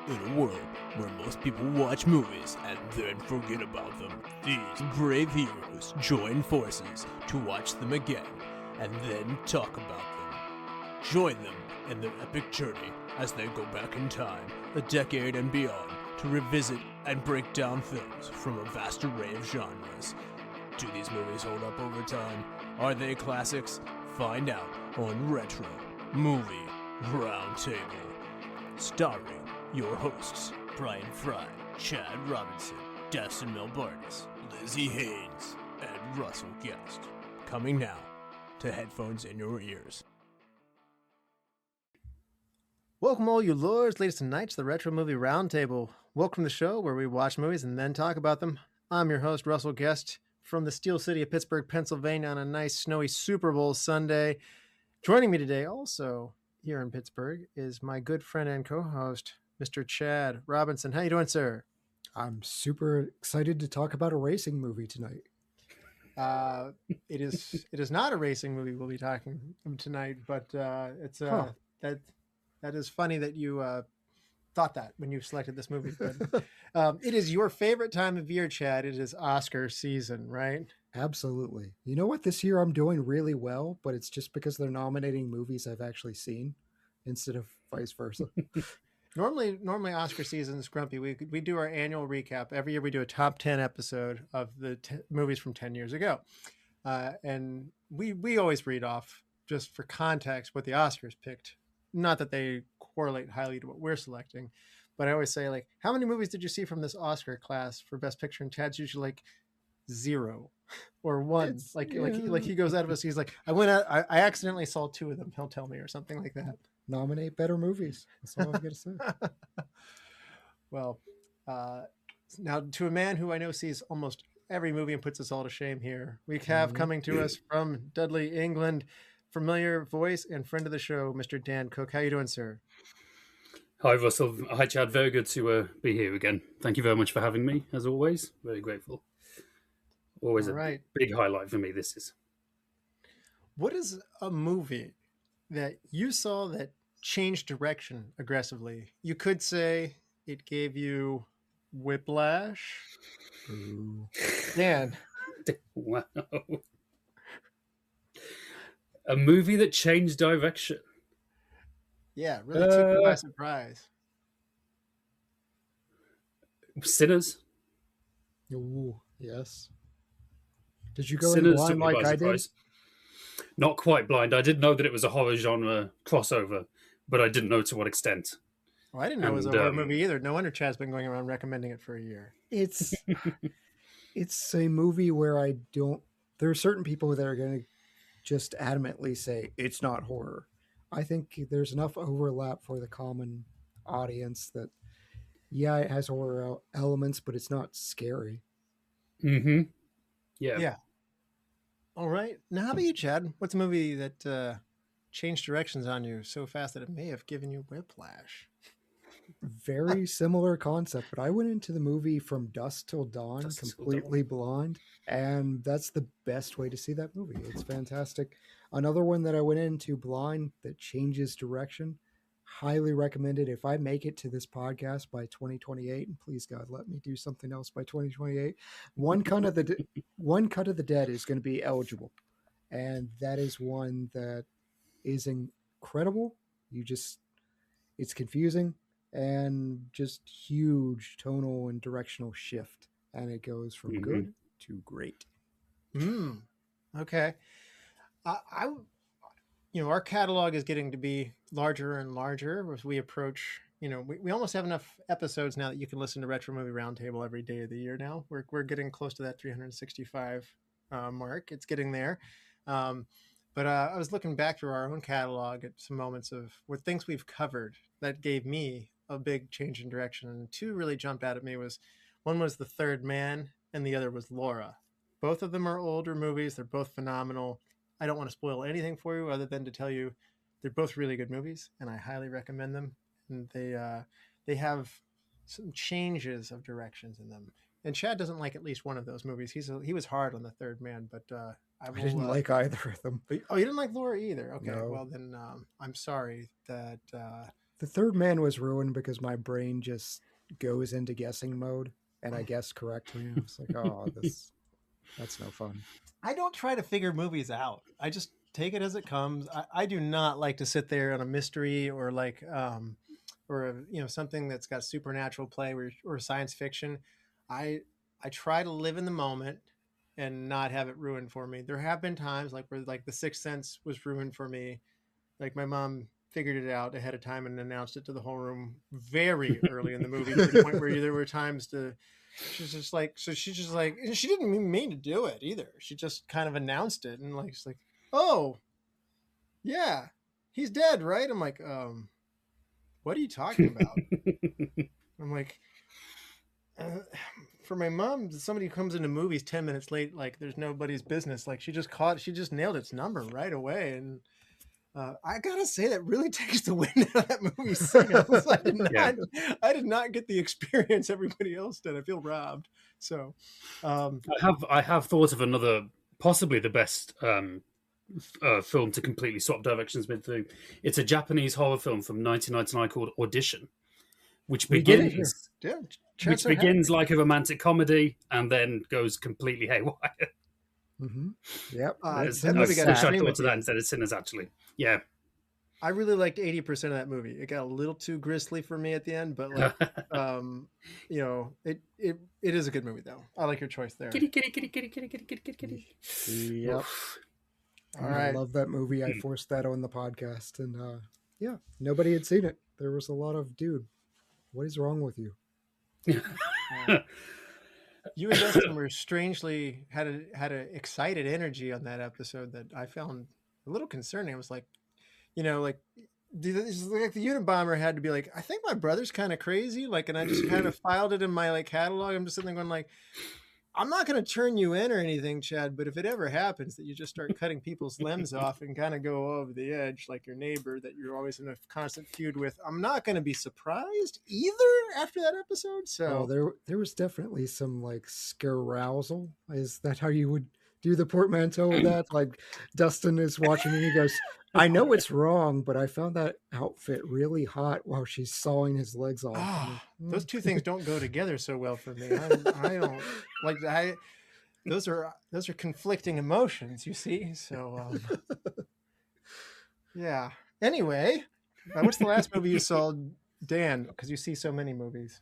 In a world where most people watch movies and then forget about them, these brave heroes join forces to watch them again and then talk about them. Join them in their epic journey as they go back in time, a decade and beyond, to revisit and break down films from a vast array of genres. Do these movies hold up over time? Are they classics? Find out on Retro Movie Roundtable. Starring your hosts, Brian Fry, Chad Robinson, Dustin Melbartis, Lizzie Haynes, and Russell Guest. Coming now to headphones in your ears. Welcome all you lords, ladies and knights, to the Retro Movie Roundtable. Welcome to the show where we watch movies and then talk about them. I'm your host, Russell Guest, from the Steel City of Pittsburgh, Pennsylvania, on a nice snowy Super Bowl Sunday. Joining me today also here in Pittsburgh is my good friend and co-host, Mr. Chad Robinson. How you doing, sir? I'm super excited to talk about a racing movie tonight. It is not a racing movie we'll be talking tonight, but it's that is funny that you thought that when you selected this movie. But, it is your favorite time of year, Chad. It is Oscar season, right? Absolutely. You know what? This year I'm doing really well, but it's just because they're nominating movies I've actually seen instead of vice versa. Normally Oscar season is grumpy. We do our annual recap. Every year we do a top 10 episode of the movies from 10 years ago. And we always read off, just for context, what the Oscars picked. Not that they correlate highly to what we're selecting, but I always say, like, how many movies did you see from this Oscar class for Best Picture? And Chad's usually like 0 or 1. Like he goes out of us. He's like, I accidentally saw 2 of them. He'll tell me, or something like that. Nominate better movies. That's all I'm going to say. Well, now to a man who I know sees almost every movie and puts us all to shame here, we have coming to us from Dudley, England, familiar voice and friend of the show, Mr. Dan Cook. How you doing, sir? Hi, Russell. Hi, Chad. Very good to be here again. Thank you very much for having me, as always. Very grateful. Always a big highlight for me, this is. What is a movie that you saw that changed direction aggressively? You could say it gave you Whiplash. Ooh. Dan. Wow. A movie that changed direction. Yeah, really took me by surprise. Sinners. Ooh, yes. Did you go in Sinners blind like I did? Not quite blind. I did know that it was a horror genre crossover, but I didn't know to what extent. Well, I didn't know it was a horror movie either. No wonder Chad's been going around recommending it for a year. It's a movie where there are certain people that are going to just adamantly say it's not horror. I think there's enough overlap for the common audience that, yeah, it has horror elements, but it's not scary. Mm-hmm. Yeah. All right. Now, how about you, Chad? What's a movie that changed directions on you so fast that it may have given you Whiplash? Very similar concept, but I went into the movie From Dusk Till Dawn completely blind, and that's the best way to see that movie. It's fantastic. Another one that I went into blind that changes direction, highly recommended. If I make it to this podcast by 2028, and please God, let me do something else by 2028, One Cut of the Dead is going to be eligible, and that is one that is incredible. It's confusing and just huge tonal and directional shift, and it goes from good to great. Okay. Our catalog is getting to be larger and larger as we approach. We almost have enough episodes now that you can listen to Retro Movie Roundtable every day of the year. Now we're getting close to that 365 mark. It's getting there. But I was looking back through our own catalog at some moments of what things we've covered that gave me a big change in direction. And 2 really jumped out at me. One was The Third Man and the other was Laura. Both of them are older movies. They're both phenomenal. I don't want to spoil anything for you other than to tell you they're both really good movies and I highly recommend them. And they have some changes of directions in them. And Chad doesn't like at least one of those movies. He was hard on The Third Man, but I didn't like either of them. Oh, you didn't like Laura either? Okay, No. well then I'm sorry that The Third Man was ruined because my brain just goes into guessing mode, and I guessed correctly. I was like, oh, that's no fun. I don't try to figure movies out. I just take it as it comes. I do not like to sit there on a mystery or like or something that's got supernatural play or science fiction. I try to live in the moment and not have it ruined for me. There have been times like where like The Sixth Sense was ruined for me. Like my mom figured it out ahead of time and announced it to the whole room very early in the movie, to the point where there were times she's just like, and she didn't mean to do it either. She just kind of announced it and like, she's like, oh yeah, he's dead, right? I'm like, what are you talking about? I'm like, for my mom, somebody who comes into movies 10 minutes late, like there's nobody's business. Like she just nailed its number right away. And I gotta say that really takes the wind out of that movie sales. I did not get the experience everybody else did. I feel robbed. So I have thought of another, possibly the best film to completely swap directions midthrough. It's a Japanese horror film from 1999 called Audition, which begins like a romantic comedy and then goes completely haywire. Mm-hmm. Yep. That movie got to that instead of Sinners, actually. Yeah. I really liked 80% of that movie. It got a little too grisly for me at the end, but like, it is a good movie though. I like your choice there. Kitty. Yep. All right. I love that movie. I forced that on the podcast, and nobody had seen it. There was a lot of, dude, what is wrong with you? You and Dustin were strangely had a excited energy on that episode that I found a little concerning. I was like, like the Unabomber had to be like, I think my brother's kind of crazy. Like, and I just kind of filed it in my like catalog. I'm just sitting there going like, I'm not going to turn you in or anything, Chad, but if it ever happens that you just start cutting people's limbs off and kind of go over the edge like your neighbor that you're always in a constant feud with, I'm not going to be surprised either after that episode. So there was definitely some like scarousal. Is that how you would do the portmanteau of that? Like Dustin is watching and he goes, I know it's wrong, but I found that outfit really hot while she's sawing his legs off. Oh, those two things don't go together so well for me. I don't like that. Those are conflicting emotions, you see. So, yeah. Anyway, what's the last movie you saw, Dan? Because you see so many movies.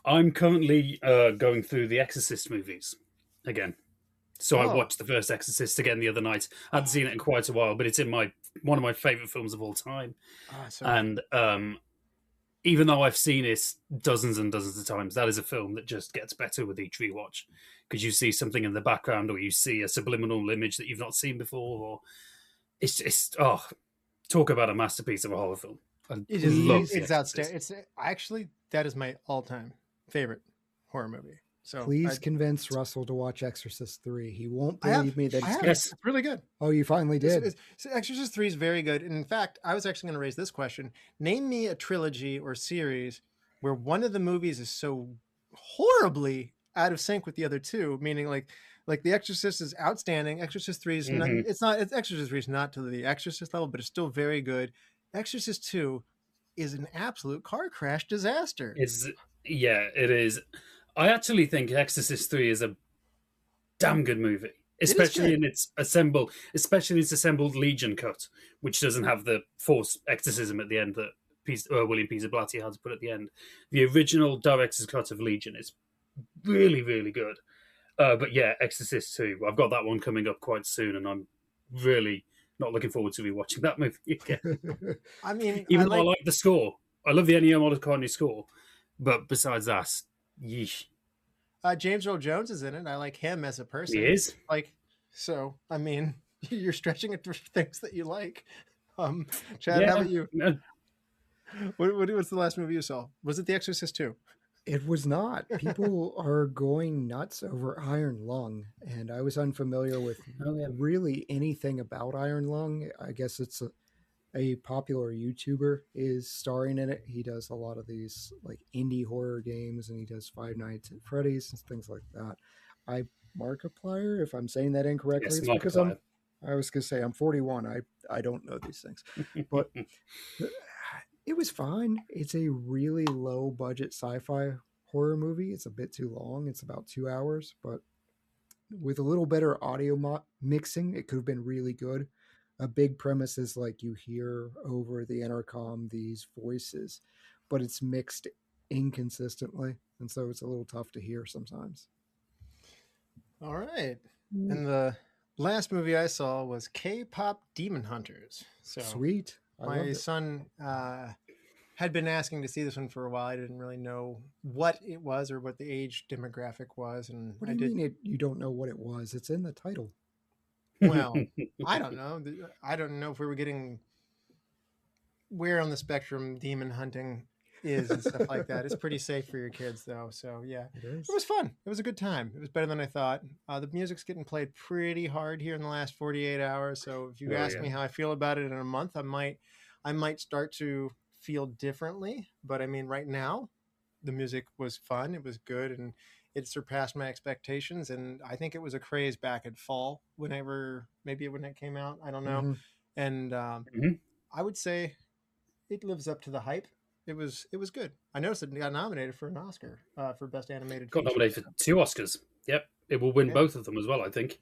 I'm currently going through the Exorcist movies again. So I watched the first Exorcist again the other night. I hadn't seen it in quite a while, but it's in one of my favorite films of all time. And even though I've seen it dozens and dozens of times, that is a film that just gets better with each rewatch because you see something in the background or you see a subliminal image that you've not seen before. Or it's talk about a masterpiece of a horror film. It's outstanding. It's actually, that is my all-time favorite horror movie. So please convince Russell to watch Exorcist 3. He won't believe me that it's really good. Oh, you finally did. Exorcist 3 is very good. And in fact, I was actually going to raise this question. Name me a trilogy or series where one of the movies is so horribly out of sync with the other two, meaning like The Exorcist is outstanding. Exorcist 3 is Exorcist 3 is not to the Exorcist level, but it's still very good. Exorcist 2 is an absolute car crash disaster. It is. I actually think Exorcist 3 is a damn good movie, especially in its assembled Legion cut, which doesn't have the forced exorcism at the end that William Peter Blatty had to put at the end. The original director's cut of Legion is really, really good. But yeah, Exorcist 2, I've got that one coming up quite soon, and I'm really not looking forward to rewatching that movie again. I mean, though I like the score. I love the Ennio Morricone score, but besides that, yeesh. James Earl Jones is in it. I like him as a person. He is. So, I mean, you're stretching it for things that you like. Chad, how about you? What's the last movie you saw? Was it The Exorcist 2? It was not. People are going nuts over Iron Lung, and I was unfamiliar with really anything about Iron Lung. I guess it's a popular YouTuber is starring in it. He does a lot of these like indie horror games, and he does Five Nights at Freddy's and things like that. Markiplier, if I'm saying that incorrectly, yes, it's because I was going to say I'm 41. I don't know these things, but It was fine. It's a really low budget sci-fi horror movie. It's a bit too long. It's about 2 hours, but with a little better audio mixing, it could have been really good. A big premise is like you hear over the intercom these voices, but it's mixed inconsistently, and so it's a little tough to hear sometimes. All right. And the last movie I saw was K-pop Demon Hunters. So Sweet. my son had been asking to see this one for a while. I didn't really know what it was or what the age demographic was, and What do you mean you don't know what it was? It's in the title. Well, I don't know. I don't know if we were getting where on the spectrum demon hunting is and stuff like that. It's pretty safe for your kids, though. So yeah, it was fun. It was a good time. It was better than I thought. The music's getting played pretty hard here in the last 48 hours. So if you ask me how I feel about it in a month, I might start to feel differently. But I mean, right now, the music was fun. It was good, and it surpassed my expectations. And I think it was a craze back in fall, maybe when it came out. I don't know. Mm-hmm. And I would say it lives up to the hype. It was good. I noticed it got nominated for an Oscar for Best Animated Feature. Got nominated for 2 Oscars. Yep. It will win both of them as well, I think.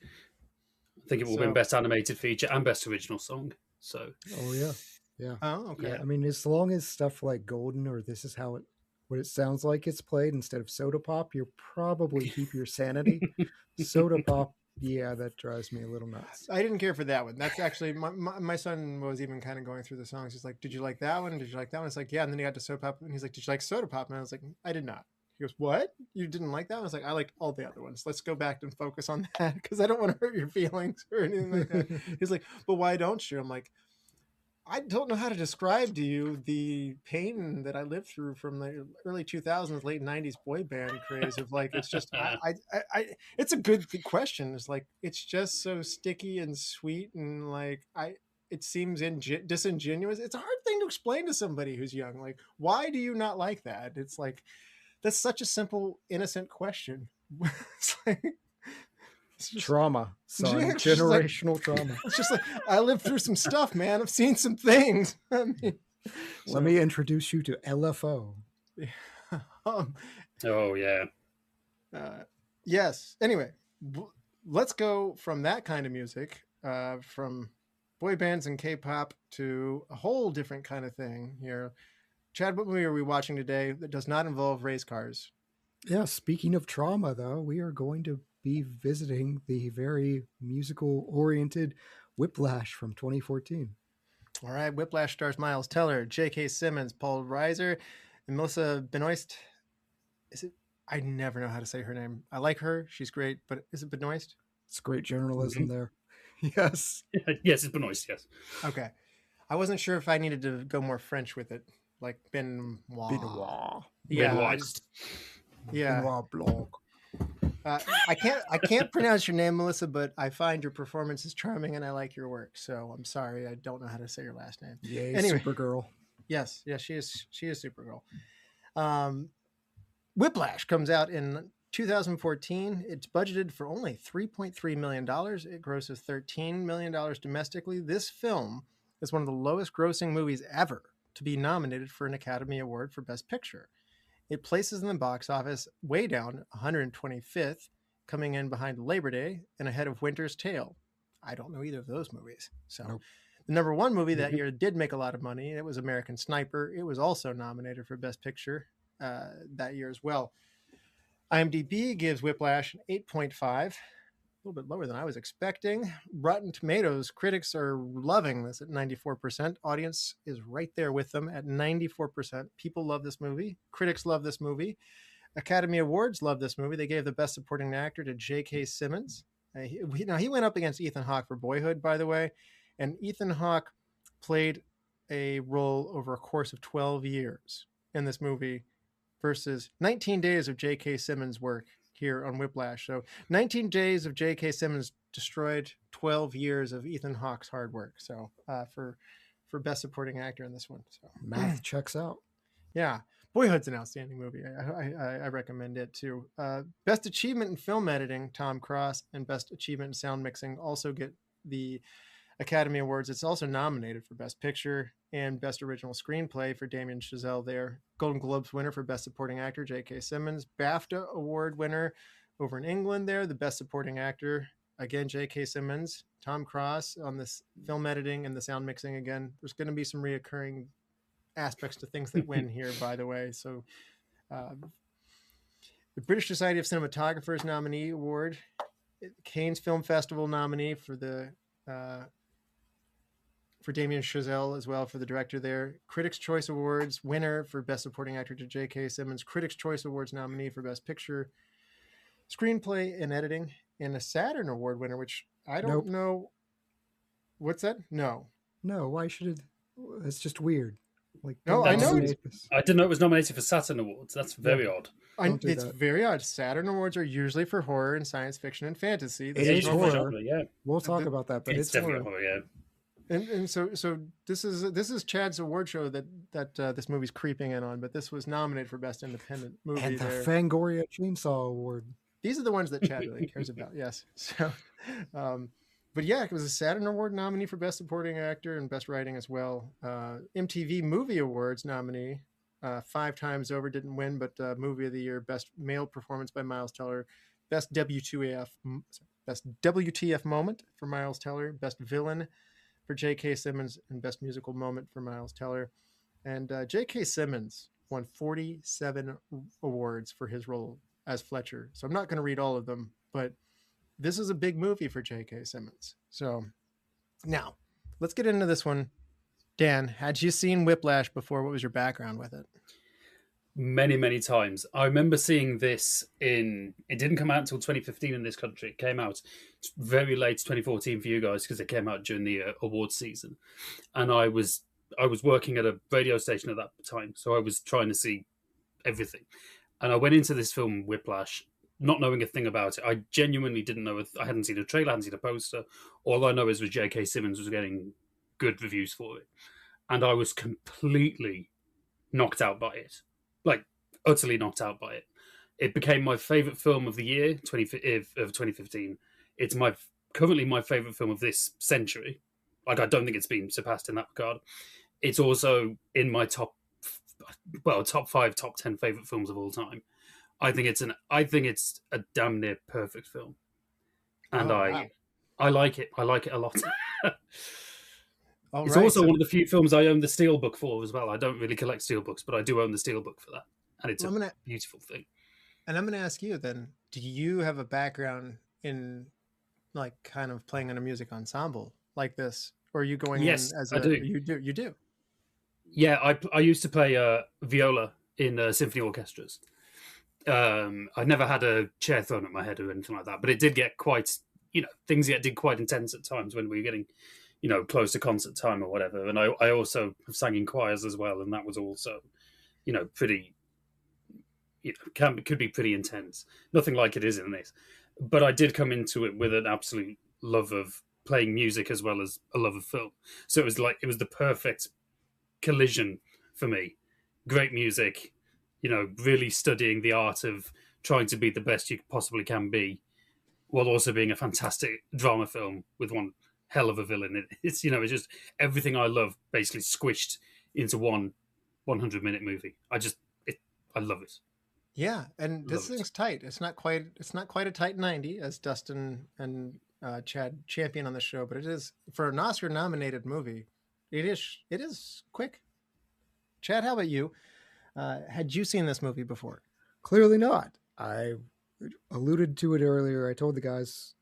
I think it will win Best Animated Feature and Best Original Song. So. Oh, yeah. Yeah. Oh, okay. Yeah, I mean, as long as stuff like Golden or This Is what it sounds like it's played instead of Soda Pop, you'll probably keep your sanity. Soda Pop, yeah, that drives me a little nuts. I didn't care for that one. That's actually, my son was even kind of going through the songs. He's like, did you like that one? Did you like that one? It's like, yeah. And then he got to Soda Pop and he's like, did you like Soda Pop? And I was like, I did not. He goes, what? You didn't like that one? I was like, I liked all the other ones. Let's go back and focus on that because I don't want to hurt your feelings or anything like that. He's like, but why don't you? I'm like, I don't know how to describe to you the pain that I lived through from the early 2000s, late 90s boy band craze of like, it's just, it's a good question. It's like, it's just so sticky and sweet. And like, it seems disingenuous. It's a hard thing to explain to somebody who's young. Like, why do you not like that? It's like, that's such a simple, innocent question. It's like, trauma, son. Generational trauma. It's just like, I lived through some stuff, man. I've seen some things. I mean, let me introduce you to LFO. Oh, yeah. Yes. Anyway, let's go from that kind of music, from boy bands and K-pop to a whole different kind of thing here. Chad, what movie are we watching today that does not involve race cars? Yeah, speaking of trauma, though, we are going to be visiting the very musical-oriented Whiplash from 2014. All right, Whiplash stars Miles Teller, J.K. Simmons, Paul Reiser, and Melissa Benoist. I never know how to say her name. I like her. She's great, but is it Benoist? It's great journalism there. Yes. Yes, it's Benoist, yes. Okay. I wasn't sure if I needed to go more French with it, like Benoist. Yeah. Benoist. Yeah. Benoist Blanc. I can't pronounce your name, Melissa, but I find your performance is charming and I like your work. So I'm sorry, I don't know how to say your last name. Yay, anyway, Supergirl. Yes, she is Supergirl. Whiplash comes out in 2014. It's budgeted for only $3.3 million. It grosses $13 million domestically. This film is one of the lowest grossing movies ever to be nominated for an Academy Award for Best Picture. It places in the box office way down 125th, coming in behind Labor Day and ahead of Winter's Tale. I don't know either of those movies. So nope. The number one movie that year did make a lot of money. It was American Sniper. It was also nominated for Best Picture that year as well. IMDb gives Whiplash an 8.5. A little bit lower than I was expecting. Rotten Tomatoes critics are loving this at 94%. Audience is right there with them at 94%. People love this movie. Critics love this movie. Academy Awards love this movie. They gave the Best Supporting Actor to J.K. Simmons. He went up against Ethan Hawke for Boyhood, by the way, and Ethan Hawke played a role over a course of 12 years in this movie versus 19 days of J.K. Simmons' work here on Whiplash. So 19 days of J.K. Simmons destroyed 12 years of Ethan Hawke's hard work. So for Best Supporting Actor in this one. So math checks out. Yeah. Boyhood's an outstanding movie. I recommend it too. Best Achievement in Film Editing, Tom Cross, and Best Achievement in Sound Mixing also get the Academy Awards. It's also nominated for Best Picture and Best Original Screenplay for Damien Chazelle there. Golden Globes winner for Best Supporting Actor, J.K. Simmons. BAFTA Award winner over in England there, the Best Supporting Actor, again, J.K. Simmons. Tom Cross on this film editing and the sound mixing again. There's going to be some reoccurring aspects to things that win here, by the way. So the British Society of Cinematographers nominee award, Cannes Film Festival nominee for the for Damien Chazelle as well for the director there. Critics' Choice Awards winner for Best Supporting Actor to J.K. Simmons. Critics' Choice Awards nominee for Best Picture, Screenplay and Editing, and a Saturn Award winner, which I don't know. What's that? No. Why should it? It's just weird. Like, no, I know. I didn't know it was nominated for Saturn Awards. That's very odd. It's very odd. Saturn Awards are usually for horror and science fiction and fantasy. It is horror. Genre, yeah. We'll talk about that, but it's definitely horror, yeah. And so this is Chad's award show that this movie's creeping in on, but this was nominated for Best Independent Movie. And the Fangoria Chainsaw Award. These are the ones that Chad really cares about. Yes. So, but yeah, it was a Saturn Award nominee for Best Supporting Actor and Best Writing as well. MTV Movie Awards nominee 5 times over, didn't win, but Movie of the Year, Best Male Performance by Miles Teller, Best WTF Moment for Miles Teller, Best Villain for J.K. Simmons, and Best Musical Moment for Miles Teller. And J.K. Simmons won 47 awards for his role as Fletcher. So I'm not going to read all of them, but this is a big movie for J.K. Simmons. So now let's get into this one. Dan, had you seen Whiplash before? What was your background with it? Many, many times. I remember seeing this it didn't come out until 2015 in this country. It came out very late 2014 for you guys because it came out during the awards season. And I was working at a radio station at that time, so I was trying to see everything. And I went into this film, Whiplash, not knowing a thing about it. I genuinely didn't know. I hadn't seen a trailer, I hadn't seen a poster. All I know is J.K. Simmons was getting good reviews for it. And I was completely knocked out by it. Like, utterly knocked out by it. It became my favourite film of the year, of 2015. It's currently my favourite film of this century. Like, I don't think it's been surpassed in that regard. It's also in my top 5, top 10 favourite films of all time. I think it's a damn near perfect film. And I like it. I like it a lot. It's also one of the few films I own the Steelbook for as well. I don't really collect Steelbooks, but I do own the Steelbook for that. And it's a beautiful thing. And I'm going to ask you then, do you have a background in like kind of playing in a music ensemble like this? Or are you going in as I do. You do? Yeah, I used to play viola in symphony orchestras. I never had a chair thrown at my head or anything like that, but it did get quite, things did quite intense at times when we were getting, close to concert time or whatever. And I also have sang in choirs as well, and that was also, pretty, could be pretty intense. Nothing like it is in this, but I did come into it with an absolute love of playing music as well as a love of film. So it was the perfect collision for me. Great music, really studying the art of trying to be the best you possibly can be, while also being a fantastic drama film with one hell of a villain. It's it's just everything I love basically squished into one 100-minute movie. I love it. Yeah, and this thing's tight. It's not quite a tight 90 as Dustin and Chad champion on the show, but it is for an Oscar nominated movie. It is quick. Chad, how about you? Had you seen this movie before? Clearly not. I alluded to it earlier. I told the guys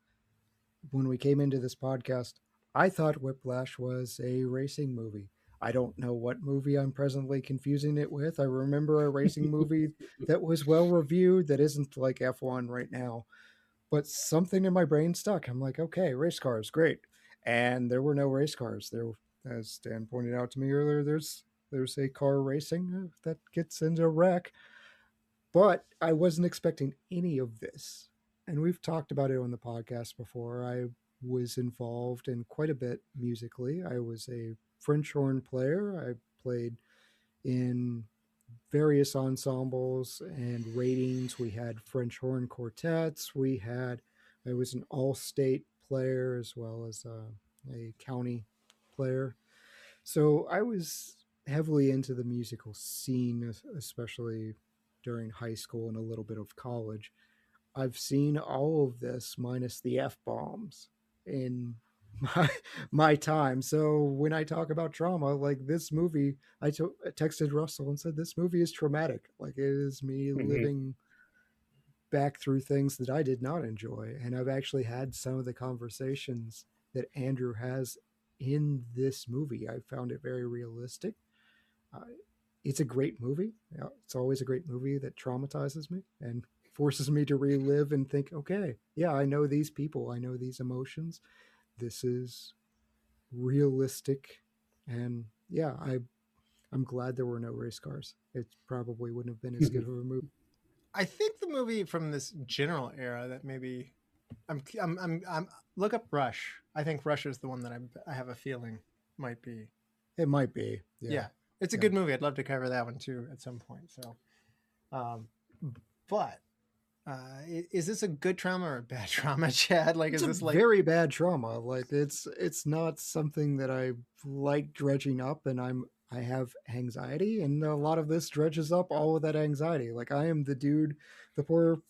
when we came into this podcast, I thought Whiplash was a racing movie. I don't know what movie I'm presently confusing it with. I remember a racing movie that was well reviewed that isn't like F1 right now, but something in my brain stuck. I'm like, okay, race cars, great. And there were no race cars. There, as Dan pointed out to me earlier, there's a car racing that gets into a wreck. But I wasn't expecting any of this. And we've talked about it on the podcast before. I was involved in quite a bit musically. I was a French horn player. I played in various ensembles and ratings. We had French horn quartets. I was an all-state player as well as a county player. So I was heavily into the musical scene, especially during high school and a little bit of college. I've seen all of this minus the F bombs in my my time. So when I talk about trauma, like this movie, I texted Russell and said this movie is traumatic. Like it is me Mhm. living back through things that I did not enjoy, and I've actually had some of the conversations that Andrew has in this movie. I found it very realistic. Uh, it's a great movie. It's always a great movie that traumatizes me and forces me to relive and think, okay, yeah, I know these people, I know these emotions. This is realistic, and yeah, I'm glad there were no race cars. It probably wouldn't have been as good of a movie. I think the movie from this general era that maybe I'm look up Rush. I think Rush is the one that I have a feeling might be. It might be, yeah, Yeah, it's a yeah. good movie. I'd love to cover that one too at some point. So, um, but is this a good trauma or a bad trauma, Chad? Like, It's is a this like very bad trauma. Like it's not something that I like dredging up, and I have anxiety, and a lot of this dredges up all of that anxiety. Like I am the poor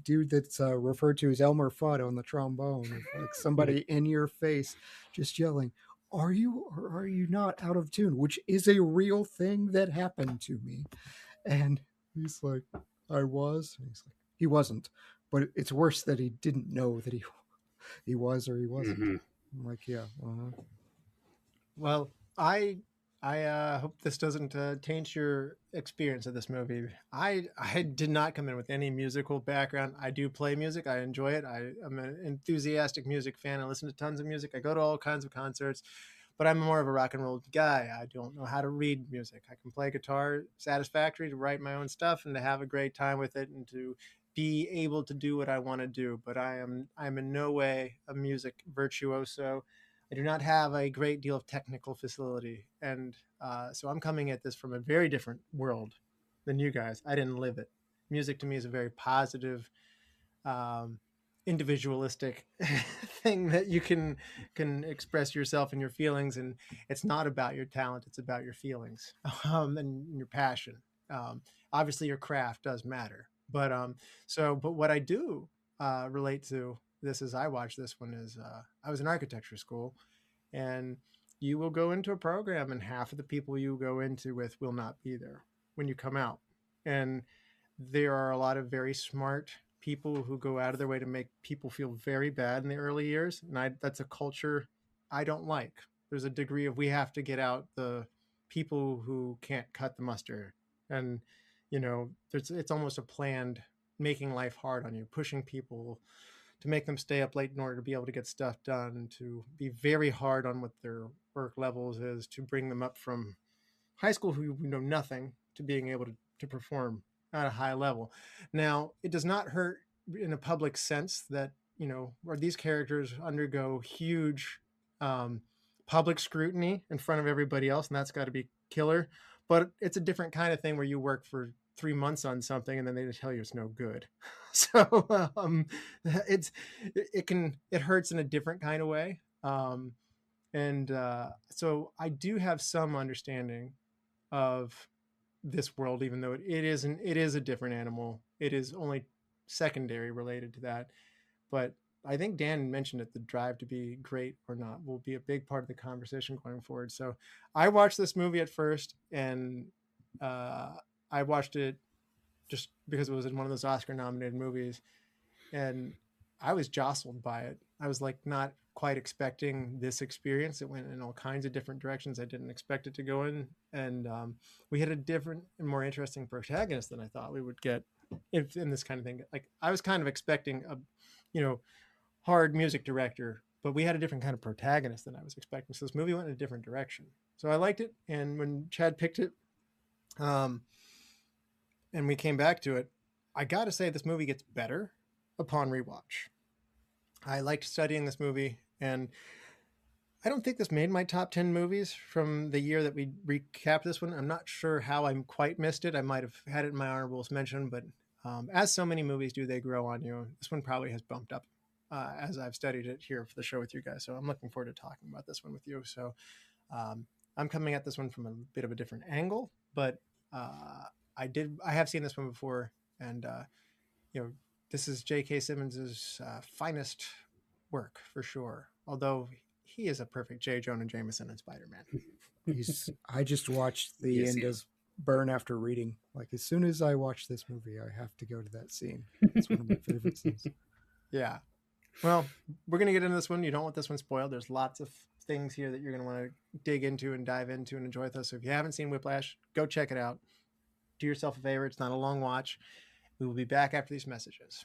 dude that's referred to as Elmer Fudd on the trombone, like somebody in your face just yelling, "Are you or are you not out of tune?" Which is a real thing that happened to me. And he's like, "I was." And he's like, "He wasn't." But it's worse that he didn't know that he was or he wasn't. Mhm. I'm like, yeah, Well, I hope this doesn't taint your experience of this movie. I did not come in with any musical background. I do play music. I enjoy it. I'm an enthusiastic music fan. I listen to tons of music. I go to all kinds of concerts, but I'm more of a rock and roll guy. I don't know how to read music. I can play guitar satisfactory to write my own stuff and to have a great time with it and to be able to do what I want to do. But I'm in no way a music virtuoso. I do not have a great deal of technical facility, and so I'm coming at this from a very different world than you guys. I didn't live it. Music to me is a very positive, um, individualistic thing that you can express yourself and your feelings, and it's not about your talent; it's about your feelings and your passion. Obviously, your craft does matter, but but what I do relate to this as I watch this one is I was in architecture school, and you will go into a program, and half of the people you go into with will not be there when you come out. And there are a lot of very smart people who go out of their way to make people feel very bad in the early years, and that's a culture I don't like. There's a degree of we have to get out the people who can't cut the mustard, and it's almost a planned making life hard on you, pushing people to make them stay up late in order to be able to get stuff done, to be very hard on what their work levels is, to bring them up from high school who know nothing to being able to perform at a high level. Now, it does not hurt in a public sense that, where these characters undergo huge um, public scrutiny in front of everybody else, and that's got to be killer. But it's a different kind of thing where you work for 3 months on something and then they tell you it's no good. So it's it hurts in a different kind of way. And so I do have some understanding of this world, even though it is a different animal. It is only secondary related to that. But I think Dan mentioned it, the drive to be great or not will be a big part of the conversation going forward. So I watched this movie at first, and uh, I watched it just because it was in one of those Oscar nominated movies, and I was jostled by it. I was like not quite expecting this experience. It went in all kinds of different directions I didn't expect it to go in, and we had a different and more interesting protagonist than I thought we would get in this kind of thing. Like I was kind of expecting a, hard music director, but we had a different kind of protagonist than I was expecting. So this movie went in a different direction. So I liked it, and when Chad picked it, um, and we came back to it, I got to say this movie gets better upon rewatch. I liked studying this movie, and I don't think this made my top 10 movies from the year that we recapped this one. I'm not sure how I quite missed it. I might have had it in my honorables mention, but as so many movies do, they grow on you. This one probably has bumped up as I've studied it here for the show with you guys. So I'm looking forward to talking about this one with you. So I'm coming at this one from a bit of a different angle, but I have seen this one before, and this is J.K. Simmons's finest work for sure. Although he is a perfect J. Jonah Jameson in Spider-Man. I just watched the end of Burn after reading. Like, as soon as I watch this movie, I have to go to that scene. It's one of my favorite scenes. Yeah. Well, we're going to get into this one. You don't want this one spoiled. There's lots of things here that you're going to want to dig into and dive into and enjoy with us. So if you haven't seen Whiplash, go check it out. Do yourself a favor. It's not a long watch. We will be back after these messages.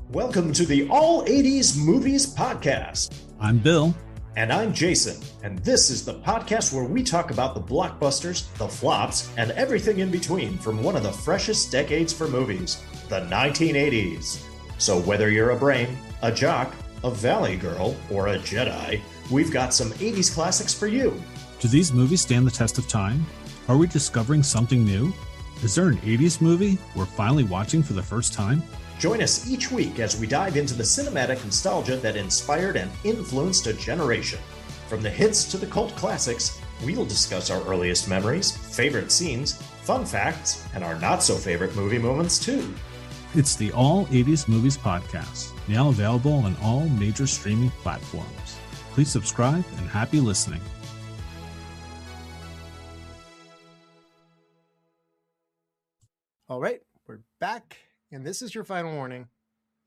Welcome to the All 80s Movies Podcast. I'm Bill. And I'm Jayson. And this is the podcast where we talk about the blockbusters, the flops, and everything in between from one of the freshest decades for movies, the 1980s. So whether you're a brain, a jock, a valley girl, or a Jedi, we've got some 80s classics for you. Do these movies stand the test of time? Are we discovering something new? Is there an 80s movie we're finally watching for the first time? Join us each week as we dive into the cinematic nostalgia that inspired and influenced a generation. From the hits to the cult classics, we'll discuss our earliest memories, favorite scenes, fun facts, and our not-so-favorite movie moments, too. It's the All 80s Movies Podcast, now available on all major streaming platforms. Please subscribe and happy listening. All right, we're back. And this is your final warning.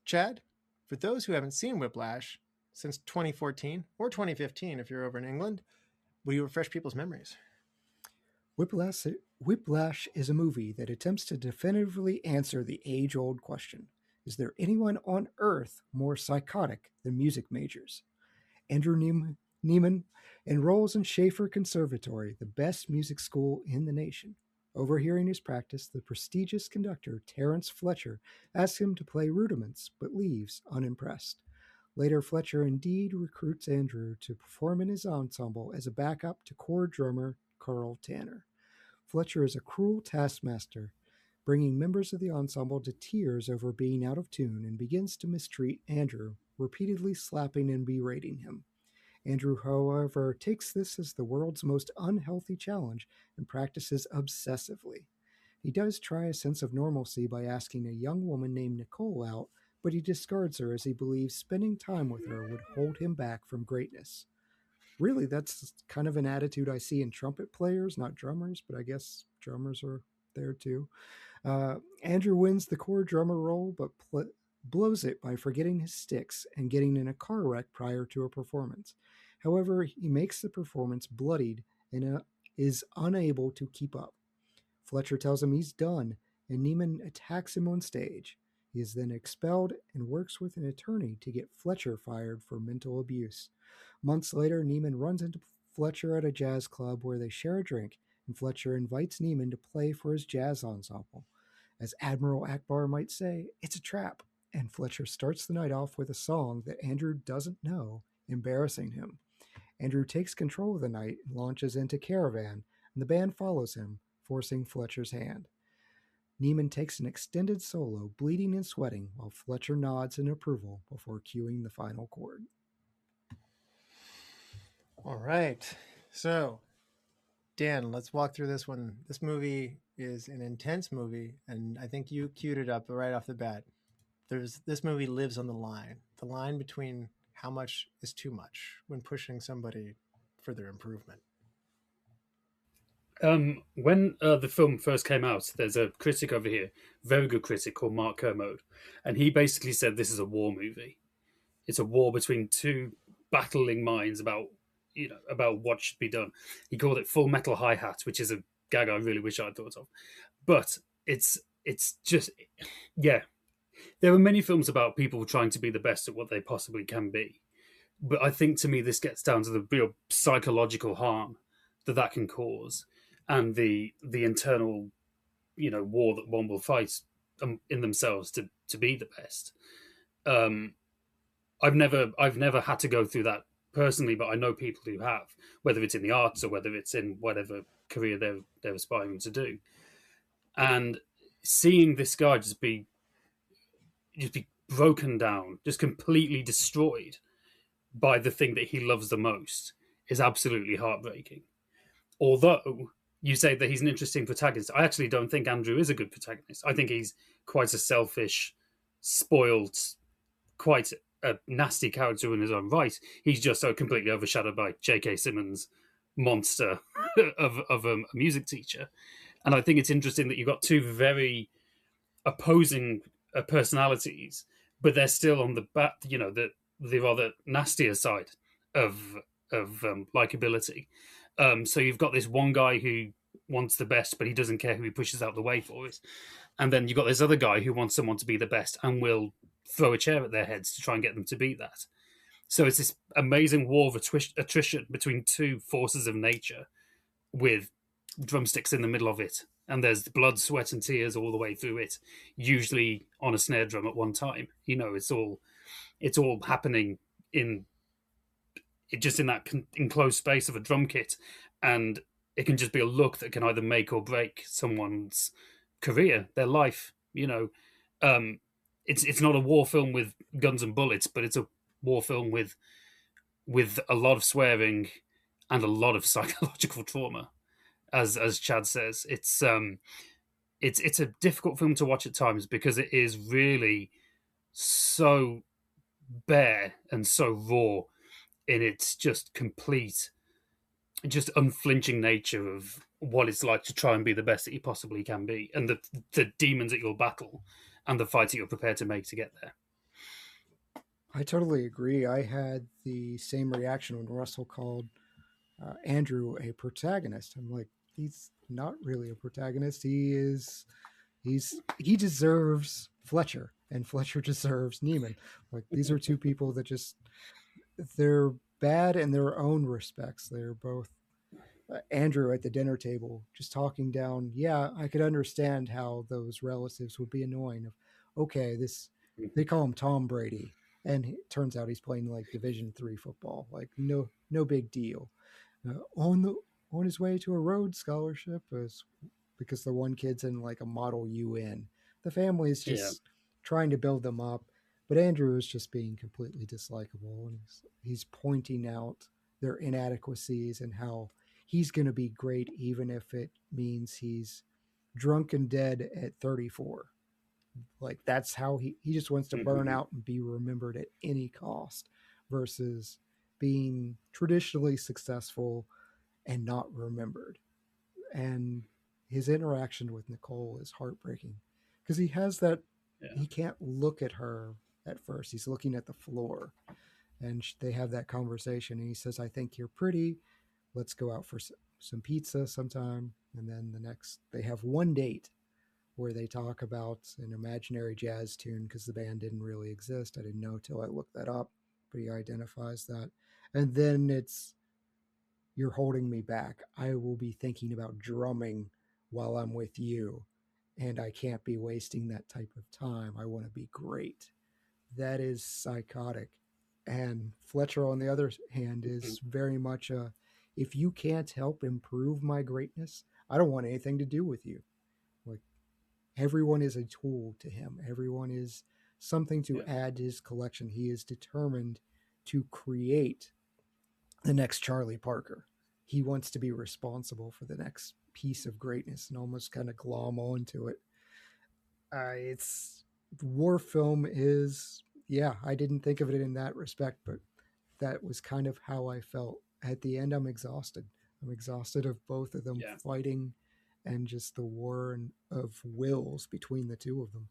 Chad, for those who haven't seen Whiplash since 2014 or 2015, if you're over in England, will you refresh people's memories? Whiplash is a movie that attempts to definitively answer the age-old question: is there anyone on Earth more psychotic than music majors? Andrew Neiman enrolls in Schaefer Conservatory, the best music school in the nation. Overhearing his practice, the prestigious conductor Terence Fletcher asks him to play rudiments, but leaves unimpressed. Later, Fletcher indeed recruits Andrew to perform in his ensemble as a backup to chord drummer Carl Tanner. Fletcher is a cruel taskmaster, bringing members of the ensemble to tears over being out of tune, and begins to mistreat Andrew, repeatedly slapping and berating him. Andrew, however, takes this as the world's most unhealthy challenge and practices obsessively. He does try a sense of normalcy by asking a young woman named Nicole out, but he discards her as he believes spending time with her would hold him back from greatness. Really, that's kind of an attitude I see in trumpet players, not drummers, but I guess drummers are there too. Andrew wins the chord drummer role, but blows it by forgetting his sticks and getting in a car wreck prior to a performance. However, he makes the performance bloodied and is unable to keep up. Fletcher tells him he's done, and Neiman attacks him on stage. He is then expelled and works with an attorney to get Fletcher fired for mental abuse. Months later, Neiman runs into Fletcher at a jazz club where they share a drink, and Fletcher invites Neiman to play for his jazz ensemble. As Admiral Akbar might say, it's a trap, and Fletcher starts the night off with a song that Andrew doesn't know, embarrassing him. Andrew takes control of the night and launches into Caravan, and the band follows him, forcing Fletcher's hand. Neiman takes an extended solo, bleeding and sweating, while Fletcher nods in approval before cueing the final chord. All right. So, Dan, let's walk through this one. This movie is an intense movie, and I think you queued it up right off the bat. This movie lives on the line between how much is too much when pushing somebody for their improvement. When the film first came out, there's a critic over here, very good critic called Mark Kermode, and he basically said this is a war movie. It's a war between two battling minds about what should be done. He called it Full Metal Hi-Hat, which is a gag I really wish I'd thought of. But it's just, yeah. There are many films about people trying to be the best at what they possibly can be. But I think, to me, this gets down to the real psychological harm that can cause, and the internal, war that one will fight in themselves to be the best. I've never had to go through that personally, but I know people who have, whether it's in the arts or whether it's in whatever career they're aspiring to do. And seeing this guy just be broken down, just completely destroyed by the thing that he loves the most is absolutely heartbreaking. Although you say that he's an interesting protagonist, I actually don't think Andrew is a good protagonist. I think he's quite a selfish, spoiled, quite a nasty character in his own right. He's just so completely overshadowed by J.K. Simmons' monster of a music teacher. And I think it's interesting that you've got two very opposing personalities, but they're still on the back, the rather nastier side of likability. So you've got this one guy who wants the best, but he doesn't care who he pushes out the way for it. And then you've got this other guy who wants someone to be the best and will throw a chair at their heads to try and get them to be that. So it's this amazing war of attrition between two forces of nature with drumsticks in the middle of it. And there's blood, sweat, and tears all the way through it, usually on a snare drum at one time. It's all happening in that enclosed space of a drum kit, and it can just be a look that can either make or break someone's career, their life. It's not a war film with guns and bullets, but it's a war film with a lot of swearing and a lot of psychological trauma, as Chad says. It's a difficult film to watch at times because it is really so bare and so raw in its just complete, just unflinching nature of what it's like to try and be the best that you possibly can be, and the demons that you'll battle and the fights that you're prepared to make to get there. I totally agree. I had the same reaction when Russell called Andrew a protagonist. I'm like, he's not really a protagonist. He deserves Fletcher, and Fletcher deserves Neiman. Like, these are two people that they're bad in their own respects. They're both Andrew at the dinner table just talking down. Yeah, I could understand how those relatives would be annoying. Okay, they call him Tom Brady, and it turns out he's playing like Division III football. Like, no big deal. On his way to a Rhodes Scholarship because the one kid's in like a Model UN. The family is just trying to build them up, but Andrew is just being completely dislikable, and he's pointing out their inadequacies and how he's going to be great even if it means he's drunk and dead at 34. Like, that's how he just wants to burn out and be remembered at any cost, versus being traditionally successful and not remembered. And his interaction with Nicole is heartbreaking because he has that, he can't look at her at first. He's looking at the floor, and they have that conversation, and he says, I think you're pretty. Let's go out for some pizza sometime. And then they have one date where they talk about an imaginary jazz tune because the band didn't really exist. I didn't know till I looked that up, but he identifies that. And then it's, you're holding me back. I will be thinking about drumming while I'm with you, and I can't be wasting that type of time. I want to be great. That is psychotic. And Fletcher, on the other hand, is very much if you can't help improve my greatness, I don't want anything to do with you. Like, everyone is a tool to him. Everyone is something to add to his collection. He is determined to create the next Charlie Parker. He wants to be responsible for the next piece of greatness and almost kind of glom onto it. It's war film is, I didn't think of it in that respect, but that was kind of how I felt. At the end, I'm exhausted. I'm exhausted of both of them fighting and just the war of wills between the two of them.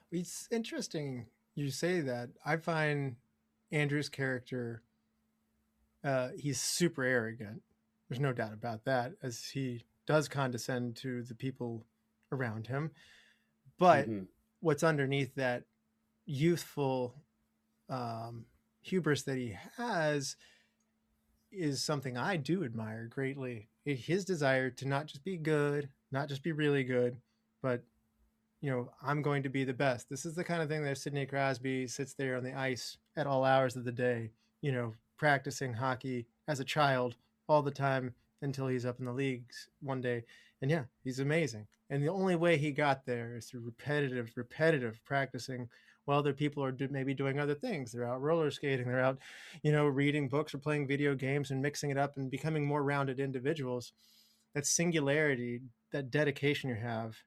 It's interesting you say that. I find Andrew's character, he's super arrogant. There's no doubt about that, as he does condescend to the people around him. But what's underneath that youthful hubris that he has is something I do admire greatly. His desire to not just be good, not just be really good, but, I'm going to be the best. This is the kind of thing that Sidney Crosby sits there on the ice at all hours of the day, practicing hockey as a child all the time until he's up in the leagues one day. And he's amazing. And the only way he got there is through repetitive practicing While other people are maybe doing other things. They're out roller skating, they're out, reading books or playing video games and mixing it up and becoming more rounded individuals. That singularity, that dedication you have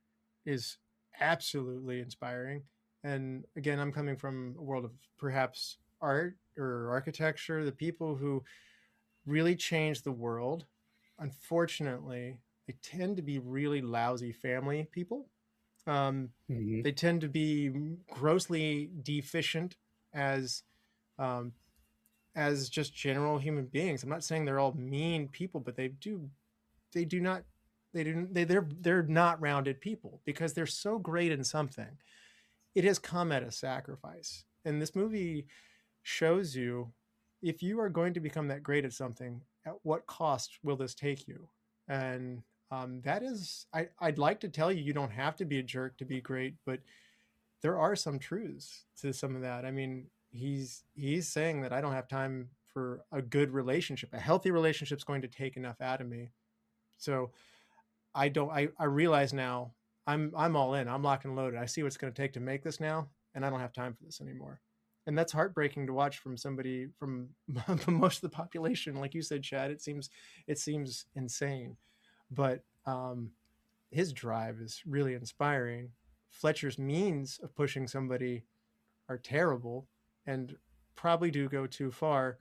is absolutely inspiring. And again, I'm coming from a world of perhaps art or architecture. The people who really change the world, unfortunately, they tend to be really lousy family people. They tend to be grossly deficient as just general human beings. I'm not saying they're all mean people, but they're not rounded people because they're so great in something. It has come at a sacrifice. And this movie shows you, if you are going to become that great at something, at what cost will this take you? And that is, I'd like to tell you, you don't have to be a jerk to be great, but there are some truths to some of that. I mean, he's saying that I don't have time for a good relationship. A healthy relationship is going to take enough out of me. So I realize now I'm all in. I'm locked and loaded. I see what it's going to take to make this now, and I don't have time for this anymore. And that's heartbreaking to watch from somebody from most of the population. Like you said, Chad, it seems insane, but his drive is really inspiring. Fletcher's means of pushing somebody are terrible and probably do go too far.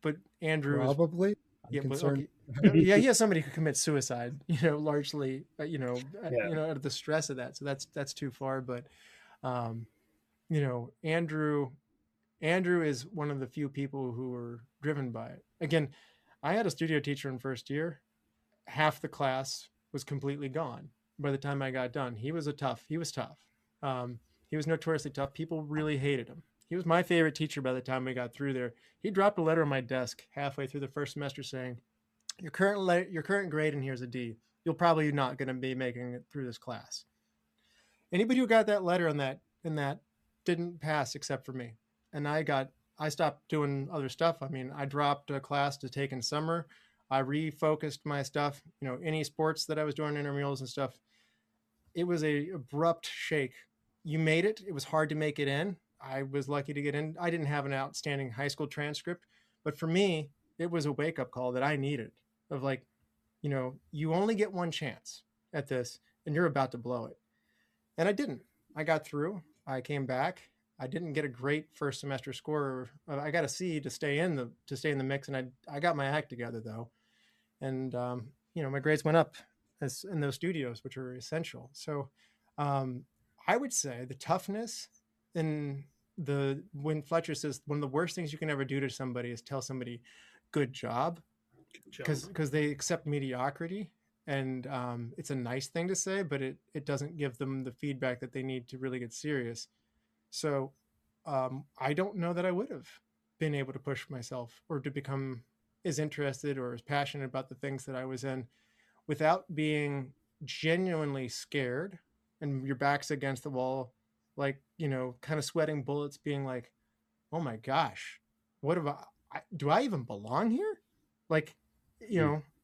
But Andrew probably. I'm concerned. Okay. Yeah, he has somebody who commits suicide, largely, out of the stress of that. So that's too far. But, Andrew is one of the few people who were driven by it. Again, I had a studio teacher in first year. Half the class was completely gone by the time I got done. He was tough. He was notoriously tough. People really hated him. He was my favorite teacher by the time we got through there. He dropped a letter on my desk halfway through the first semester saying, your current grade, and here's a D. You're probably not going to be making it through this class. Anybody who got that letter in that didn't pass except for me. And I stopped doing other stuff. I mean, I dropped a class to take in summer. I refocused my stuff, any sports that I was doing, intramurals and stuff. It was a abrupt shake. You made it. It was hard to make it in. I was lucky to get in. I didn't have an outstanding high school transcript, but for me, it was a wake-up call that I needed of like, you only get one chance at this and you're about to blow it. And I didn't. I got through. I came back. I didn't get a great first semester score. I got a C to stay in the mix, and I got my act together though. And my grades went up in those studios, which are essential. So I would say the toughness in when Fletcher says one of the worst things you can ever do to somebody is tell somebody good job, because they accept mediocrity, and it's a nice thing to say, but it doesn't give them the feedback that they need to really get serious. So I don't know that I would have been able to push myself or to become as interested or as passionate about the things that I was in without being genuinely scared and your back's against the wall, like, kind of sweating bullets, being like, oh my gosh, what do I even belong here? Like,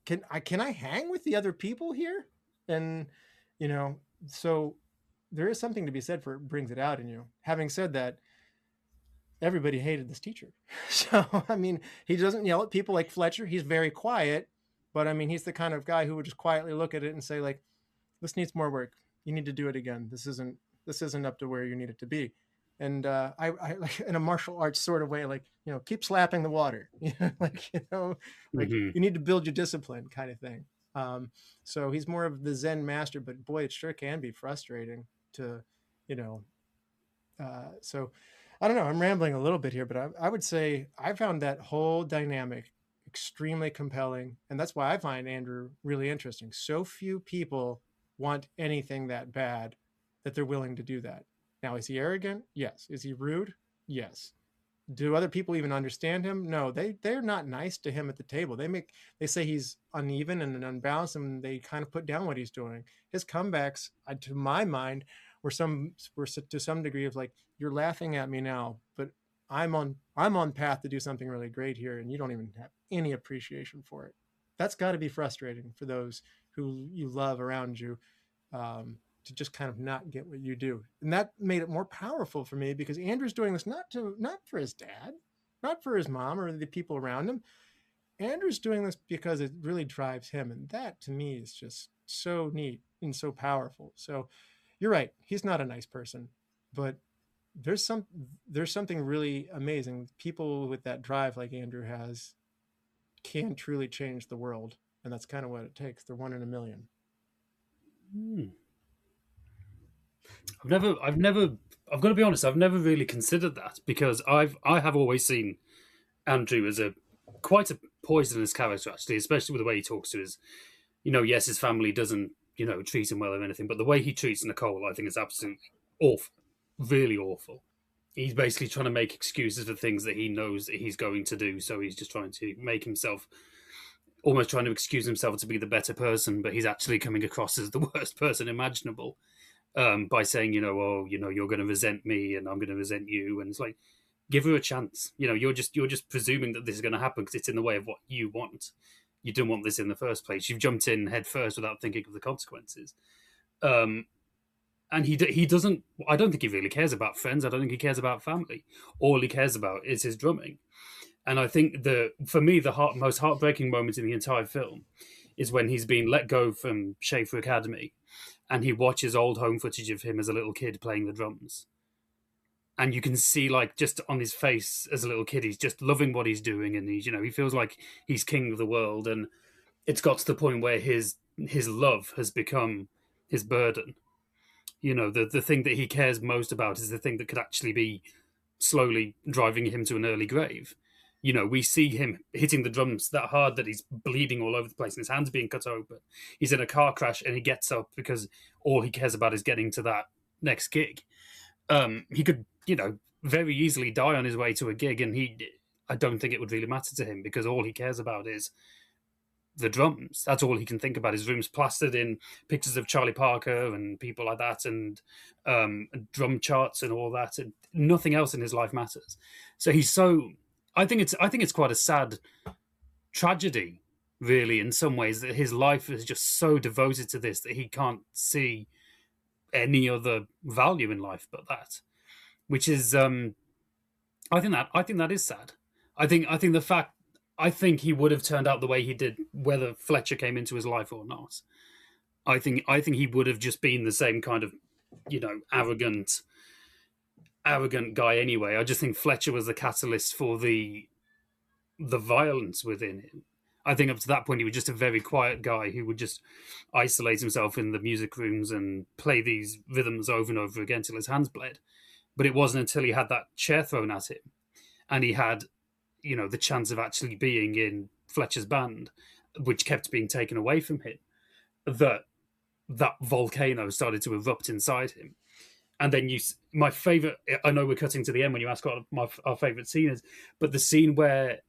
can I hang with the other people here? And, so there is something to be said for it brings it out in you. Having said that, everybody hated this teacher. So, I mean, he doesn't yell at people like Fletcher. He's very quiet, but I mean, he's the kind of guy who would just quietly look at it and say like, this needs more work. You need to do it again. This isn't up to where you need it to be. And I like in a martial arts sort of way, like, keep slapping the water, you need to build your discipline kind of thing. So he's more of the Zen master, but boy, it sure can be frustrating to, so I don't know, I'm rambling a little bit here, but I would say I found that whole dynamic extremely compelling. And that's why I find Andrew really interesting. So few people want anything that bad that they're willing to do that. Now, is he arrogant? Yes. Is he rude? Yes. Do other people even understand him? No, they're not nice to him at the table. They say he's uneven and unbalanced, and they kind of put down what he's doing. His comebacks, to my mind, were to some degree of like, you're laughing at me now, but I'm on path to do something really great here, and you don't even have any appreciation for it. That's got to be frustrating for those who you love around you, to just kind of not get what you do. And that made it more powerful for me because Andrew's doing this not for his dad, not for his mom or the people around him. Andrew's doing this because it really drives him. And that to me is just so neat and so powerful. So you're right. He's not a nice person, but there's something really amazing. People with that drive like Andrew has can truly change the world. And that's kind of what it takes. They're 1 in a million. I've got to be honest, I've never really considered that because I have always seen Andrew as quite a poisonous character, actually, especially with the way he talks to his, yes, his family doesn't, treat him well or anything, but the way he treats Nicole, I think is absolutely awful, really awful. He's basically trying to make excuses for things that he knows that he's going to do, so he's just trying to make himself, almost trying to excuse himself to be the better person, but he's actually coming across as the worst person imaginable by saying, you're going to resent me and I'm going to resent you, and it's like, give her a chance. You're just presuming that this is going to happen because it's in the way of what you want. You didn't want this in the first place. You've jumped in head first without thinking of the consequences. And he doesn't. I don't think he really cares about friends. I don't think he cares about family. All he cares about is his drumming. And I think for me, the most heartbreaking moment in the entire film is when he's being let go from Schaefer Academy, and he watches old home footage of him as a little kid playing the drums. And you can see, like, just on his face as a little kid, he's just loving what he's doing, and he feels like he's king of the world. And it's got to the point where his love has become his burden. The thing that he cares most about is the thing that could actually be slowly driving him to an early grave. We see him hitting the drums that hard that he's bleeding all over the place and his hands being cut open. He's in a car crash and he gets up because all he cares about is getting to that next gig. He could, very easily die on his way to a gig, and I don't think it would really matter to him because all he cares about is the drums. That's all he can think about. His room's plastered in pictures of Charlie Parker and people like that, and drum charts and all that, and nothing else in his life matters. So I think it's quite a sad tragedy, really, in some ways, that his life is just so devoted to this that he can't see any other value in life but that, which is I think that is sad. I think he would have turned out the way he did whether Fletcher came into his life or not. I think he would have just been the same kind of arrogant guy anyway. I just think Fletcher was the catalyst for the violence within him. I think up to that point he was just a very quiet guy who would just isolate himself in the music rooms and play these rhythms over and over again till his hands bled. But it wasn't until he had that chair thrown at him and he had, the chance of actually being in Fletcher's band, which kept being taken away from him, that volcano started to erupt inside him. And then my favorite, I know we're cutting to the end when you ask what our favorite scene is, but the scene where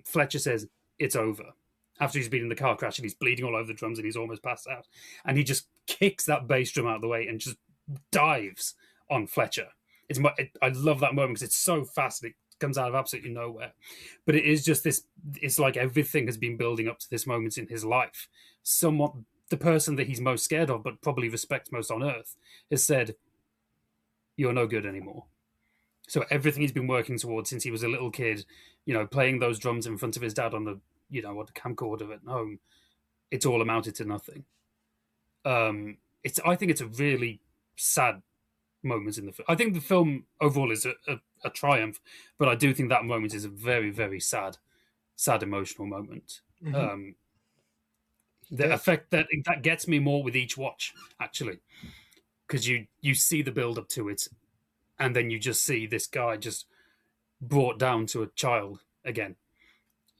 Fletcher says, "It's over," after he's been in the car crash and he's bleeding all over the drums and he's almost passed out. And he just kicks that bass drum out of the way and just dives on Fletcher. I love that moment because it's so fast and it comes out of absolutely nowhere. But it is just this, it's like everything has been building up to this moment in his life. Somewhat, the person that he's most scared of, but probably respects most on earth, has said, "You're no good anymore." So everything he's been working towards since he was a little kid, playing those drums in front of his dad on the camcorder at home, it's all amounted to nothing. I think it's a really sad moment in the film. I think the film overall is a triumph, but I do think that moment is a very, very sad emotional moment. Mm-hmm. The effect that gets me more with each watch, actually, because you see the build up to it, and then you just see this guy just brought down to a child again.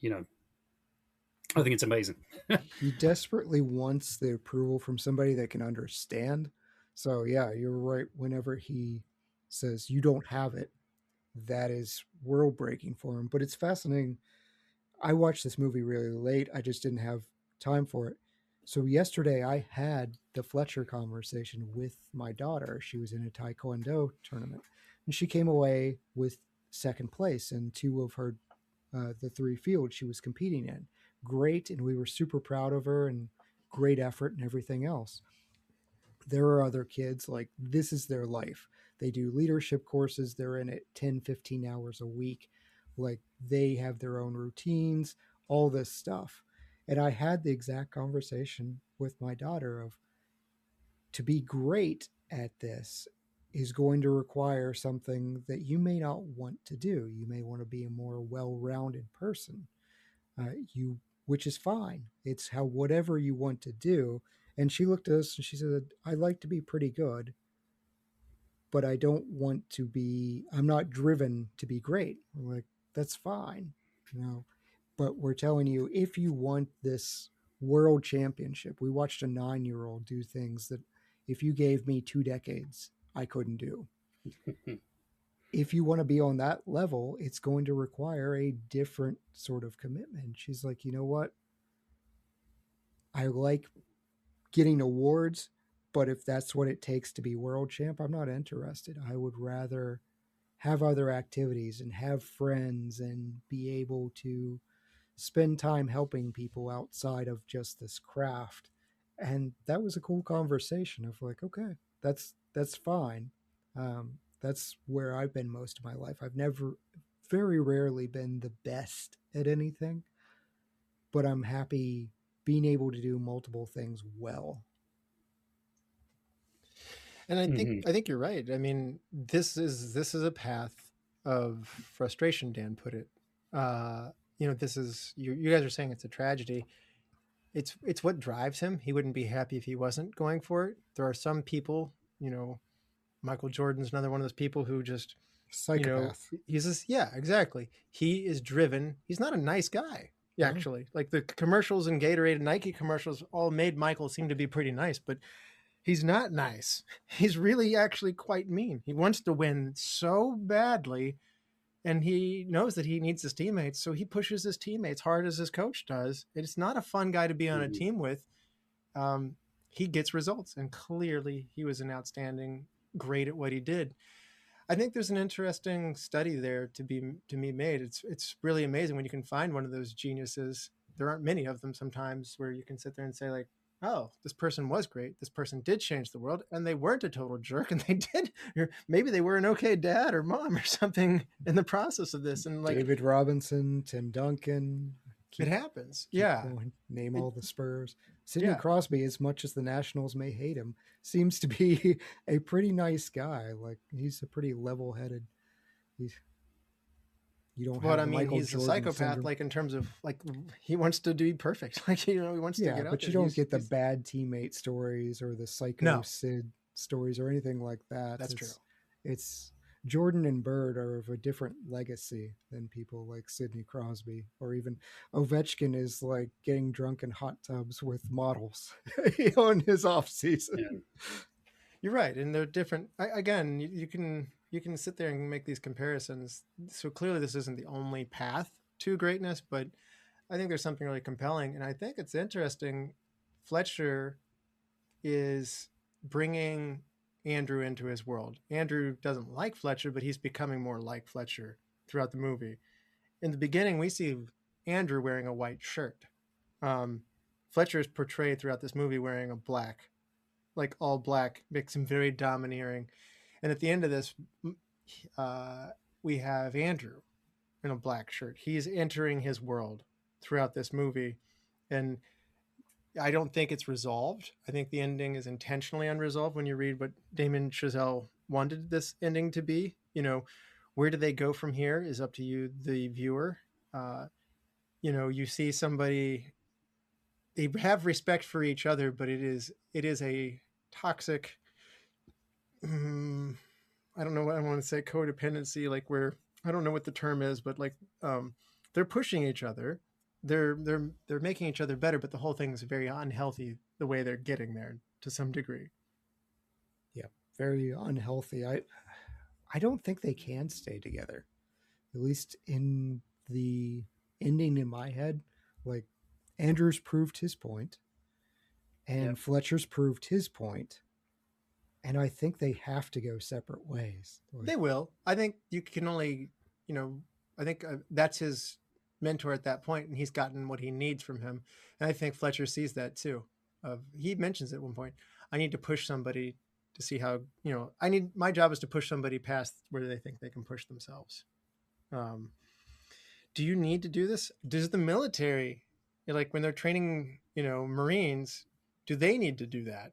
I think it's amazing. He desperately wants the approval from somebody that can understand. So yeah, you're right. Whenever he says you don't have it, that is world breaking for him. But it's fascinating. I watched this movie really late. I just didn't have time for it. So yesterday I had the Fletcher conversation with my daughter. She was in a Taekwondo tournament and she came away with second place in two of her, the three fields she was competing in. Great. And we were super proud of her and great effort and everything else. there are other kids, like this is their life. They do leadership courses. They're in it 10, 15 hours a week. Like they have their own routines, all this stuff. And I had the exact conversation with my daughter of, to be great at this is going to require something that you may not want to do. You may want to be a more well-rounded person, which is fine. It's how whatever you want to do. And she looked at us and she said, "I like to be pretty good, but I don't want to be. I'm not driven to be great." We're like, "That's fine, you know." But we're telling you, if you want this world championship, we watched a 9-year-old do things that if you gave me 2 decades, I couldn't do. If you want to be on that level, it's going to require a different sort of commitment. She's like, "You know what? I like getting awards, but if that's what it takes to be world champ, I'm not interested. I would rather have other activities and have friends and be able to spend time helping people outside of just this craft." And that was a cool conversation of like, okay, that's fine. That's where I've been most of my life. I've very rarely been the best at anything, but I'm happy being able to do multiple things well. And I think you're right. I mean, this is a path of frustration. Dan put it. This is you guys are saying it's a tragedy. It's what drives him. He wouldn't be happy if he wasn't going for it. There are some people, Michael Jordan's another one of those people who just Psychopath. He's just, yeah, exactly. He is driven. He's not a nice guy. Actually, like the commercials and Gatorade and Nike commercials all made Michael seem to be pretty nice, but he's not nice. He's really actually quite mean. He wants to win so badly, and he knows that he needs his teammates, so he pushes his teammates hard as his coach does. It's not a fun guy to be on a team with. He gets results, and clearly he was an outstanding, great at what he did. I think there's an interesting study there to be made. It's really amazing when you can find one of those geniuses. There aren't many of them sometimes where you can sit there and say like, oh, this person was great. This person did change the world, and they weren't a total jerk, and they did. Or maybe they were an okay dad or mom or something in the process of this. And like David Robinson, Tim Duncan. It happens. Yeah. Going. Name all the Spurs. Sidney Crosby, as much as the Nationals may hate him, seems to be a pretty nice guy. Like he's a pretty level-headed. You don't. But have I mean, Michael he's Jordan a psychopath. syndrome. Like in terms of like he wants to be perfect. Like he wants to get out. But you don't get the bad teammate stories or the psycho Sid stories or anything like that. That's true. It's Jordan and Bird are of a different legacy than people like Sidney Crosby, or even Ovechkin is like getting drunk in hot tubs with models on his off season. Yeah. You're right, and they're different. Again, you can sit there and make these comparisons. So clearly, this isn't the only path to greatness, but I think there's something really compelling, and I think it's interesting. Fletcher is bringing Andrew into his world. Andrew doesn't like Fletcher, but he's becoming more like Fletcher throughout the movie. In the beginning, we see Andrew wearing a white shirt. Fletcher is portrayed throughout this movie wearing a black, like all black, makes him very domineering. And at the end of this, we have Andrew in a black shirt. He's entering his world throughout this movie. And I don't think it's resolved. I think the ending is intentionally unresolved when you read what Damon Chazelle wanted this ending to be. Where do they go from here is up to you, the viewer. You see somebody, they have respect for each other, but it is a toxic, I don't know what I want to say, codependency, like where, I don't know what the term is, but like they're pushing each other. They're making each other better, but the whole thing is very unhealthy the way they're getting there to some degree. Yeah, very unhealthy. I don't think they can stay together. At least in the ending in my head, like Andrew's proved his point and Fletcher's proved his point, and I think they have to go separate ways. They will. I think you can only, I think that's his mentor at that point, and he's gotten what he needs from him. And I think Fletcher sees that too. He mentions at one point, I need to push somebody to see how, my job is to push somebody past where they think they can push themselves. Do you need to do this? Does the military, like when they're training, Marines, do they need to do that?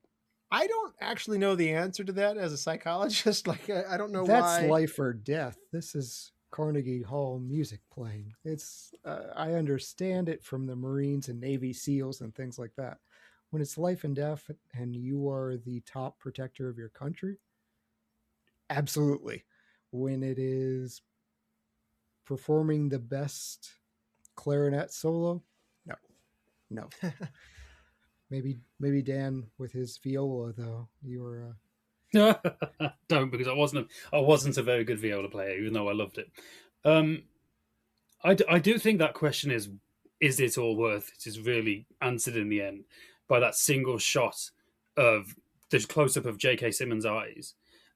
I don't actually know the answer to that as a psychologist. Like, I don't know That's why. life or death. This is Carnegie Hall music playing. It's I understand it from the Marines and Navy SEALs and things like that. When it's life and death and you are the top protector of your country, absolutely. When it is performing the best clarinet solo, no. maybe Dan with his viola though. You were Don't, because I wasn't a very good viola player, even though I loved it. I do think that question is it all worth it is really answered in the end by that single shot of the close-up of J.K. Simmons' eyes.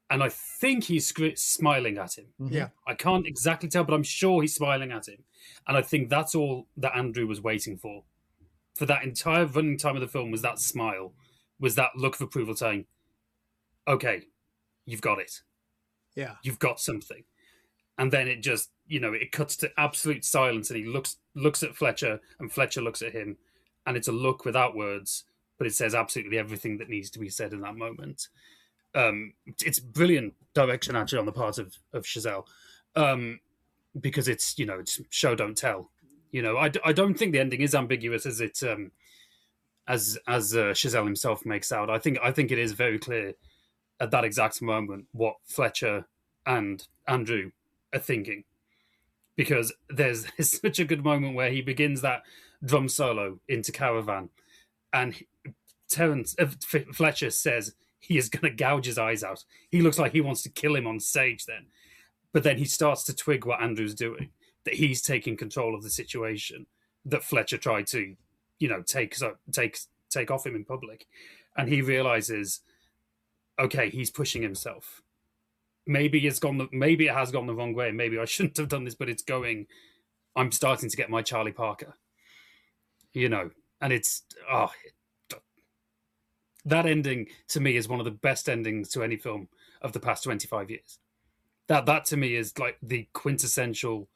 And I think he's smiling at him. Yeah. I can't exactly tell, but I'm sure he's smiling at him. And I think that's all that Andrew was waiting for that entire running time of the film, was that smile, was that look of approval saying, okay, you've got it. Yeah. You've got something. And then it just, it cuts to absolute silence, and he looks at Fletcher, and Fletcher looks at him, and it's a look without words, but it says absolutely everything that needs to be said in that moment. It's brilliant direction, actually, on the part of Chazelle, because it's show don't tell. I don't think the ending is ambiguous as it as Chazelle himself makes out. I think it is very clear at that exact moment what Fletcher and Andrew are thinking, because there's such a good moment where he begins that drum solo into Caravan, and Fletcher says he is going to gouge his eyes out. He looks like he wants to kill him on stage then. But then he starts to twig what Andrew's doing, that he's taking control of the situation that Fletcher tried to, take off him in public. And he realizes, okay, he's pushing himself. Maybe it has gone the wrong way. Maybe I shouldn't have done this, but it's going. I'm starting to get my Charlie Parker. And it's that ending to me is one of the best endings to any film of the past 25 years. That to me is like the quintessential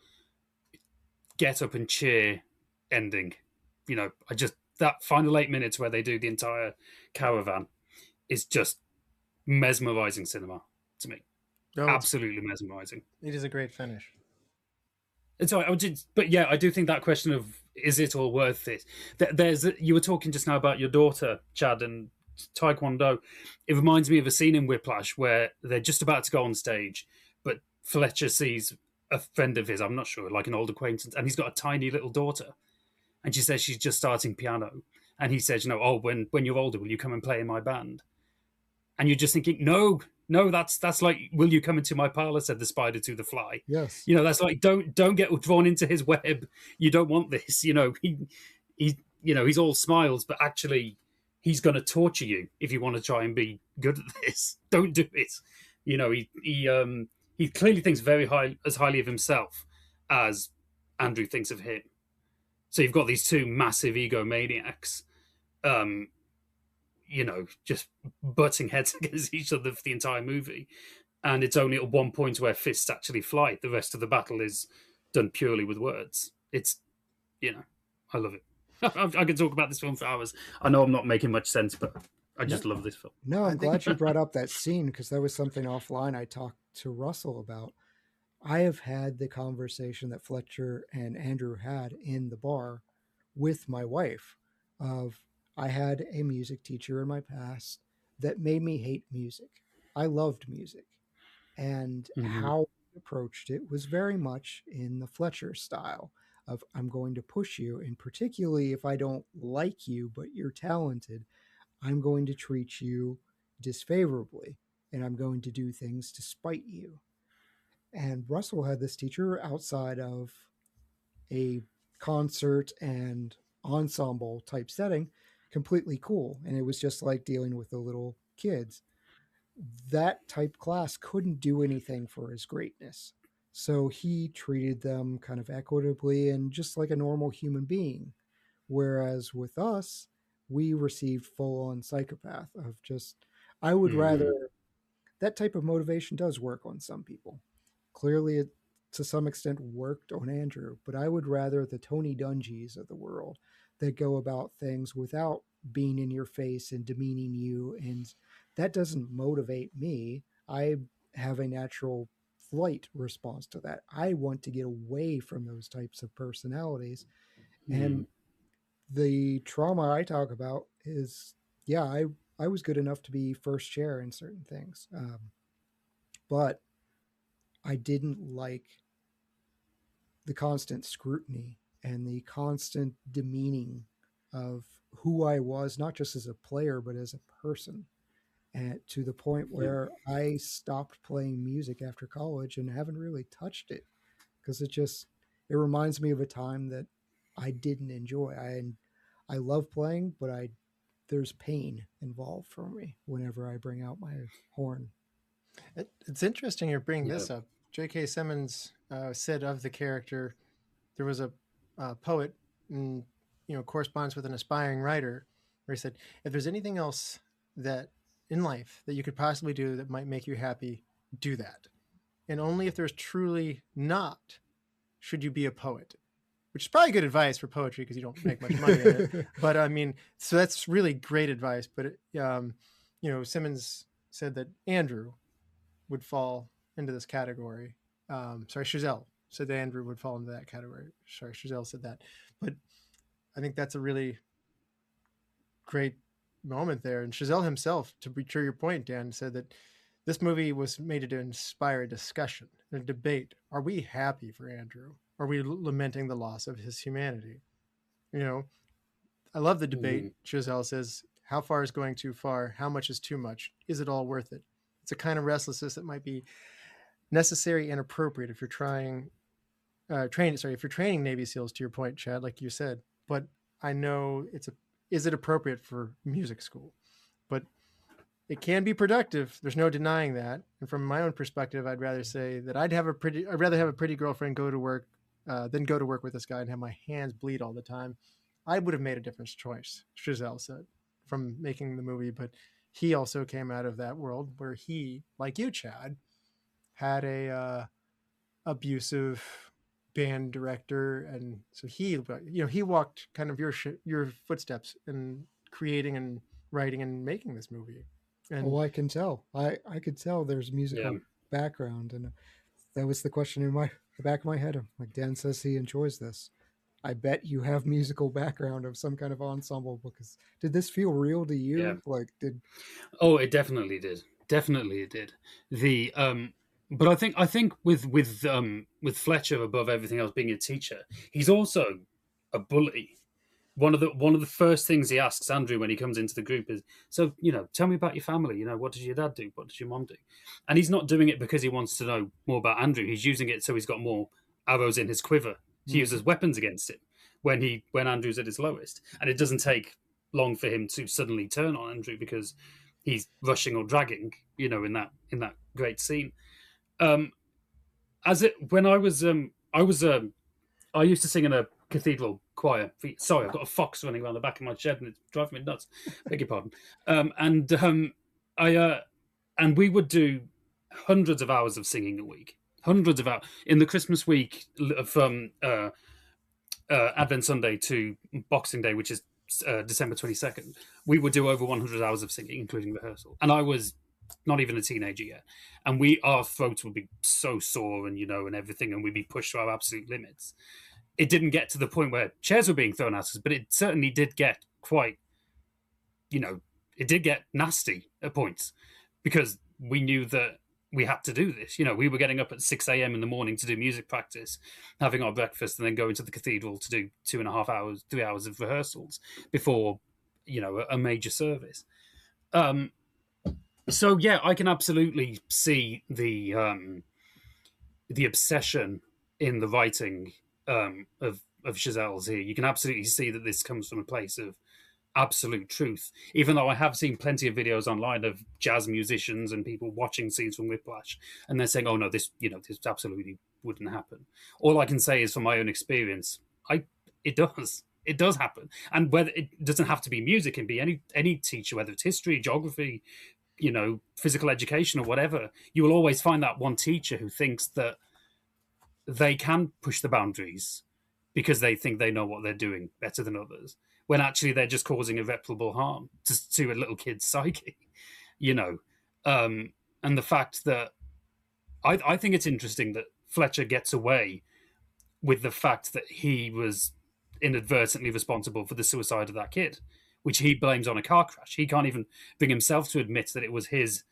get up and cheer ending. That final 8 minutes where they do the entire Caravan is just mesmerizing cinema to me. No, Absolutely mesmerizing. It is a great finish. I do think that question of is it all worth it? You were talking just now about your daughter, Chad, and Taekwondo. It reminds me of a scene in Whiplash where they're just about to go on stage, but Fletcher sees a friend of his, I'm not sure, like an old acquaintance, and he's got a tiny little daughter, and she says she's just starting piano, and he says, when you're older, will you come and play in my band? And you're just thinking, no, that's like, will you come into my parlor? Said the spider to the fly. yes. That's like, don't get drawn into his web. You don't want this. He's all smiles, but actually, he's going to torture you if you want to try and be good at this. Don't do it. He clearly thinks as highly of himself as Andrew thinks of him. So you've got these two massive egomaniacs, just butting heads against each other for the entire movie. And it's only at one point where fists actually fly. The rest of the battle is done purely with words. It's, I love it. I could talk about this film for hours. I know I'm not making much sense, but I just love this film. No, I'm glad you brought up that scene, because that was something offline I talked to Russell about. I have had the conversation that Fletcher and Andrew had in the bar with my wife of, I had a music teacher in my past that made me hate music. I loved music. And how he approached it was very much in the Fletcher style of, I'm going to push you, and particularly if I don't like you, but you're talented, I'm going to treat you disfavorably, and I'm going to do things to spite you. And Russell had this teacher outside of a concert and ensemble type setting, completely cool. And it was just like dealing with the little kids. That type class couldn't do anything for his greatness. So he treated them kind of equitably and just like a normal human being. Whereas with us, we received full-on psychopath of just, I would rather, that type of motivation does work on some people. Clearly it to some extent worked on Andrew, but I would rather the Tony Dungies of the world that go about things without being in your face and demeaning you, and that doesn't motivate me. I have a natural flight response to that. I want to get away from those types of personalities. And the trauma I talk about is, yeah, I was good enough to be first chair in certain things, but I didn't like the constant scrutiny and the constant demeaning of who I was, not just as a player, but as a person. And to the point where I stopped playing music after college and haven't really touched it, because it reminds me of a time that I didn't enjoy. I love playing, but there's pain involved for me whenever I bring out my horn. It's interesting you're bringing this up. J.K. Simmons said of the character, there was a poet, and corresponds with an aspiring writer, where he said, if there's anything else that in life that you could possibly do that might make you happy, do that. And only if there's truly not should you be a poet, which is probably good advice for poetry because you don't make much money in it. But I mean, so that's really great advice. But, Simmons said that Andrew would fall into this category. Chazelle said that Andrew would fall into that category. Sorry, Chazelle said that. But I think that's a really great moment there. And Chazelle himself, to be true to your point, Dan, said that this movie was made to inspire a discussion, a debate. Are we happy for Andrew? Are we lamenting the loss of his humanity? I love the debate. Chazelle says, how far is going too far? How much is too much? Is it all worth it? It's a kind of restlessness that might be necessary and appropriate if you're if you're training Navy SEALs, to your point, Chad, like you said. But I know is it appropriate for music school? But it can be productive. There's no denying that. And from my own perspective, I'd rather say that I'd rather have a pretty girlfriend go to work than go to work with this guy and have my hands bleed all the time. I would have made a different choice, Chazelle said, from making the movie. But he also came out of that world where he, like you, Chad, had a abusive band director, and so he walked kind of your footsteps in creating and writing and making this movie. And I can tell. I could tell there's musical background, and that was the question in the back of my head. Like, Dan says he enjoys this. I bet you have musical background of some kind of ensemble, because did this feel real to you? Yeah. Like, Oh, it definitely did. Definitely it did. But I think with Fletcher, above everything else, being a teacher, he's also a bully. One of the first things he asks Andrew when he comes into the group is, so, tell me about your family. What does your dad do? What does your mom do? And he's not doing it because he wants to know more about Andrew. He's using it so he's got more arrows in his quiver to use as weapons against him when Andrew's at his lowest. And it doesn't take long for him to suddenly turn on Andrew because he's rushing or dragging, in that great scene. I used to sing in a cathedral choir. Sorry, I've got a fox running around the back of my shed and it's driving me nuts. Beg your pardon. And we would do hundreds of hours of singing a week. Hundreds of hours in the Christmas week from Advent Sunday to Boxing Day, which is December 22nd. We would do over 100 hours of singing, including rehearsal. And I was not even a teenager yet, and our throats would be so sore and and everything, and we'd be pushed to our absolute limits. It didn't get to the point where chairs were being thrown at us, but it certainly did get quite, it did get nasty at points, because we knew that we had to do this. We were getting up at 6 a.m. in the morning to do music practice, having our breakfast, and then going to the cathedral to do 2.5 hours, 3 hours of rehearsals before, a major service. So yeah, I can absolutely see the obsession in the writing of Chazelle's here. You can absolutely see that this comes from a place of absolute truth. Even though I have seen plenty of videos online of jazz musicians and people watching scenes from Whiplash, and they're saying, "Oh no, this absolutely wouldn't happen." All I can say is, from my own experience, it does. It does happen. And whether it doesn't have to be music, it can be any teacher, whether it's history, geography, physical education or whatever. You will always find that one teacher who thinks that they can push the boundaries because they think they know what they're doing better than others, when actually they're just causing irreparable harm to a little kid's psyche, And the fact that I think it's interesting that Fletcher gets away with the fact that he was inadvertently responsible for the suicide of that kid, which he blames on a car crash. He can't even bring himself to admit that it was his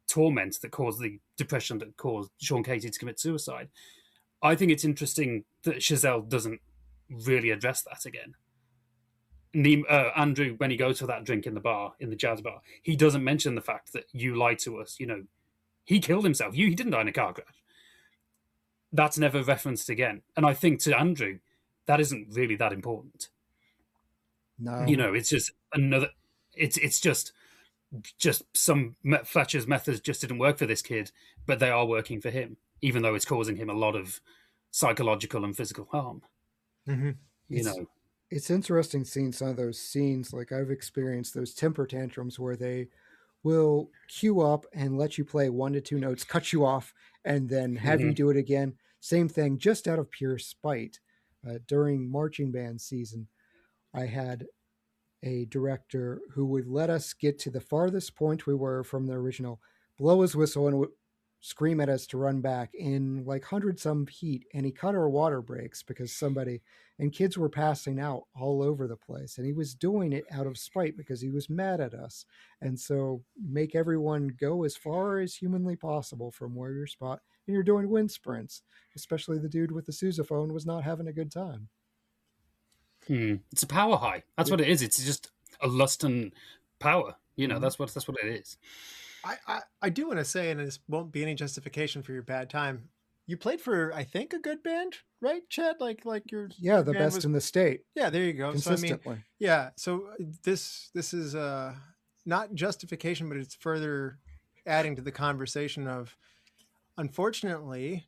torment that caused the depression that caused Sean Katie to commit suicide. I think it's interesting that Chazelle doesn't really address that again. Andrew, when he goes for that drink in the jazz bar, he doesn't mention the fact that you lied to us. He killed himself. He didn't die in a car crash. That's never referenced again. And I think to Andrew, that isn't really that important. No, it's just another. It's just some Fletcher's methods just didn't work for this kid, but they are working for him, even though it's causing him a lot of psychological and physical harm. Mm-hmm. It's interesting seeing some of those scenes. Like, I've experienced those temper tantrums where they will cue up and let you play 1 to 2 notes, cut you off, and then have you do it again. Same thing, just out of pure spite. During marching band season, I had a director who would let us get to the farthest point we were from the original, blow his whistle, and would scream at us to run back in like 100-some heat. And he cut our water breaks because and kids were passing out all over the place. And he was doing it out of spite because he was mad at us. And so make everyone go as far as humanly possible from where your spot. And you're doing wind sprints, especially the dude with the sousaphone was not having a good time. It's a power high. That's what it is. It's just a lust and power. That's what it is. I do want to say, and this won't be any justification for your bad time, you played for, I think, a good band, right, Chad? Like your the best in the state. Yeah, there you go. Consistently. So this is not justification, but it's further adding to the conversation of, unfortunately,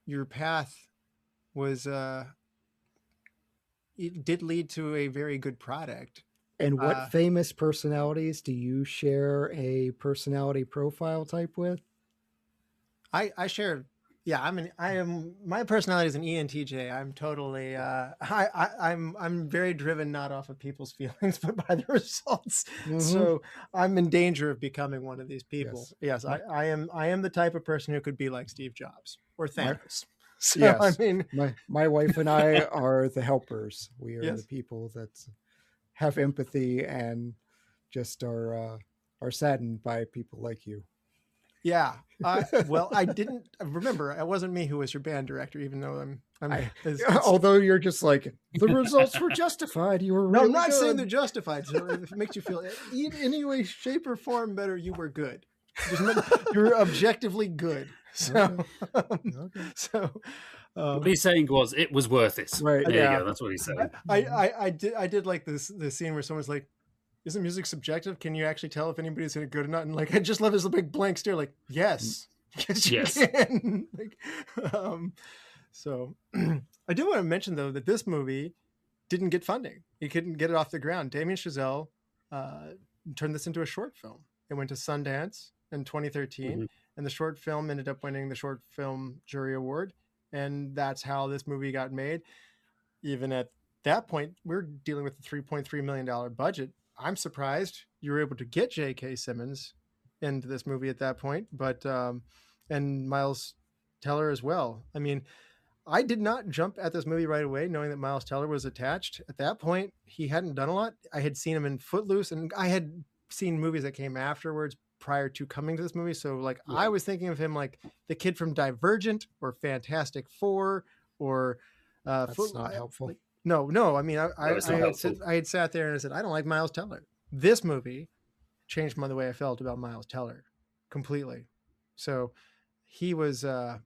your path was it did lead to a very good product. And what famous personalities do you share a personality profile type with? I share. Yeah, my personality is an ENTJ. I'm totally I'm very driven, not off of people's feelings, but by the results. Mm-hmm. So I'm in danger of becoming one of these people. Yes, I am the type of person who could be like Steve Jobs or Thanos. So, yes. I mean, my wife and I are the helpers. We are the people that have empathy and just are saddened by people like you. Yeah. Well, I didn't remember. It wasn't me who was your band director, even though although you're just like, the results were justified. You were really I'm not good. saying they're justified. So if it makes you feel in any way, shape, or form better, you were good. You're objectively good. So, what he's saying was, it was worth it. Right. There you go. That's what he's saying. I did like the scene where someone's like, isn't music subjective? Can you actually tell if anybody's good or not? And like, I just love this big blank stare. Like, yes, yes. So I do want to mention though that this movie didn't get funding. He couldn't get it off the ground. Damien Chazelle turned this into a short film. It went to Sundance in 2013, and the short film ended up winning the short film jury award. And that's how this movie got made. Even at that point, we're dealing with a $3.3 million budget. I'm surprised you were able to get J.K. Simmons into this movie at that point, but and Miles Teller as well. I mean, I did not jump at this movie right away, knowing that Miles Teller was attached. At that point, he hadn't done a lot. I had seen him in Footloose, and I had seen movies that came afterwards prior to coming to this movie. So, like, I was thinking of him like the kid from Divergent or Fantastic Four or that's not helpful. No. I mean, I had sat there and I said, I don't like Miles Teller. This movie changed the way I felt about Miles Teller completely. So he was, I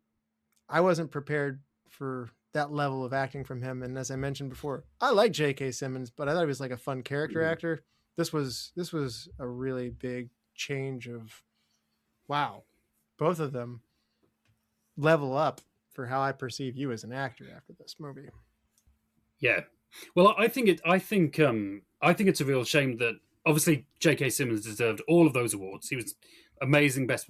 wasn't prepared for that level of acting from him. And as I mentioned before, I like J.K. Simmons, but I thought he was like a fun character actor. This was a really big change of, wow, both of them level up for how I perceive you as an actor after this movie. Yeah, Well, I think it's a real shame that obviously J.K. Simmons deserved all of those awards. He was amazing best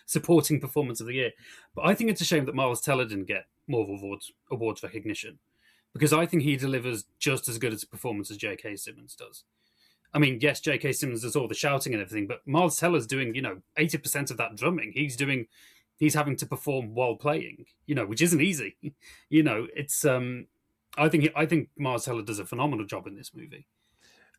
supporting performance of the year. But I think it's a shame that Miles Teller didn't get more awards recognition, because I think he delivers just as good as a performance as J.K. Simmons does. I mean, yes, J.K. Simmons does all the shouting and everything, but Miles Teller's doing 80% of that drumming. He's having to perform while playing, which isn't easy. It's I think Miles Teller does a phenomenal job in this movie.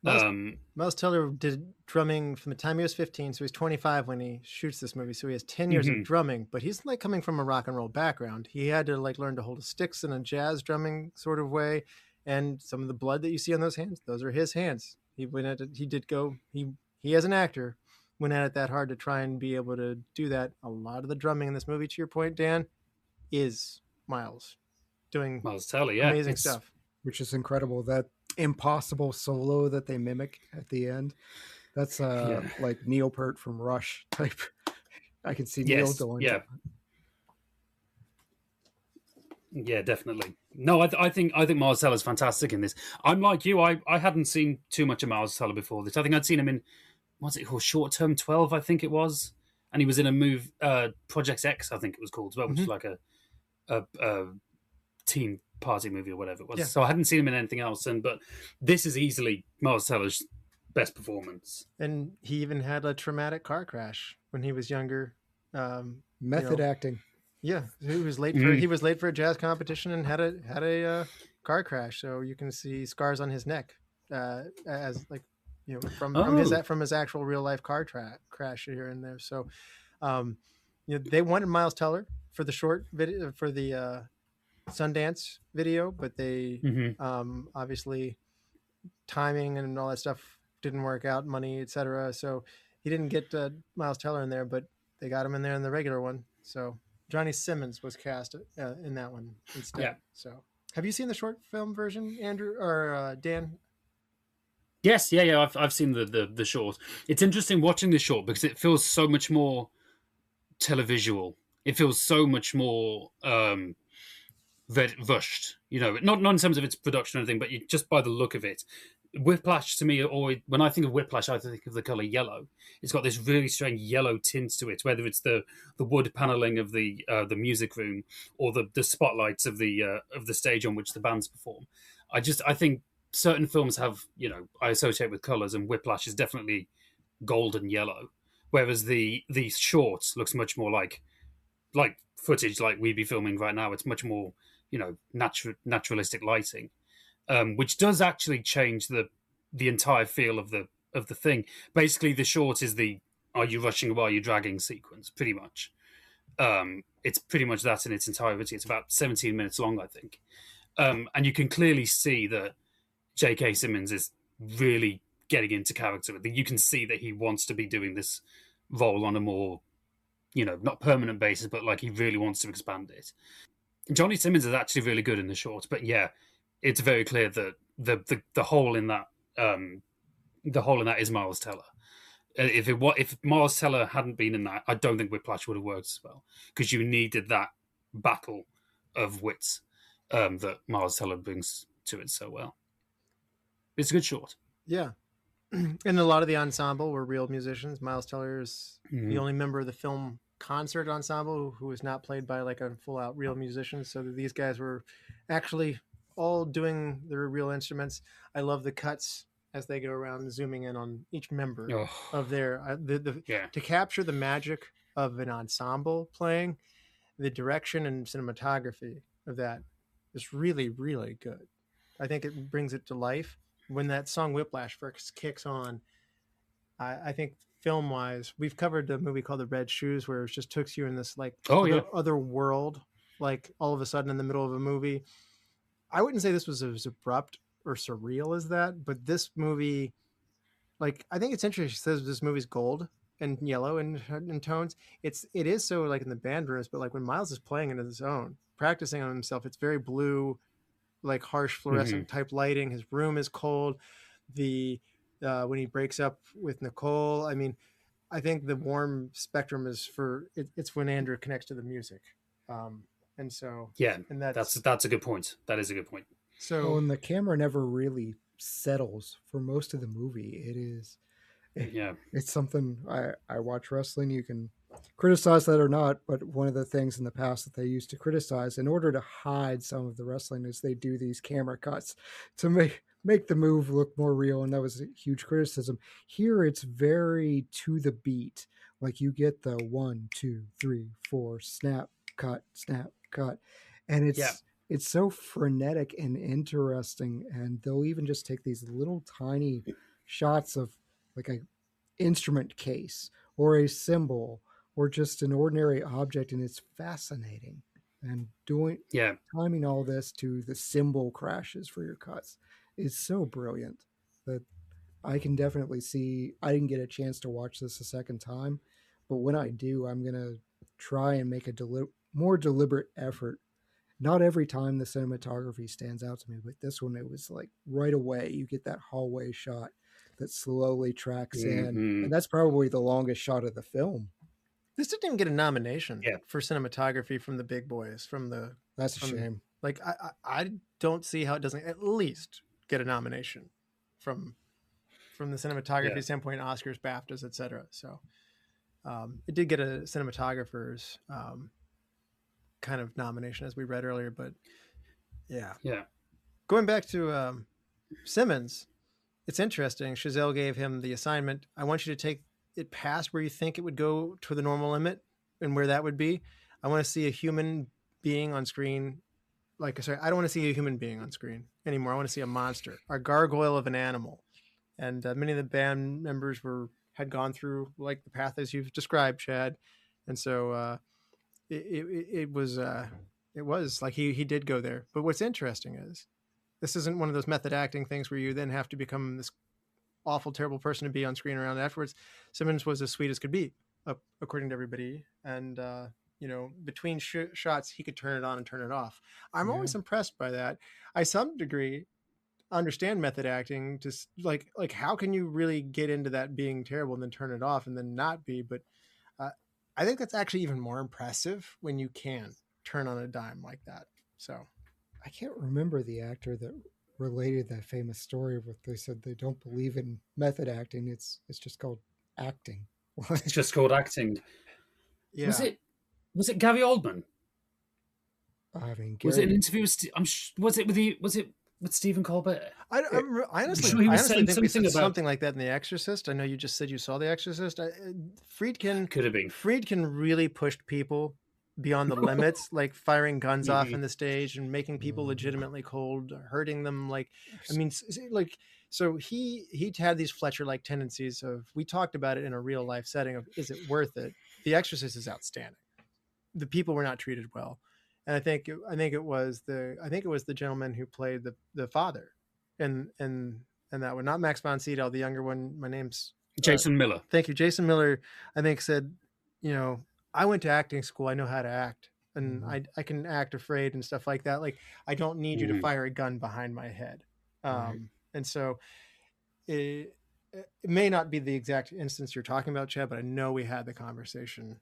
Miles Teller did drumming from the time he was 15, so he's 25 when he shoots this movie. So he has 10 years of drumming, but he's like coming from a rock and roll background. He had to like learn to hold sticks in a jazz drumming sort of way, and some of the blood that you see on those hands, those are his hands. He went at it. He as an actor went at it that hard to try and be able to do that. A lot of the drumming in this movie, to your point, Dan, is Miles doing Miles Teller, yeah, amazing stuff, which is incredible. That impossible solo that they mimic at the end, that's like Neil Peart from Rush type. I can see Neil doing yeah, definitely. No, I think Miles Teller's fantastic in this. I'm like you, I hadn't seen too much of Miles Teller before this. I think I'd seen him in, what's it called, Short Term 12, I think it was, and he was in a movie, Project X, I think it was called as well, which is like a teen party movie or whatever it was. Yeah. So I hadn't seen him in anything else, but this is easily Miles Teller's best performance. And he even had a traumatic car crash when he was younger. Method acting. Yeah, he was late for a jazz competition and had a car crash. So you can see scars on his neck, as like from his actual real life car crash here and there. So, they wanted Miles Teller for the short video for the Sundance video, but they obviously timing and all that stuff didn't work out, money, etc. So he didn't get Miles Teller in there, but they got him in there in the regular one. So Johnny Simmons was cast in that one instead. Yeah. So have you seen the short film version, Andrew or Dan? Yes, yeah. I've seen the short. It's interesting watching the short because it feels so much more televisual. It feels so much more rushed, not in terms of its production or anything, but just by the look of it. Whiplash to me, when I think of Whiplash, I think of the color yellow. It's got this really strange yellow tint to it, whether it's the wood paneling of the music room or the spotlights of the stage on which the bands perform. I think certain films have, I associate with colors, and Whiplash is definitely golden yellow, whereas the short looks much more like footage like we'd be filming right now. It's much more naturalistic lighting, which does actually change the entire feel of the thing. Basically, the short is the "Are you rushing or are you dragging?" sequence, pretty much. It's pretty much that in its entirety. It's about 17 minutes long, I think, and you can clearly see that J.K. Simmons is really getting into character. You can see that he wants to be doing this role on a more, not permanent basis, but like he really wants to expand it. Johnny Simmons is actually really good in the short, but yeah, it's very clear that the hole in that is Miles Teller. If Miles Teller hadn't been in that, I don't think Whiplash would have worked as well, because you needed that battle of wits that Miles Teller brings to it so well. It's a good short. Yeah. And a lot of the ensemble were real musicians. Miles Teller is the only member of the film concert ensemble who was not played by like a full-out real musician. So these guys were actually all doing their real instruments. I love the cuts as they go around zooming in on each member of their to capture the magic of an ensemble playing. The direction and cinematography of that is really, really good. I think it brings it to life. When that song Whiplash first kicks on, I think film-wise, we've covered a movie called The Red Shoes, where it just takes you in this like other world, like all of a sudden in the middle of a movie. I wouldn't say this was as abrupt or surreal as that, but this movie, like, I think it's interesting. She says this movie's gold and yellow in tones. It is so like in the band rooms, but like when Miles is playing it on his own, practicing on himself, it's very blue, like harsh fluorescent type lighting. His room is cold. When he breaks up with Nicole, I mean, I think the warm spectrum is it's when Andrew connects to the music. And so, that's a good point. That is a good point. So and the camera never really settles for most of the movie. Yeah. It's something I watch wrestling. You can criticize that or not, but one of the things in the past that they used to criticize in order to hide some of the wrestling is they do these camera cuts to make the move look more real, and that was a huge criticism. Here it's very to the beat. Like you get the 1, 2, 3, 4 snap, cut, and it's so frenetic and interesting. And they'll even just take these little tiny shots of like a instrument case or a symbol or just an ordinary object, and it's fascinating. And timing all this to the cymbal crashes for your cuts is so brilliant that I can definitely see. I didn't get a chance to watch this a second time, but when I do, I'm gonna try and make a more deliberate effort. Not every time the cinematography stands out to me, but this one, it was like right away you get that hallway shot that slowly tracks in, and that's probably the longest shot of the film. this didn't even get a nomination for cinematography from the big boys. That's a shame. Like I don't see how it doesn't at least get a nomination from the cinematography standpoint, Oscars, BAFTAs, etc. So it did get a cinematographer's kind of nomination, as we read earlier. But yeah. Going back to Simmons, it's interesting. Chazelle gave him the assignment. I want you to take it past where you think it would go to the normal limit and where that would be. I want to see a human being on screen. I don't want to see a human being on screen anymore. I want to see a monster, a gargoyle of an animal. And many of the band members had gone through like the path as you've described, Chad. And so it was like he did go there. But what's interesting is this isn't one of those method acting things where you then have to become this awful, terrible person to be on screen around afterwards. Simmons was as sweet as could be, according to everybody. And, between shots, he could turn it on and turn it off. I'm always impressed by that. I, some degree, understand method acting. Just like how can you really get into that being terrible and then turn it off and then not be? But I think that's actually even more impressive when you can turn on a dime like that. So I can't remember the actor that related that famous story of what they said they don't believe in method acting. It's just called acting. It's just called acting. Yeah. Was it Gary Oldman? I mean, was it an interview with with Stephen Colbert? I honestly think we said something like that in The Exorcist. I know you just said you saw The Exorcist. Friedkin could have been. Friedkin really pushed people beyond the limits, like firing guns off in the stage and making people legitimately cold, hurting them. So he had these Fletcher-like tendencies of, we talked about it in a real life setting of, is it worth it? The Exorcist is outstanding. The people were not treated well. And I think it was the gentleman who played the father and that one, not Max von Sydow, the younger one. My name's Jason Miller. Thank you. Jason Miller, I think, said, I went to acting school. I know how to act, and I can act afraid and stuff like that. Like, I don't need you to fire a gun behind my head. And so it may not be the exact instance you're talking about, Chad, but I know we had the conversation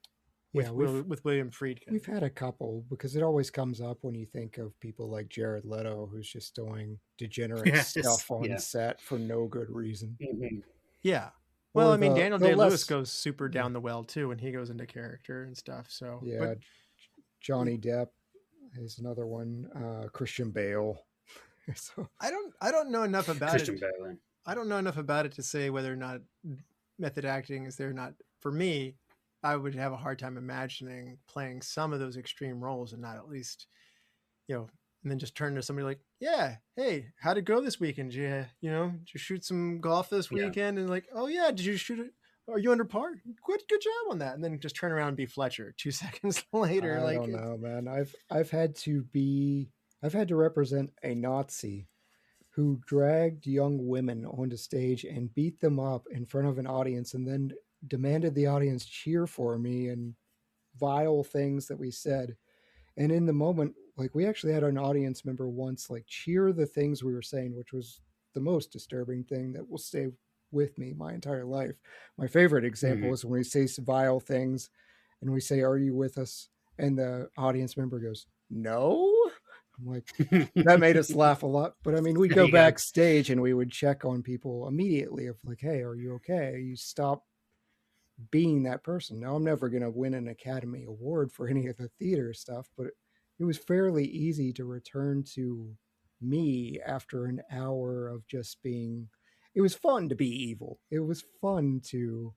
with William Friedkin. We've had a couple, because it always comes up when you think of people like Jared Leto, who's just doing degenerate stuff on set for no good reason. Yeah. Well, Daniel Day-Lewis goes super down the well too when he goes into character and stuff. So Johnny Depp is another one. Christian Bale. So I don't know enough about Christian Bale. I don't know enough about it to say whether or not method acting is there or not. For me, I would have a hard time imagining playing some of those extreme roles and not at least, and then just turn to somebody like, yeah, hey, how'd it go this weekend? Did you shoot some golf this weekend? And like, oh yeah, did you shoot it? Are you under par? Good job on that. And then just turn around and be Fletcher 2 seconds later. I don't know, man. I've had to represent a Nazi who dragged young women onto stage and beat them up in front of an audience, and then demanded the audience cheer for me and vile things that we said. And in the moment, like, we actually had an audience member once like cheer the things we were saying, which was the most disturbing thing that will stay with me my entire life. My favorite example is when we say vile things and we say, "Are you with us?" And the audience member goes, "No." I'm like, that made us laugh a lot. But I mean, we'd go backstage and we would check on people immediately of like, hey, are you okay? You stop being that person. Now, I'm never going to win an Academy Award for any of the theater stuff, but it was fairly easy to return to me after an hour of just being, it was fun to be evil. It was fun to,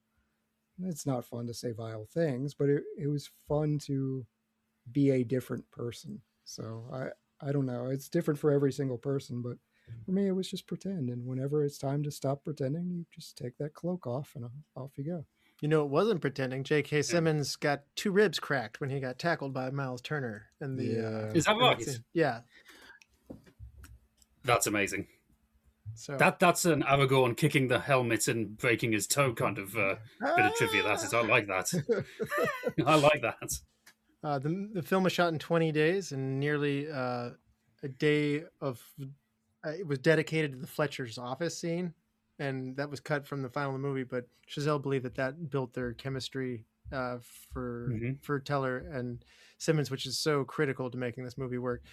it's not fun to say vile things, but it was fun to be a different person. So I don't know. It's different for every single person, but for me, it was just pretend. And whenever it's time to stop pretending, you just take that cloak off and off you go. You know, it wasn't pretending. J.K. Simmons got 2 ribs cracked when he got tackled by Miles Turner. In the Is that right? Yeah. That's amazing. So that's an Aragorn kicking the helmet and breaking his toe kind of bit of trivia. That is, I like that. I like that. The film was shot in 20 days and nearly a day of. It was dedicated to the Fletcher's office scene, and that was cut from the final of the movie. But Chazelle believed that built their chemistry for Teller and Simmons, which is so critical to making this movie work.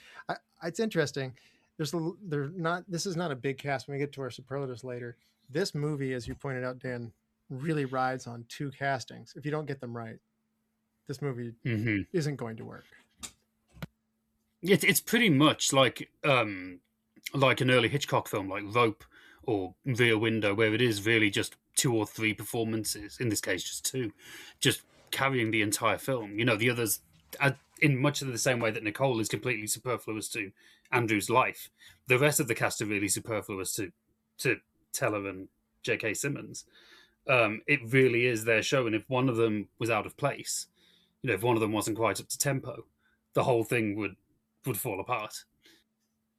It's interesting. This is not a big cast. When we get to our superlatives later, this movie, as you pointed out, Dan, really rides on 2 castings. If you don't get them right, this movie isn't going to work. It's pretty much like an early Hitchcock film, like Rope or Rear Window, where it is really just 2 or 3 performances. In this case, just 2, just carrying the entire film. You know, the others, in much of the same way that Nicole is completely superfluous to Andrew's life, the rest of the cast are really superfluous to Teller and J.K. Simmons. It really is their show, and if one of them was out of place, you know, if one of them wasn't quite up to tempo, the whole thing would fall apart.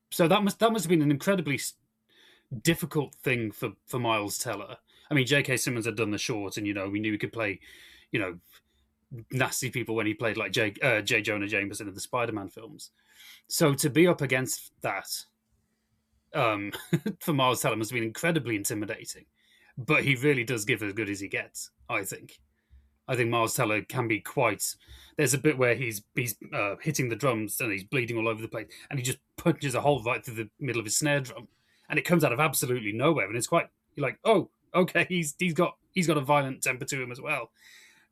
So that must have been an incredibly difficult thing for Miles Teller. I mean, J.K. Simmons had done the short, and, you know, we knew he could play, you know, nasty people when he played like J. Jonah Jameson in the Spider-Man films. So to be up against that for Miles Teller must have been incredibly intimidating. But he really does give as good as he gets, I think. I think Miles Teller can be quite... There's a bit where he's hitting the drums and he's bleeding all over the place, and he just punches a hole right through the middle of his snare drum, and it comes out of absolutely nowhere, and it's quite... You're like, oh, okay, he's got a violent temper to him as well.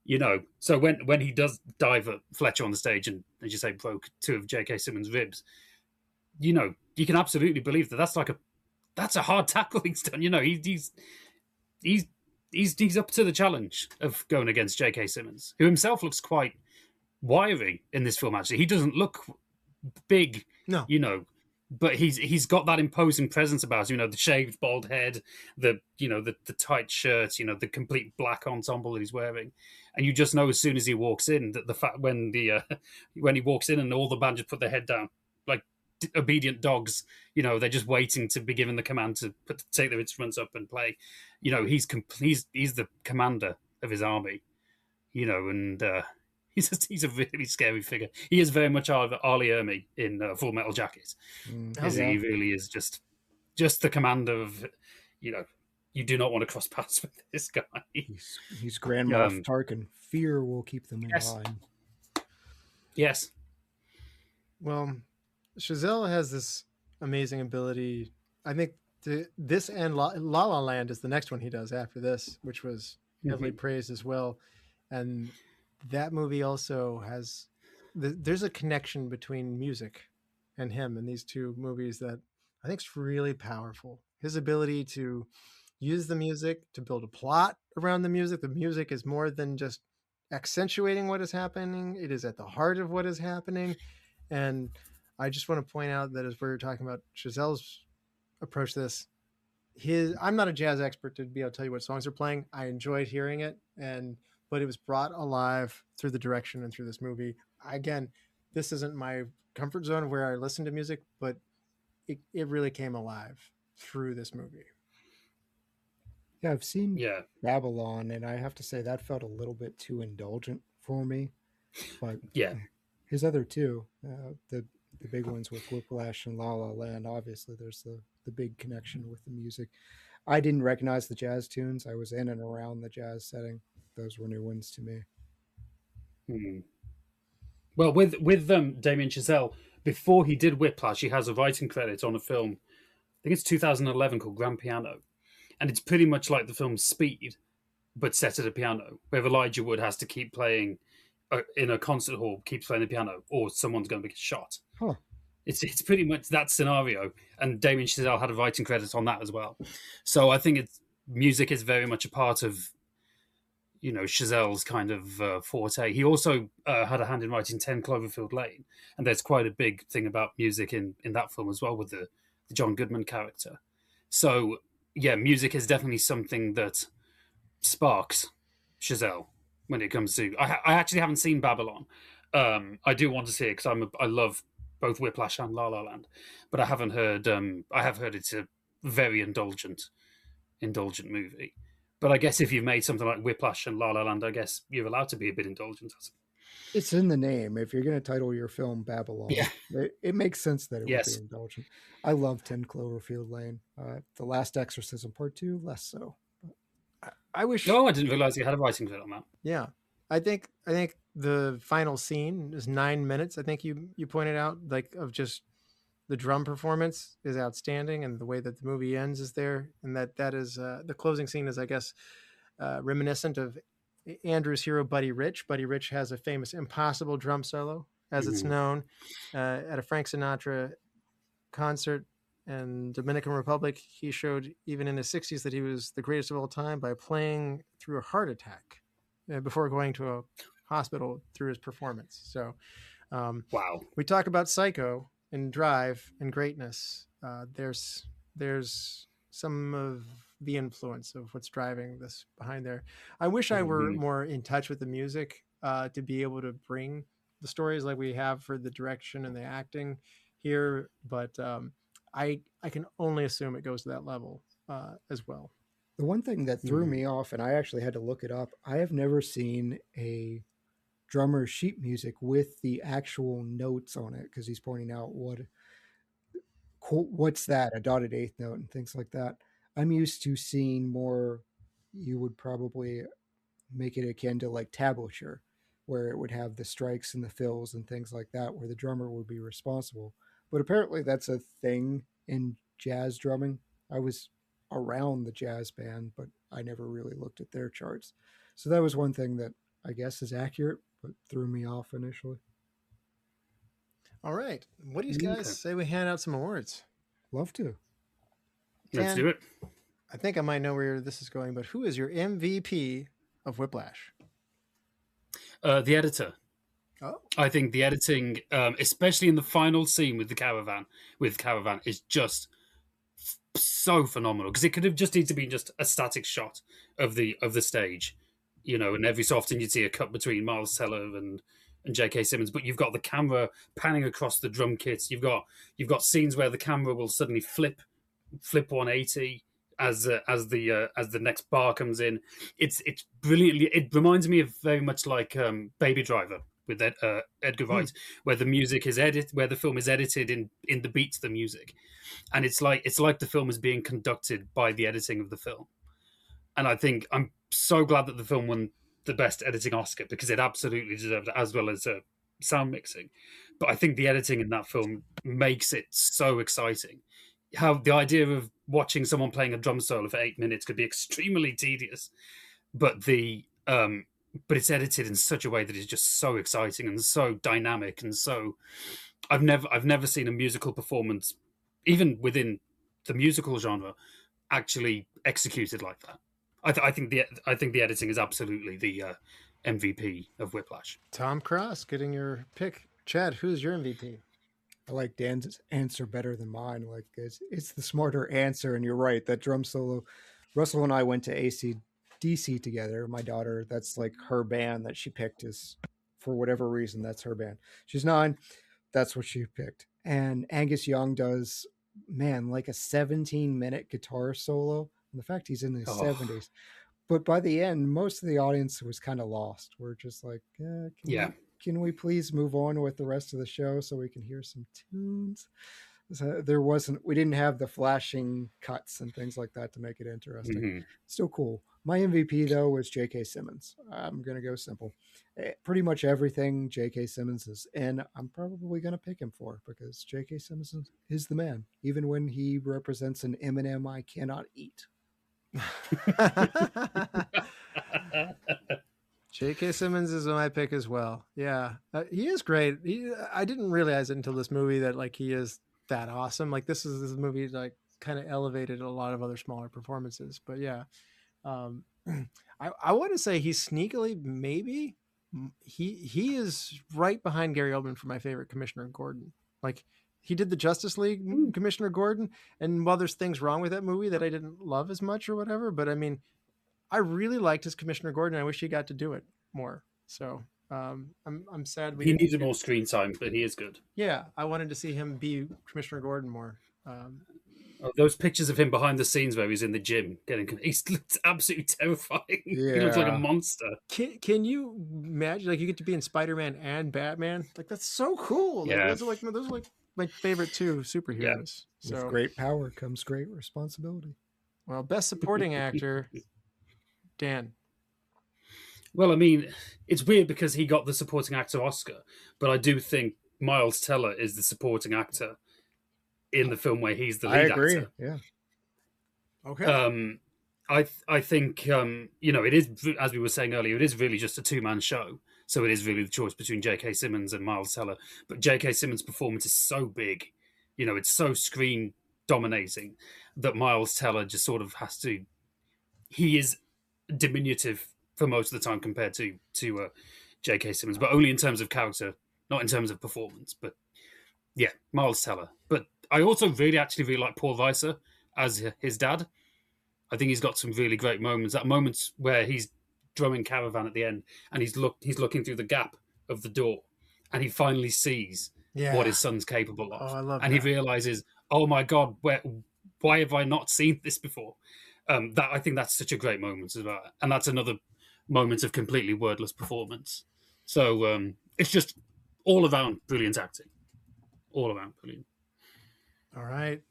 You know, so when he does dive at Fletcher on the stage and, as you say, broke 2 of J.K. Simmons' ribs, you know, you can absolutely believe that's a hard tackle he's done. You know, he's up to the challenge of going against J.K. Simmons, who himself looks quite wiry in this film. Actually, he doesn't look big, no, you know, but he's got that imposing presence about him. You know, the shaved bald head, the tight shirt, you know, the complete black ensemble that he's wearing, and you just know as soon as he walks in that the fact when he walks in and all the band just put their head down like obedient dogs, you know, they're just waiting to be given the command to take their instruments up and play. You know, he's the commander of his army, you know, and he's a really scary figure. He is very much Arlie Ermy in Full Metal Jacket. He really is just the commander of, you know, you do not want to cross paths with this guy. He's Grand Moff Tarkin. Fear will keep them in line. Yes. Well, Chazelle has this amazing ability. I think this and La La Land is the next one he does after this, which was heavily praised as well. And that movie also has... There's a connection between music and him in these 2 movies that I think is really powerful. His ability to use the music to build a plot around the music. The music is more than just accentuating what is happening. It is at the heart of what is happening. And I just want to point out that as we're talking about Chazelle's approach to this, I'm not a jazz expert to be able to tell you what songs are playing. I enjoyed hearing it, but it was brought alive through the direction and through this movie. Again, this isn't my comfort zone where I listen to music, but it really came alive through this movie. Yeah, I've seen Babylon, and I have to say that felt a little bit too indulgent for me. But his other 2, the big ones with Whiplash and La La Land, obviously there's the big connection with the music. I didn't recognize the jazz tunes. I was in and around the jazz setting. Those were new ones to me. Well, with Damien Chazelle, before he did Whiplash, he has a writing credit on a film, I think it's 2011, called Grand Piano. And it's pretty much like the film Speed, but set at a piano, where Elijah Wood has to keep playing in a concert hall, keeps playing the piano, or someone's going to get shot. Huh. It's pretty much that scenario. And Damien Chazelle had a writing credit on that as well. So I think music is very much a part of, Chazelle's kind of forte. He also had a hand in writing 10 Cloverfield Lane, and there's quite a big thing about music in that film as well, with the John Goodman character. So yeah, music is definitely something that sparks Chazelle when it comes to. I actually haven't seen Babylon. I do want to see it because I love both Whiplash and La La Land, but I haven't heard. I have heard it's a very indulgent movie. But I guess if you've made something like Whiplash and La La Land, I guess you're allowed to be a bit indulgent. It's in the name. If you're going to title your film Babylon, yeah, it makes sense that it would be indulgent. I love 10 Cloverfield Lane. The Last Exorcism Part 2, less so. I wish. No, I didn't realize you had a writing credit on that. Yeah, I think the final scene is 9 minutes. I think you pointed out, like, of just the drum performance is outstanding, and the way that the movie ends is there, and that is the closing scene is, I guess, reminiscent of Andrew's hero Buddy Rich. Buddy Rich has a famous Impossible drum solo, as it's known, at a Frank Sinatra concert in Dominican Republic. He showed even in his 60s that he was the greatest of all time by playing through a heart attack before going to a hospital through his performance. So wow, we talk about Psycho and Drive and greatness. There's some of the influence of what's driving this behind there. I wish I were more in touch with the music to be able to bring the stories like we have for the direction and the acting here, but I can only assume it goes to that level as well. The one thing that threw me off, and I actually had to look it up, I have never seen a drummer's sheet music with the actual notes on it, because he's pointing out what's that, a dotted eighth note and things like that. I'm used to seeing more, you would probably make it akin to like tablature, where it would have the strikes and the fills and things like that, where the drummer would be responsible. But apparently that's a thing in jazz drumming. I was around the jazz band, but I never really looked at their charts. So that was one thing that I guess is accurate, but threw me off initially. All right. What do you guys say we hand out some awards? Love to. Let's do it. I think I might know where this is going, but who is your MVP of Whiplash? The editor. Oh. I think the editing, especially in the final scene with Caravan, is just so phenomenal, because it could have just need to be just a static shot of the stage, and every so often you'd see a cut between Miles Teller and J.K. Simmons, but you've got the camera panning across the drum kits. You've got scenes where the camera will suddenly flip 180 as the next bar comes in. It's brilliantly. It reminds me of very much like Baby Driver with Edgar Wright, where the music is where the film is edited in the beats of the music, and it's like the film is being conducted by the editing of the film. And I think I'm so glad that the film won the Best Editing Oscar, because it absolutely deserved it, as well as sound mixing. But I think the editing in that film makes it so exciting. How the idea of watching someone playing a drum solo for 8 minutes could be extremely tedious, but it's edited in such a way that is just so exciting and so dynamic, and so I've never seen a musical performance, even within the musical genre, actually executed like that. I think the editing is absolutely the MVP of Whiplash. Tom Cross getting your pick. Chad, who's your MVP? I like Dan's answer better than mine. Like it's the smarter answer, and you're right. That drum solo. Russell and I went to AC/DC together. My daughter, that's like her band that she picked, is for whatever reason that's her band. She's 9. That's what she picked. And Angus Young does, man, like a 17-minute guitar solo. And the fact he's in his 70s. But by the end, most of the audience was kind of lost. We're just like, can we please move on with the rest of the show so we can hear some tunes? So we didn't have the flashing cuts and things like that to make it interesting. Still cool. My MVP though was J.K. Simmons. I'm gonna go simple. Pretty much everything J.K. Simmons is in, I'm probably gonna pick him for because J.K. Simmons is the man, even when he represents an M&M I cannot eat. J.K. Simmons is my pick as well. Yeah, he is great. I didn't realize it until this movie that like he is that awesome. Like this movie like kind of elevated a lot of other smaller performances. But yeah, um, I want to say he's sneakily maybe he is right behind Gary Oldman for my favorite Commissioner Gordon. Like he did the Justice League Commissioner Gordon, and while there's things wrong with that movie that I didn't love as much or whatever, but I mean, I really liked his Commissioner Gordon. I wish he got to do it more. So I'm sad he needed more screen time, but he is good. Yeah, I wanted to see him be Commissioner Gordon more. Those pictures of him behind the scenes where he's in the gym he looks absolutely terrifying. Yeah. He looks like a monster. Can you imagine like you get to be in Spider-Man and Batman? Like that's so cool. Like, Yeah. those are like my favorite two superheroes. With So great power comes great responsibility. well, best supporting actor, Dan. Well, I mean, it's weird because he got the supporting actor Oscar, but I do think Miles Teller is the supporting actor in the film where he's the lead actor. Yeah. Okay. I think it is, as we were saying earlier, it is really just a two-man show. So it is really the choice between J.K. Simmons and Miles Teller. But J.K. Simmons' performance is so big, it's so screen dominating that Miles Teller just sort of has to. He is diminutive for most of the time compared to J.K. Simmons, but only in terms of character, not in terms of performance. But yeah, Miles Teller. But I also really like Paul Reiser as his dad. I think he's got some really great moments. That moment where he's drumming Caravan at the end, and he's looking through the gap of the door, and he finally sees what his son's capable of. Oh, I love and that. He realizes, oh my God, why have I not seen this before? I think that's such a great moment as well, and that's another moment of completely wordless performance. So it's just all around brilliant acting, all around brilliant. All right.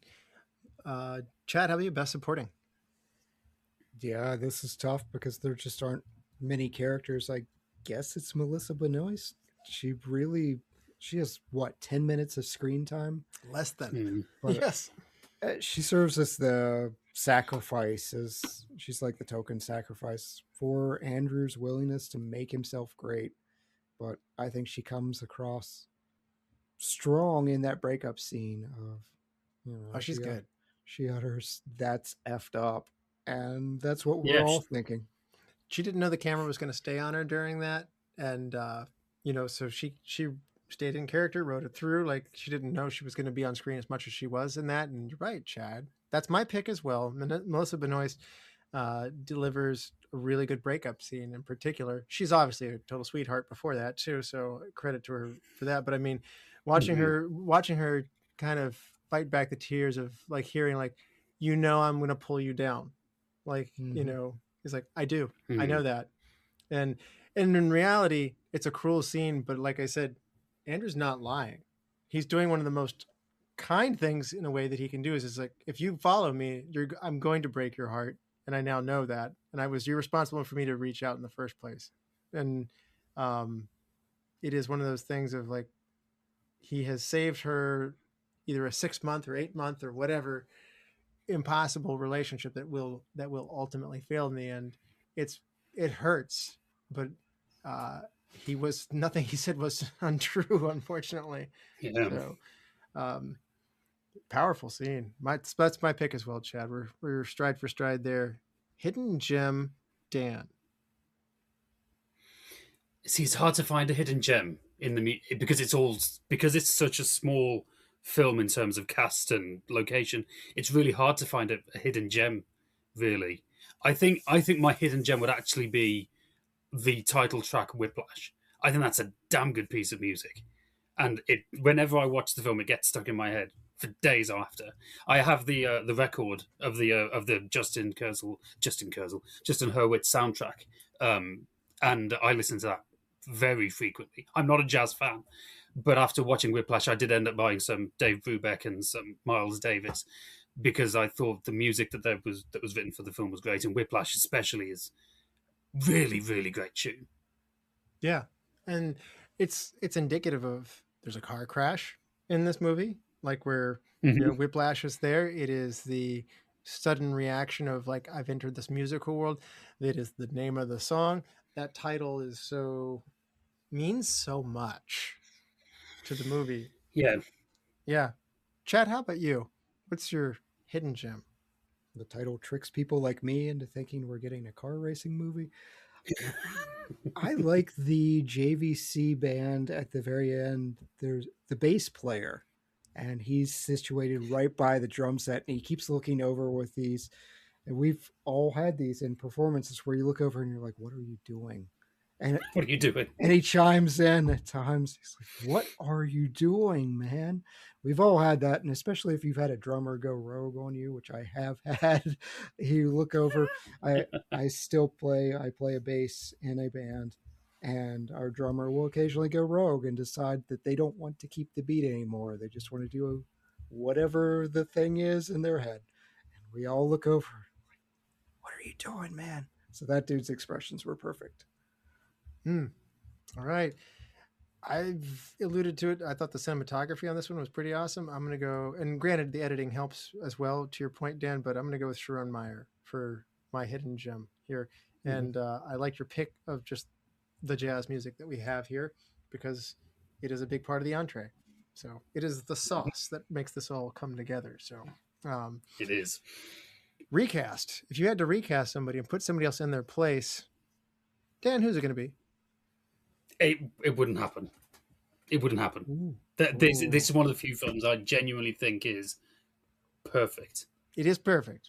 Chad, how about you? Best supporting? Yeah, this is tough because there just aren't many characters. I guess it's Melissa Benoist. She has what, 10 minutes of screen time? Less than. But Yes. she serves as the sacrifice, she's like the token sacrifice for Andrew's willingness to make himself great. But I think she comes across strong in that breakup scene of, Oh, she's good. She utters, "That's effed up." And that's what we're all thinking. She didn't know the camera was going to stay on her during that. And, so she stayed in character, wrote it through. Like she didn't know she was going to be on screen as much as she was in that. And you're right, Chad. That's my pick as well. Melissa Benoist delivers a really good breakup scene in particular. She's obviously a total sweetheart before that too. So credit to her for that. But I mean, watching her kind of fight back the tears of like hearing like, I'm going to pull you down. Like, he's like, I do. I know that. And in reality, it's a cruel scene. But like I said, Andrew's not lying. He's doing one of the most kind things in a way that he can do is like, if you follow me, I'm going to break your heart. And I now know that. And you're responsible for me to reach out in the first place. And it is one of those things of like, he has saved her either a 6-month or 8-month or whatever impossible relationship that will ultimately fail in the end. It hurts, but nothing he said was untrue, unfortunately. Yeah. So powerful scene. That's my pick as well, Chad. We're stride for stride there. Hidden gem, Dan. See, it's hard to find a hidden gem in because it's such a small film in terms of cast and location. It's really hard to find a hidden gem, really. I think my hidden gem would actually be the title track Whiplash. I think that's a damn good piece of music, and whenever I watch the film, it gets stuck in my head for days after. I have the record of the Justin Hurwitz soundtrack, and I listen to that very frequently. I'm not a jazz fan, but after watching Whiplash, I did end up buying some Dave Brubeck and some Miles Davis. because I thought the music that was written for the film was great, and Whiplash especially is really, really great tune. Yeah, and it's indicative of there's a car crash in this movie, like where Whiplash is there. It is the sudden reaction of like, I've entered this musical world. That is the name of the song. That title is means so much to the movie. Yeah. Chad, how about you? What's your hidden gem? The title tricks people like me into thinking we're getting a car racing movie. I like the JVC band at the very end. There's the bass player, and he's situated right by the drum set, and he keeps looking over with these. And we've all had these in performances where you look over and you're like, what are you doing? And what are you doing? And he chimes in at times. He's like, what are you doing, man? We've all had that. And especially if you've had a drummer go rogue on you, which I have had, you look over. I play a bass in a band, and our drummer will occasionally go rogue and decide that they don't want to keep the beat anymore. They just want to do whatever the thing is in their head. And we all look over. What are you doing, man? So that dude's expressions were perfect. All right. I've alluded to it. I thought the cinematography on this one was pretty awesome. I'm going to go, and granted, the editing helps as well, to your point, Dan, but I'm going to go with Sharon Meyer for my hidden gem here. And I like your pick of just the jazz music that we have here, because it is a big part of the entree. So it is the sauce that makes this all come together. So it is. Recast. If you had to recast somebody and put somebody else in their place, Dan, who's it going to be? It wouldn't happen. It wouldn't happen. This is one of the few films I genuinely think is perfect. It is perfect.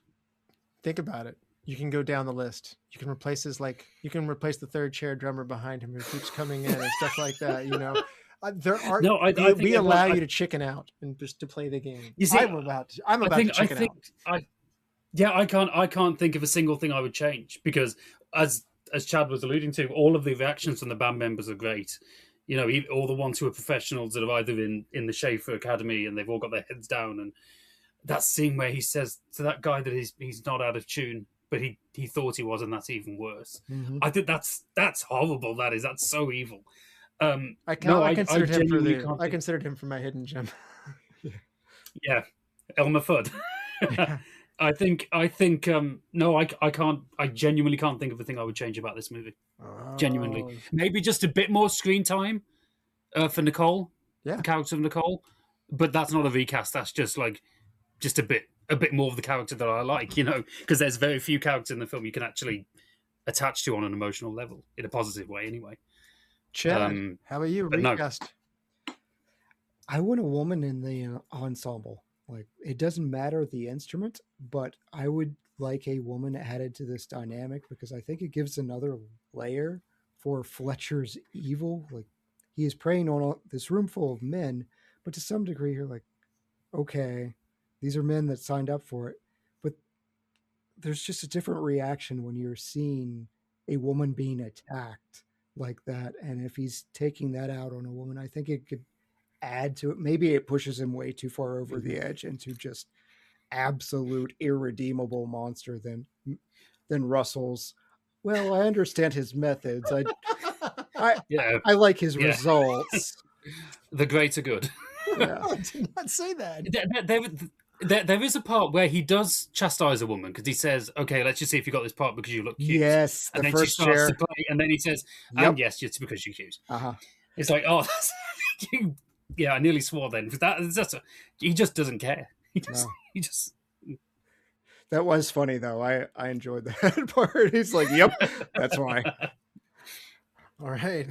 Think about it. You can go down the list. You can replace the third chair drummer behind him who keeps coming in and stuff like that. You know, there are we allow you to chicken out and just to play the game. You see, I'm about to chicken out. I can't think of a single thing I would change, because as Chad was alluding to, all of the reactions from the band members are great. You know, all the ones who are professionals that are either in the Schaefer Academy and they've all got their heads down. And that scene where he says to that guy that he's not out of tune, but he thought he was, and that's even worse. I think that's horrible. That's so evil. I considered him for my hidden gem. Yeah, Elmer Fudd. Yeah. I genuinely can't think of a thing I would change about this movie. Genuinely. Maybe just a bit more screen time for Nicole, the character of Nicole. But that's not a recast. That's just a bit more of the character that I like, you know, because there's very few characters in the film you can actually attach to on an emotional level, in a positive way anyway. Chad, how about you? Recast. No. I want a woman in the ensemble. Like, it doesn't matter the instrument, but I would like a woman added to this dynamic, because I think it gives another layer for Fletcher's evil. Like, he is preying on this room full of men, but to some degree you're like, okay, these are men that signed up for it. But there's just a different reaction when you're seeing a woman being attacked like that. And if he's taking that out on a woman, I think it could add to it. Maybe it pushes him way too far over the edge into just absolute irredeemable monster than Russell's. Well, I understand his methods. I like his results. The greater good. Yeah. I did not say that. There is a part where he does chastise a woman, because he says, okay, let's just see if you got this part because you look cute. Yes, and then she starts to play, and then he says, yes, just because you're cute. It's like, oh, that's yeah, I nearly swore then. He just doesn't care. He just. That was funny though. I enjoyed that part. He's like, "Yep, that's why." All right,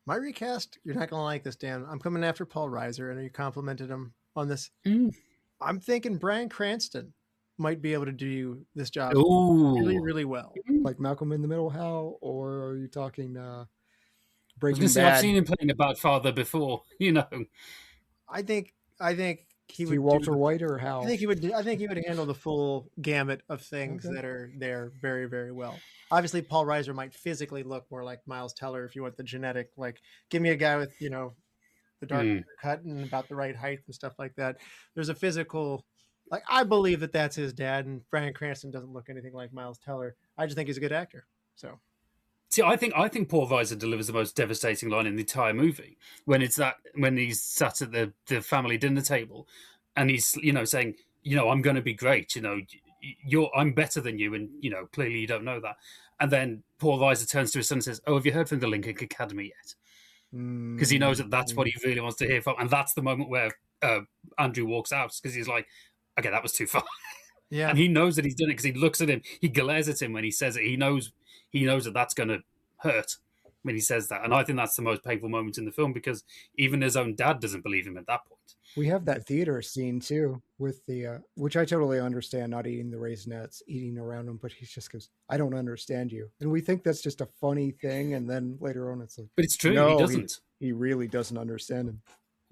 my recast. You're not gonna like this, Dan. I'm coming after Paul Reiser. I know you complimented him on this. I'm thinking Bryan Cranston might be able to do this job really, really well. Like Malcolm in the Middle, Hal, or are you talking? Breaking Bad. I've seen him playing a bad father before, you know. I think he would. Walter White or Hal? I think he would handle the full gamut of things that are there very, very well. Obviously, Paul Reiser might physically look more like Miles Teller if you want the genetic. Like, give me a guy with the dark cut and about the right height and stuff like that. There's a physical Like, I believe that that's his dad, and Bryan Cranston doesn't look anything like Miles Teller. I just think he's a good actor. So, See, I think Paul Reiser delivers the most devastating line in the entire movie when he's sat at the family dinner table, and he's saying, I'm going to be great. I'm better than you, and clearly you don't know that. And then Paul Reiser turns to his son and says, "Oh, have you heard from the Lincoln Academy yet?" Because he knows that that's what he really wants to hear from, and that's the moment where Andrew walks out because he's like, "Okay, that was too far." yeah. And he knows that he's done it because he looks at him, he glares at him when he says it. He knows that that's going to hurt when he says that. And I think that's the most painful moment in the film because even his own dad doesn't believe him at that point. We have that theater scene too with the, which I totally understand, not eating the Raisinets, eating around them, but he just goes, "I don't understand you." And we think that's just a funny thing. And then later on it's like, but it's true, no, he doesn't. He really doesn't understand him.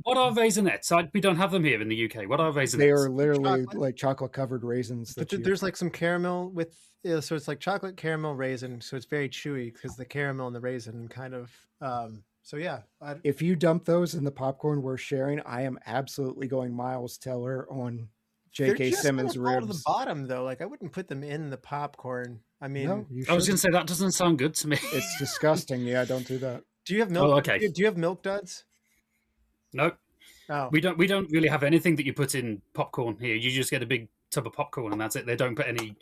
What are Raisinets? We don't have them here in the UK. What are Raisinets? They are literally like chocolate covered raisins. But there's like some caramel with, so it's like chocolate caramel raisin. So it's very chewy because the caramel and the raisin kind of, so yeah. If you dump those in the popcorn we're sharing, I am absolutely going Miles Teller on J.K. Simmons ribs. To the bottom though, like I wouldn't put them in the popcorn. I mean, no, I was going to say that doesn't sound good to me. It's disgusting. Yeah, don't do that. Do you have milk? Oh, okay. Do you have Milk Duds? No. Oh. We don't really have anything that you put in popcorn here. You just get a big tub of popcorn and that's it. They don't put any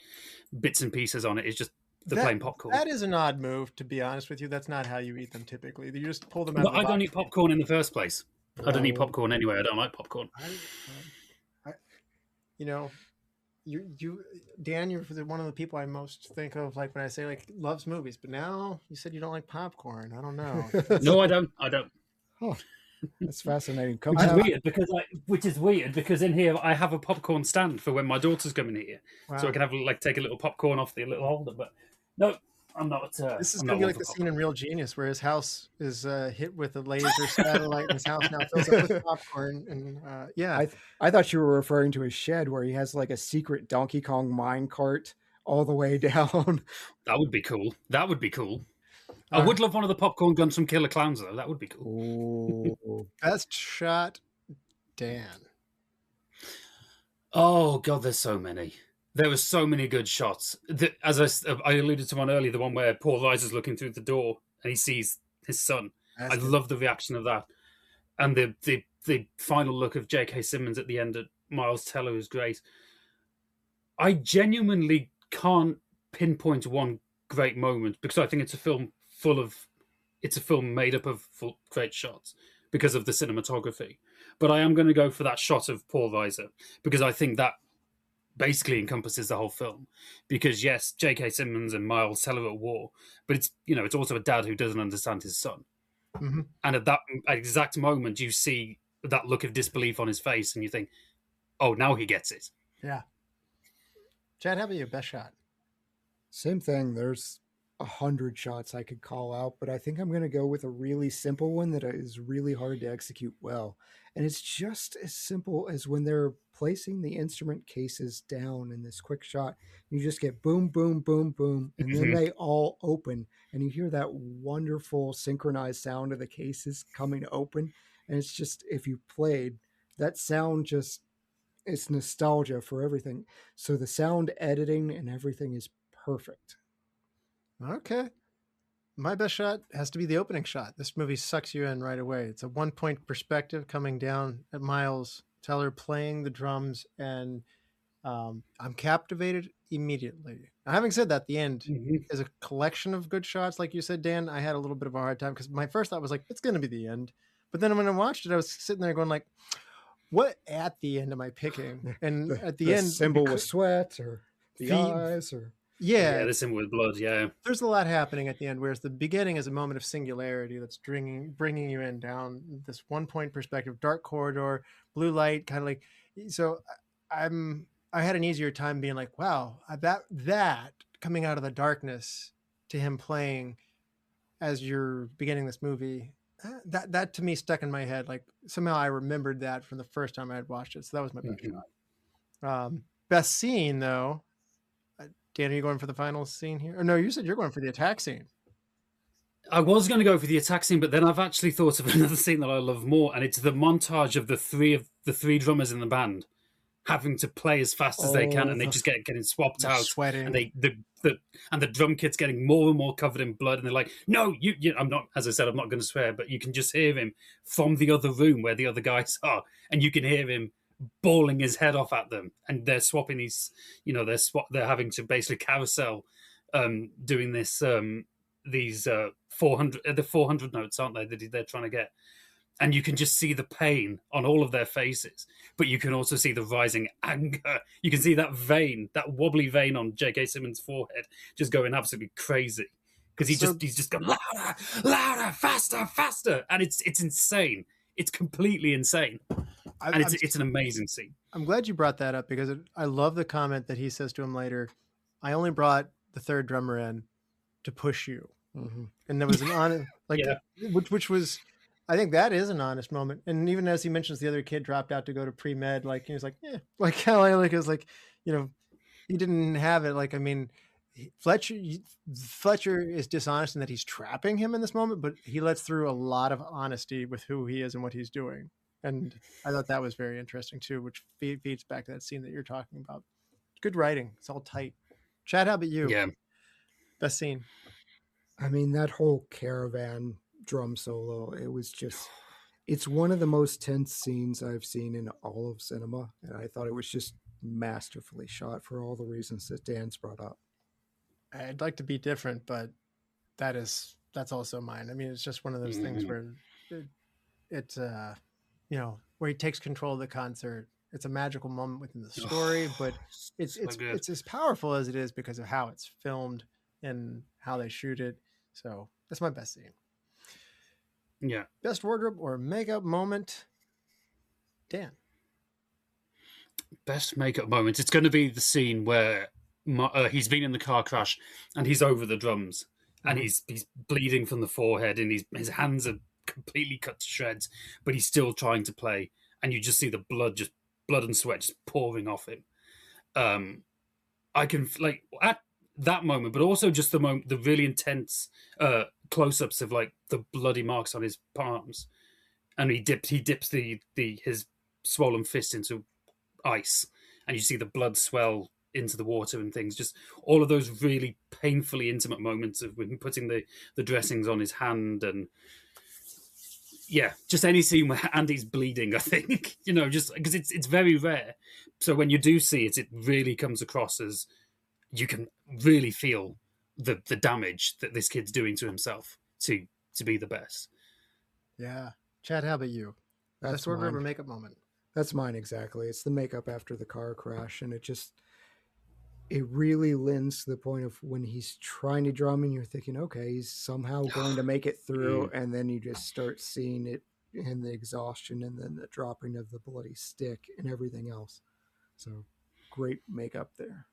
bits and pieces on it. It's just the plain popcorn. That is an odd move, to be honest with you. That's not how you eat them typically. You just pull them out. I don't eat popcorn in the first place. I don't eat popcorn anyway. I don't like popcorn. Dan, you're one of the people I most think of, like when I say like loves movies. But now you said you don't like popcorn. I don't know. No, I don't. Oh, that's fascinating. Which is weird because in here I have a popcorn stand for when my daughter's coming here, Wow. so I can have take a little popcorn off the little holder. But no, I'm not. This is going to be like the scene in Real Genius where his house is hit with a laser satellite, and his house now fills up with popcorn. And yeah, I thought you were referring to his shed where he has like a secret Donkey Kong mine cart all the way down. That would be cool. I would love one of the popcorn guns from Killer Clowns, though. That would be cool. Best shot, Dan. Oh, God, there's so many. There were so many good shots. As I alluded to one earlier, the one where Paul Reiser's looking through the door and he sees his son. I love the reaction of that. And the final look of J.K. Simmons at the end at Miles Teller is great. I genuinely can't pinpoint one great moment because I think it's a film made up of great shots because of the cinematography. But I am going to go for that shot of Paul Reiser because I think that basically encompasses the whole film. Because yes, J.K. Simmons and Miles Teller are at war, but it's also a dad who doesn't understand his son. Mm-hmm. And at that exact moment, you see that look of disbelief on his face, and you think, "Oh, now he gets it." Yeah. Chad, how about you? Best shot? Same thing. There's 100 shots I could call out, but I think I'm going to go with a really simple one that is really hard to execute well. And it's just as simple as when they're placing the instrument cases down in this quick shot. You just get boom, boom, boom, boom, and then they all open, and you hear that wonderful synchronized sound of the cases coming open. And it's just, if you played, that sound just, it's nostalgia for everything. So the sound editing and everything is perfect. Okay. My best shot has to be the opening shot. This movie sucks you in right away. It's a 1-point perspective coming down at Miles Teller playing the drums, and I'm captivated immediately. Now, having said that, the end is a collection of good shots. Like you said, Dan, I had a little bit of a hard time because my first thought was like, it's going to be the end. But then when I watched it, I was sitting there going like, what at the end am I picking? And at the end, symbol with sweat or the eyes or... Yeah, the symbol with blood, yeah. There's a lot happening at the end, whereas the beginning is a moment of singularity that's bringing you in down this 1-point perspective, dark corridor, blue light, kind of like. So I had an easier time being like, wow, that coming out of the darkness to him playing as you're beginning this movie, that to me stuck in my head. Like somehow I remembered that from the first time I had watched it. So that was my best shot. Best scene though. Dan, are you going for the final scene here? Or no, you said you're going for the attack scene. I was going to go for the attack scene, but then I've actually thought of another scene that I love more, and it's the montage of the three drummers in the band having to play as fast as they can, and they just getting swapped out, sweating, and the drum kit's getting more and more covered in blood, and they're like, "No, you I'm not." As I said, I'm not going to swear, but you can just hear him from the other room where the other guys are, and you can hear him bawling his head off at them, and they're swapping these. They're having to basically carousel, doing this these 400 notes, aren't they? That they're trying to get. And you can just see the pain on all of their faces, but you can also see the rising anger. You can see that vein, that wobbly vein on J.K. Simmons' forehead, just going absolutely crazy because he's just going louder, louder, faster, faster, and it's insane. It's completely insane, and it's an amazing scene. I'm glad you brought that up because I love the comment that he says to him later. I only brought the third drummer in to push you, and there was an honest which was. I think that is an honest moment. And even as he mentions the other kid dropped out to go to pre-med, like he was like, yeah, like how I like is like, he didn't have it. Like, I mean, Fletcher is dishonest in that he's trapping him in this moment, but he lets through a lot of honesty with who he is and what he's doing. And I thought that was very interesting too, which feeds back to that scene that you're talking about. Good writing. It's all tight. Chad, how about you? Yeah. Best scene. I mean, that whole caravan drum solo, it's one of the most tense scenes I've seen in all of cinema, and I thought it was just masterfully shot for all the reasons that Dan's brought up. I'd like to be different, but that's also mine. I mean, it's just one of those things where it's where he takes control of the concert. It's a magical moment within the story, but it's as powerful as it is because of how it's filmed and how they shoot it. So that's my best scene. Yeah. Best wardrobe or makeup moment, Dan. Best makeup moment. It's going to be the scene where he's been in the car crash and he's over the drums and he's bleeding from the forehead and his hands are completely cut to shreds, but he's still trying to play, and you just see the blood and sweat just pouring off him. I can at that moment, but also just the really intense close-ups of like the bloody marks on his palms, and he dips his swollen fist into ice, and you see the blood swell into the water and things. Just all of those really painfully intimate moments of him putting the dressings on his hand, and just any scene where Andy's bleeding, I think, just because it's very rare. So when you do see it, it really comes across as you can really feel the damage that this kid's doing to himself to be the best. Yeah. Chad, how about you? Best wardrobe or makeup moment? That's mine exactly. It's the makeup after the car crash, and it really lends to the point of when he's trying to drum and you're thinking, okay, he's somehow going to make it through, and then you just start seeing it in the exhaustion and then the dropping of the bloody stick and everything else. So great makeup there.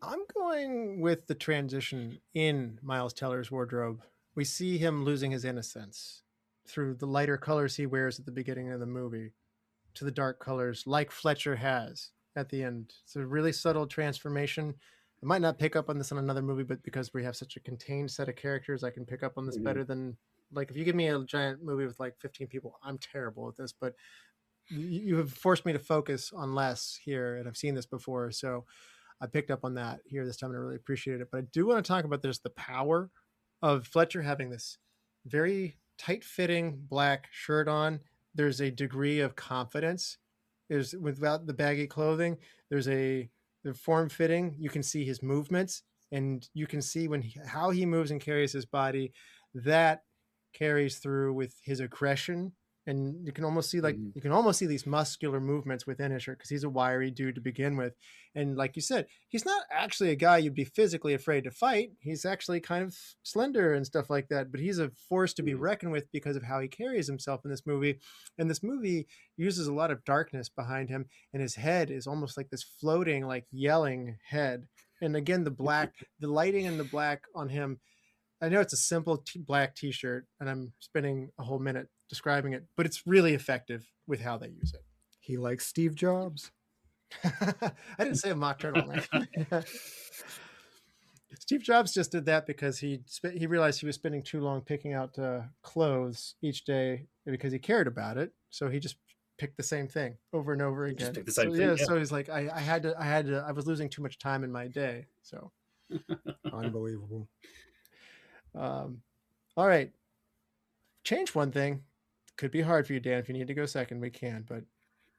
I'm going with the transition in Miles Teller's wardrobe. We see him losing his innocence through the lighter colors he wears at the beginning of the movie to the dark colors like Fletcher has at the end. It's a really subtle transformation. I might not pick up on this in another movie, but because we have such a contained set of characters, I can pick up on this better than, like, if you give me a giant movie with like 15 people, I'm terrible at this, but you have forced me to focus on less here, and I've seen this before, so I picked up on that here this time, and I really appreciated it. But I do want to talk about the power of Fletcher having this very tight-fitting black shirt on. There's a degree of confidence. There's, without the baggy clothing, there's the form-fitting. You can see his movements, and you can see how he moves and carries his body. That carries through with his aggression. And you can almost see these muscular movements within his shirt because he's a wiry dude to begin with. And like you said, he's not actually a guy you'd be physically afraid to fight. He's actually kind of slender and stuff like that, but he's a force to be reckoned with because of how he carries himself in this movie. And this movie uses a lot of darkness behind him, and his head is almost like this floating, like yelling head. And again, the lighting and the black on him. I know it's a simple black t-shirt, and I'm spending a whole minute describing it, but it's really effective with how they use it. He likes Steve Jobs. I didn't say a mock turtleneck. Steve Jobs just did that because he realized he was spending too long picking out clothes each day because he cared about it. So he just pick the same thing over and over again. Just pick the same so, thing. Yeah, so he's like, I was losing too much time in my day. So Unbelievable. all right. Change one thing. Could be hard for you, Dan. If you need to go second, we can, but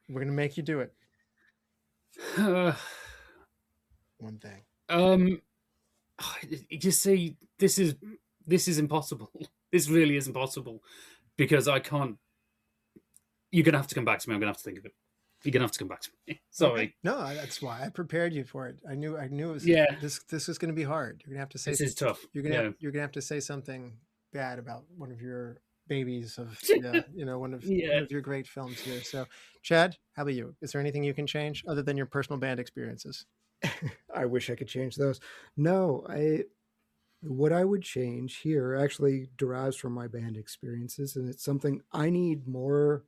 we're gonna make you do it. One thing. You see, this is impossible. This really is impossible because I can't. You're gonna have to come back to me. I'm gonna have to think of it. You're gonna have to come back to me. Sorry. Okay. No, that's why I prepared you for it. I knew it was. Yeah. This is gonna be hard. You're gonna have to say. This is tough. You're gonna have to say something bad about one of your babies of one of your great films here. So, Chad, how about you? Is there anything you can change other than your personal band experiences? I wish I could change those. No, what I would change here actually derives from my band experiences, and it's something I need more.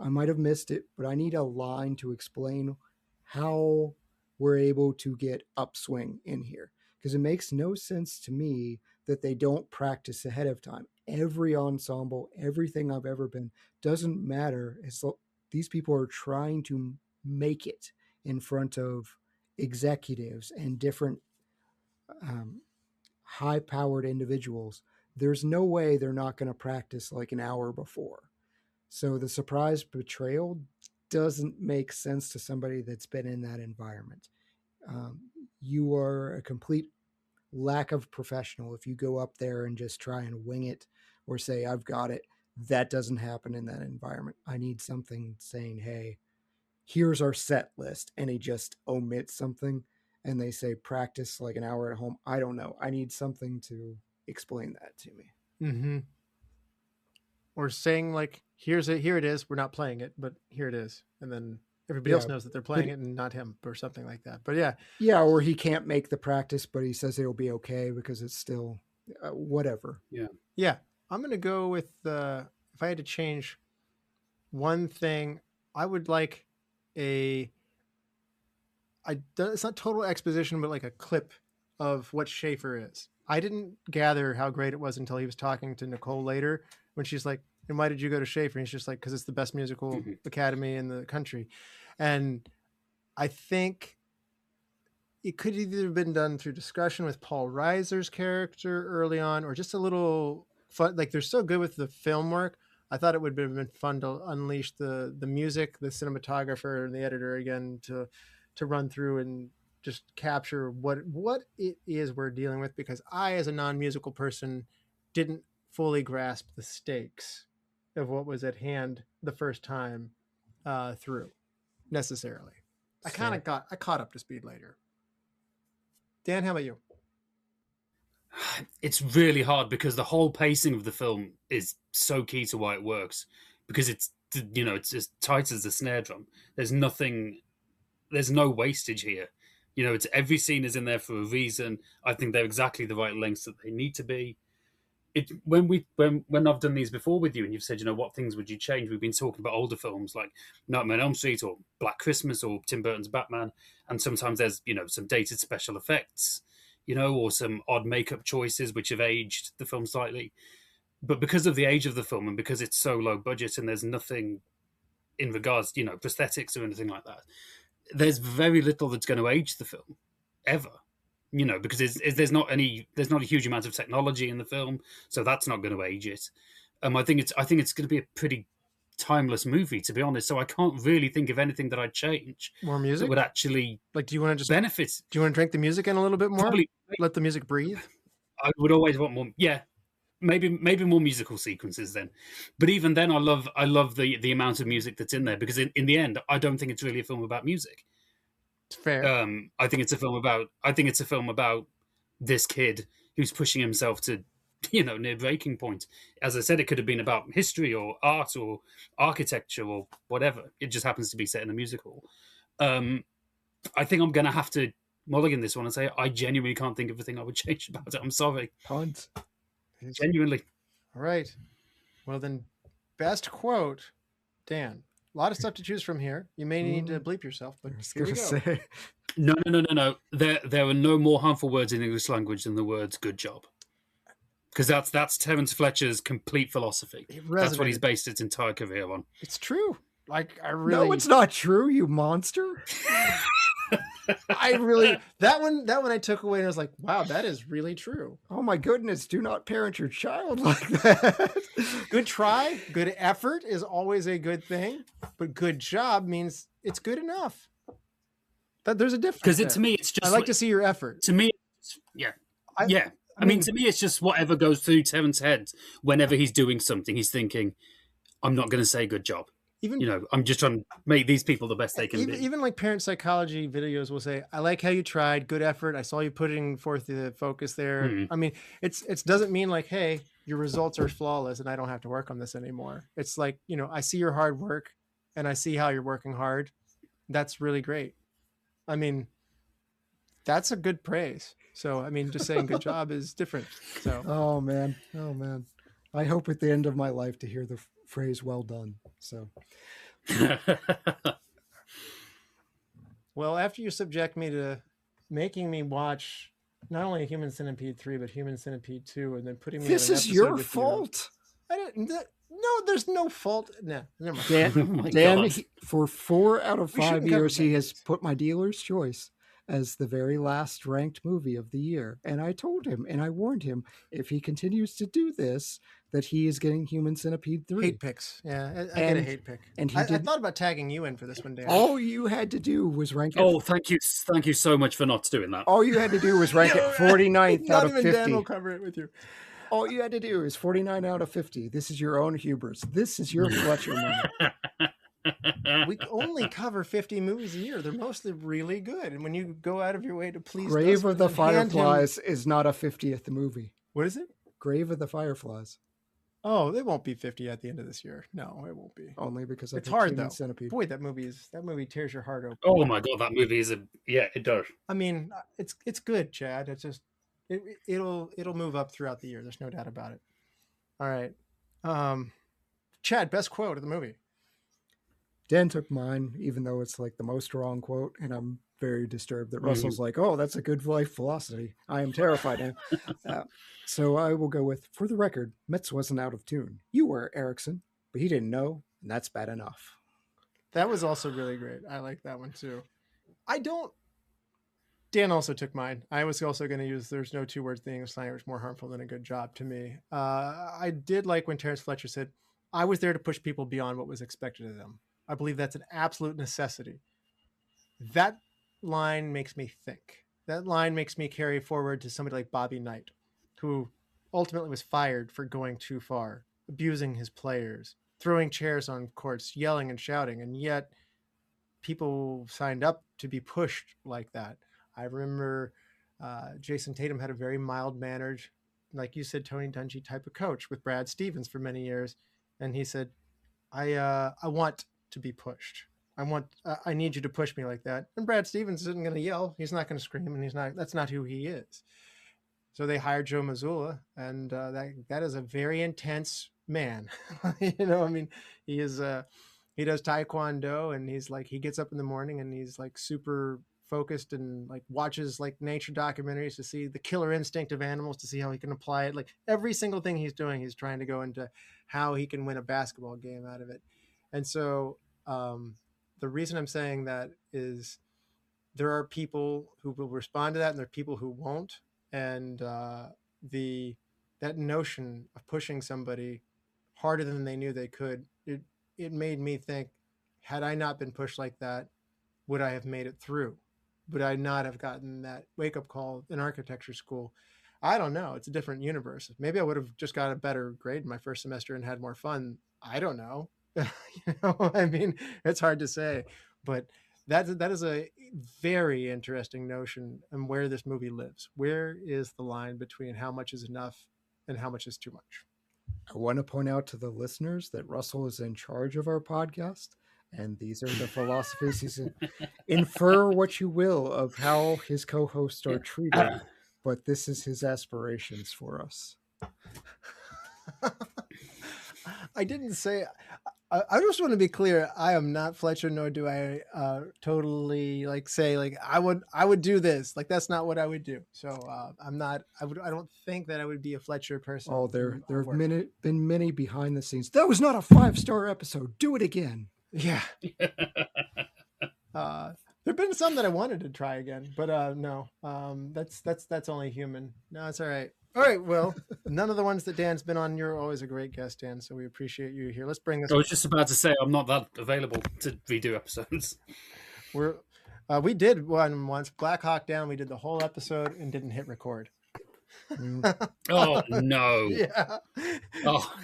I might have missed it, but I need a line to explain how we're able to get upswing in here, because it makes no sense to me that they don't practice ahead of time. Every ensemble, everything I've ever been, doesn't matter. These people are trying to make it in front of executives and different high-powered individuals. There's no way they're not going to practice like an hour before. So the surprise betrayal doesn't make sense to somebody that's been in that environment. You are a complete lack of professional if you go up there and just try and wing it or say, I've got it. That doesn't happen in that environment. I need something saying, hey, here's our set list. And he just omits something and they say practice like an hour at home. I don't know. I need something to explain that to me. Mm-hmm. Or saying like, here it is. We're not playing it, but here it is. And then everybody else knows that they're playing it and not him or something like that. But yeah. Yeah. Or he can't make the practice, but he says it'll be okay because it's still whatever. Yeah. Yeah. I'm going to go with if I had to change one thing, I would like it's not total exposition, but like a clip of what Schaefer is. I didn't gather how great it was until he was talking to Nicole later when she's like, and why did you go to Schaefer? And he's just like, because it's the best musical academy in the country. And I think it could either have been done through discussion with Paul Reiser's character early on, or just a little fun. Like they're so good with the film work. I thought it would have been fun to unleash the music, the cinematographer and the editor again to run through and just capture what it is we're dealing with, because I, as a non-musical person, didn't fully grasp the stakes of what was at hand the first time through necessarily. I caught up to speed later. Dan, how about you? It's really hard because the whole pacing of the film is so key to why it works, because it's as tight as a snare drum. There's no wastage here. It's every scene is in there for a reason. I think they're exactly the right lengths that they need to be. When I've done these before with you and you've said, what things would you change? We've been talking about older films like Nightmare on Elm Street or Black Christmas or Tim Burton's Batman, and sometimes there's some dated special effects, or some odd makeup choices which have aged the film slightly. But because of the age of the film and because it's so low budget and there's nothing in regards, prosthetics or anything like that, there's very little that's going to age the film ever. Because there's not a huge amount of technology in the film, so that's not going to age it. I think it's going to be a pretty timeless movie, to be honest. So I can't really think of anything that I'd change. More music that would actually do you want to just benefit? Do you want to drink the music in a little bit more? Probably. Let the music breathe. I would always want more. Yeah, maybe more musical sequences then. But even then, I love the amount of music that's in there, because in the end, I don't think it's really a film about music. Fair. I think it's a film about this kid who's pushing himself to, near breaking point. As I said, it could have been about history or art or architecture or whatever. It just happens to be set in a musical. I think I'm going to have to mulligan this one and say I genuinely can't think of a thing I would change about it. I'm sorry. Punt. Genuinely. All right. Well then, best quote, Dan. A lot of stuff to choose from here. You may need to bleep yourself, but here we go. Say. No. There are no more harmful words in English language than the words "good job," because that's Terence Fletcher's complete philosophy. That's what he's based his entire career on. It's true. Like, I really... No, it's not true, you monster. I really... That one I took away and I was like, wow, that is really true. Oh my goodness, do not parent your child like that. Good try, good effort is always a good thing, but good job means it's good enough. There's a difference. Because to me, it's just... I like to see your effort. To me, I mean, to me, it's just whatever goes through Terrence's head whenever he's doing something. He's thinking, I'm not going to say good job. Even, I'm just trying to make these people the best they can be. Even like parent psychology videos will say, I like how you tried, good effort. I saw you putting forth the focus there. Mm-hmm. I mean, it doesn't mean like, hey, your results are flawless and I don't have to work on this anymore. It's like, I see your hard work and I see how you're working hard. That's really great. I mean, that's a good praise. So, I mean, just saying good job is different. So, oh man. I hope at the end of my life to hear the phrase "well done." So, well, after you subject me to making me watch not only Human Centipede 3 but Human Centipede 2, and then putting me this is your fault. I didn't. No, there's no fault. No, never mind. Dan, for 4 out of 5 years, he has put My Dealer's Choice as the very last ranked movie of the year. And I told him, and I warned him, if he continues to do this, that he is getting Human Centipede 3. Hate picks. Yeah, I get a hate pick. And I thought about tagging you in for this one, Dan. All you had to do was rank it. Oh, thank you so much for not doing that. All you had to do was rank it 49th out of 50. Not even Dan will cover it with you. All you had to do is 49 out of 50. This is your own hubris. This is your Fletcher moment. We only cover 50 movies a year. They're mostly really good. And when you go out of your way to please Grave of the Fireflies is not a 50th movie. What is it? Grave of the Fireflies. Oh, they won't be 50 at the end of this year. No, it won't be. Only because it's hard though. Centipede. Boy, that movie tears your heart open. Oh my god, that movie is it does. I mean, it's good, Chad. It's just it'll move up throughout the year. There's no doubt about it. All right. Chad, best quote of the movie. Dan took mine, even though it's like the most wrong quote, and I'm very disturbed that Russell's like, oh, that's a good life philosophy. I am terrified now. So I will go with, for the record, Metz wasn't out of tune. You were, Erickson, but he didn't know, and that's bad enough. That was also really great. I like that one too. Dan also took mine. I was also going to use, there's no two words in the English language more harmful than a good job to me. I did like when Terrence Fletcher said, I was there to push people beyond what was expected of them. I believe that's an absolute necessity. That line makes me think. That line makes me carry forward to somebody like Bobby Knight, who ultimately was fired for going too far, abusing his players, throwing chairs on courts, yelling and shouting, and yet people signed up to be pushed like that. I remember Jason Tatum had a very mild-mannered, like you said, Tony Dungy type of coach with Brad Stevens for many years, and he said, I want to be pushed. I need you to push me like that. And Brad Stevens isn't going to yell. He's not going to scream, and that's not who he is. So they hired Joe Mazzulla, and that is a very intense man. I mean, he does Taekwondo, and he gets up in the morning and he's like super focused and like watches like nature documentaries to see the killer instinct of animals, to see how he can apply it. Like every single thing he's doing, he's trying to go into how he can win a basketball game out of it. And so the reason I'm saying that is there are people who will respond to that and there are people who won't. And that notion of pushing somebody harder than they knew they could, it made me think, had I not been pushed like that, would I have made it through? Would I not have gotten that wake-up call in architecture school? I don't know. It's a different universe. Maybe I would have just got a better grade in my first semester and had more fun. I don't know. I mean, it's hard to say, but that is a very interesting notion and where this movie lives. Where is the line between how much is enough and how much is too much? I want to point out to the listeners that Russell is in charge of our podcast, and these are the philosophies he's in. Infer what you will of how his co-hosts are treated, but this is his aspirations for us. I didn't say... I just want to be clear. I am not Fletcher, nor do I totally say I would do this. Like that's not what I would do. So I'm not. I don't think that I would be a Fletcher person. Oh, there have been many behind the scenes. That was not a 5-star episode. Do it again. Yeah. There've been some that I wanted to try again, but no. That's only human. No, it's all right. All right. Well, none of the ones that Dan's been on. You're always a great guest, Dan. So we appreciate you here. Let's bring this. I was just about to say I'm not that available to redo episodes. We did one once, Black Hawk Down. We did the whole episode and didn't hit record. Oh no! Yeah. Oh.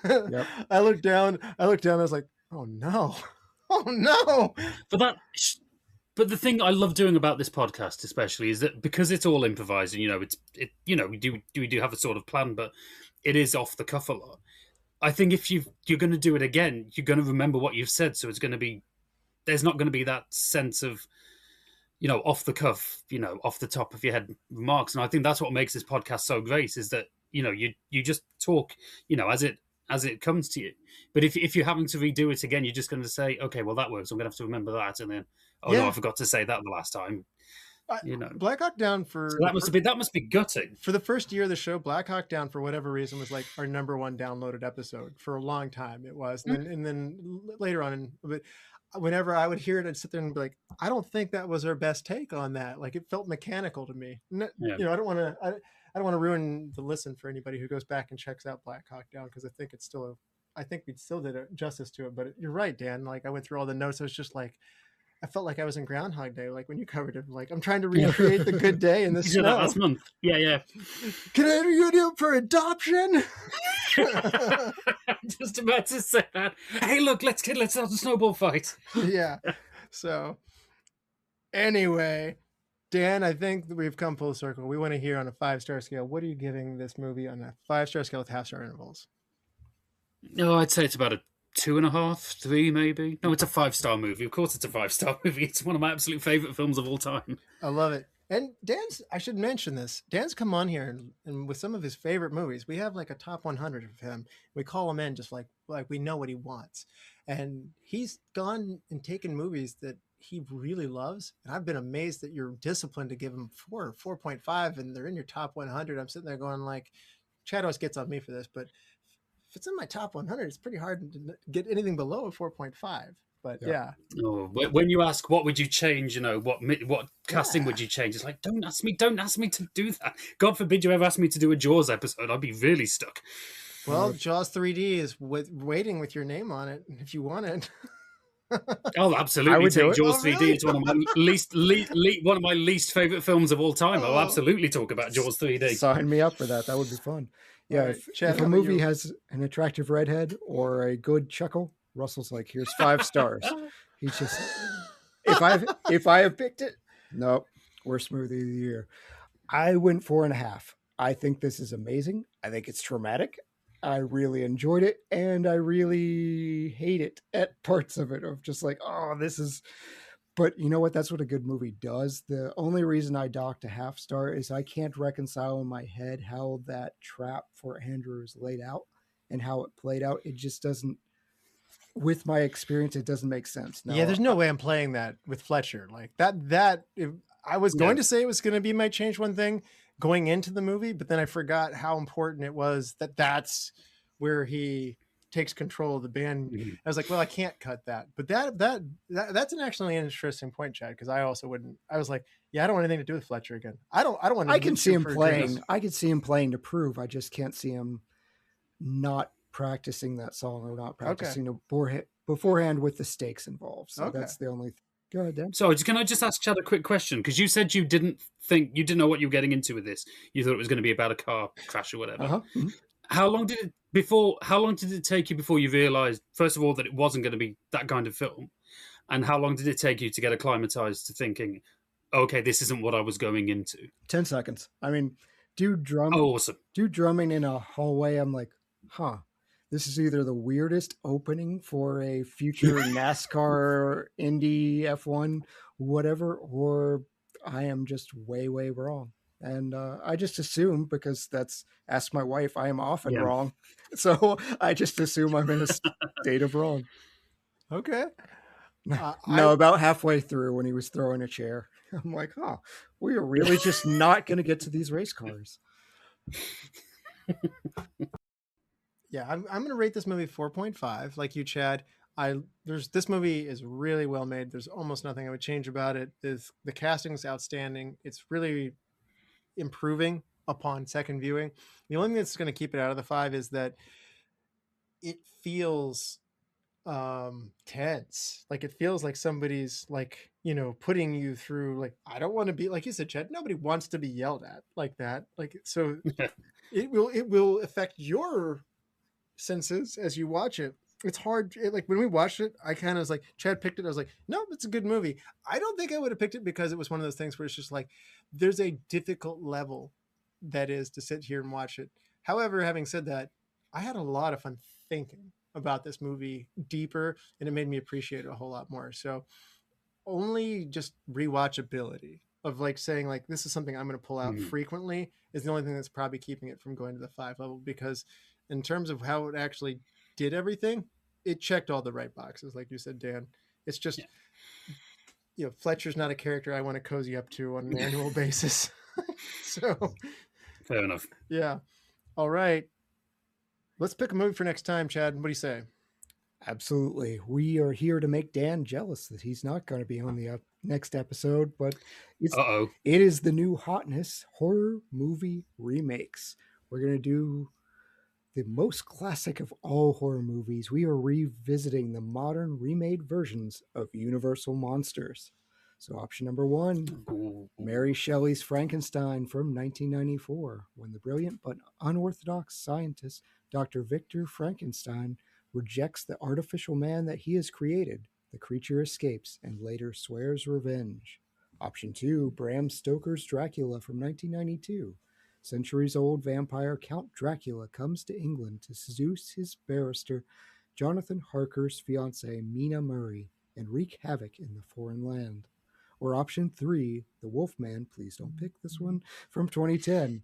Yep. I looked down. I was like, oh no. Oh no. But the thing I love doing about this podcast, especially, is that because it's all improvised, and we do have a sort of plan, but it is off the cuff a lot. I think if you're going to do it again, you're going to remember what you've said, so it's going to be. There's not going to be that sense of, off the cuff, off the top of your head remarks, and I think that's what makes this podcast so great. Is that you just talk, as it comes to you. But if you're having to redo it again, you're just going to say, okay, well, that works. I'm going to have to remember that. And then, no, I forgot to say that the last time. Black Hawk Down So that must be gutting. For the first year of the show, Black Hawk Down, for whatever reason, was like our number one downloaded episode for a long time. It was. And then later on, but whenever I would hear it, I'd sit there and be like, I don't think that was our best take on that. Like, it felt mechanical to me. I don't want to ruin the listen for anybody who goes back and checks out Black Hawk Down, because I think we still did justice to it. But you're right, Dan. Like, I went through all the notes. I was just like, I felt like I was in Groundhog Day. Like when you covered it, like I'm trying to recreate the good day in the snow. That last month. Yeah. Can I interview you for adoption? Just about to say that. Hey, look, let's have a snowball fight. Yeah. So anyway, Dan, I think we've come full circle. We want to hear on a 5-star scale. What are you giving this movie on a 5-star scale with half-star intervals? No, I'd say it's about a 2.5, 3 maybe. No, it's a 5-star movie. Of course it's a 5-star movie. It's one of my absolute favorite films of all time. I love it. And I should mention this. Dan's come on here and with some of his favorite movies, we have like a top 100 of him. We call him in just like we know what he wants. And he's gone and taken movies that he really loves. And I've been amazed that you're disciplined to give him 4 or 4.5 and they're in your top 100. I'm sitting there going like, Chad always gets on me for this, but if it's in my top 100, it's pretty hard to get anything below a 4.5. But yeah. Oh, when you ask what would you change, what casting would you change? It's like, don't ask me to do that. God forbid you ever ask me to do a Jaws episode. I'd be really stuck. Well, Jaws 3D is waiting with your name on it if you want it. I'll absolutely take Jaws 3D. Really? It's one of my one of my least favorite films of all time. I'll absolutely talk about Jaws 3D. Sign me up for that. That would be fun. Yeah, right. if a movie has an attractive redhead or a good chuckle, Russell's like, here's 5 stars. He's just, if I have picked it, nope, worst movie of the year. I went 4.5. I think this is amazing. I think it's traumatic. I really enjoyed it, and I really hate it at parts of it of just like, oh, this is. But you know what? That's what a good movie does. The only reason I docked a 0.5 star is I can't reconcile in my head how that trap for Andrew is laid out and how it played out. It just doesn't, with my experience, it doesn't make sense. No, yeah, there's no way I'm playing that with Fletcher. Like that I was going to say it was going to be my change one thing going into the movie, but then I forgot how important it was that's where he takes control of the band. Mm-hmm. I was like, well, I can't cut that. But that's an actually interesting point, Chad, because I also wouldn't. I was like, yeah, I don't want anything to do with Fletcher again. I don't want to. I can see him playing. I could see him playing to prove. I just can't see him not practicing that song or not practicing beforehand with the stakes involved. So that's the only thing. Go ahead, Dan. So can I just ask Chad a quick question? Because you said you didn't know what you were getting into with this. You thought it was going to be about a car crash or whatever. Uh-huh. Mm-hmm. How long did it take you before you realized, first of all, that it wasn't going to be that kind of film? And how long did it take you to get acclimatized to thinking, okay, this isn't what I was going into? 10 seconds. I mean, awesome. Drumming in a hallway. I'm like, this is either the weirdest opening for a future NASCAR, Indy, F1, whatever, or I am just way, way wrong. And I just assume, because ask my wife, I am often wrong. So I just assume I'm in a state of wrong. Okay. About halfway through when he was throwing a chair, I'm like, we are really just not going to get to these race cars. Yeah, I'm going to rate this movie 4.5, like you, Chad. This movie is really well made. There's almost nothing I would change about it. The casting is outstanding. It's really improving upon second viewing. The only thing that's going to keep it out of the 5 is that it feels tense. Like it feels like somebody's like, putting you through, like, I don't want to be, like you said, Chad, nobody wants to be yelled at like that. Like, so it will affect your senses as you watch it. It's hard. Like when we watched it, I kind of was like, Chad picked it. I was like, no, it's a good movie. I don't think I would have picked it because it was one of those things where it's just like, there's a difficult level that is to sit here and watch it. However, having said that, I had a lot of fun thinking about this movie deeper, and it made me appreciate it a whole lot more. So only just rewatchability of like saying like, this is something I'm going to pull out frequently is the only thing that's probably keeping it from going to the 5 level, because in terms of how it actually did everything, it checked all the right boxes. Like you said, Dan, it's just, Fletcher's not a character I want to cozy up to on an annual basis. So fair enough. Yeah. All right. Let's pick a movie for next time, Chad. What do you say? Absolutely. We are here to make Dan jealous that he's not going to be on the next episode, but it is the new hotness, horror movie remakes. We're going to do the most classic of all horror movies. We are revisiting the modern remade versions of Universal monsters. So option number 1, Mary Shelley's Frankenstein from 1994, when the brilliant but unorthodox scientist Dr. Victor Frankenstein rejects the artificial man that he has created. The creature escapes and later swears revenge. Option 2, Bram Stoker's Dracula from 1992. Centuries-old vampire Count Dracula comes to England to seduce his barrister Jonathan Harker's fiancée Mina Murray and wreak havoc in the foreign land. Or option 3, The Wolfman, please don't pick this one, from 2010.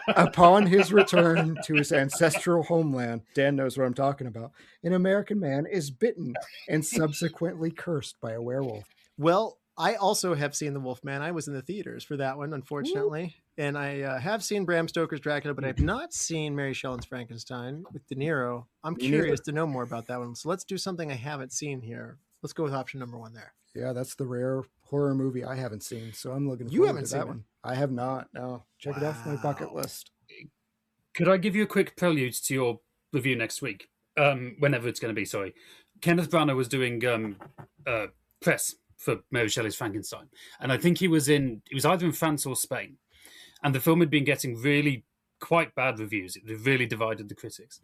Upon his return to his ancestral homeland, Dan knows what I'm talking about, an American man is bitten and subsequently cursed by a werewolf. Well, I also have seen The Wolfman. I was in the theaters for that one, unfortunately. And I have seen Bram Stoker's Dracula, but I've not seen Mary Shelley's Frankenstein with De Niro. I'm curious to know more about that one. So let's do something I haven't seen here. Let's go with option number 1 there. Yeah, that's the rare horror movie I haven't seen, so I'm looking forward to that one. I have not. No, check it off my bucket list. Could I give you a quick prelude to your review next week? Whenever it's going to be, sorry. Kenneth Branagh was doing press for Mary Shelley's Frankenstein, and I think he was either in France or Spain, and the film had been getting really quite bad reviews. It really divided the critics.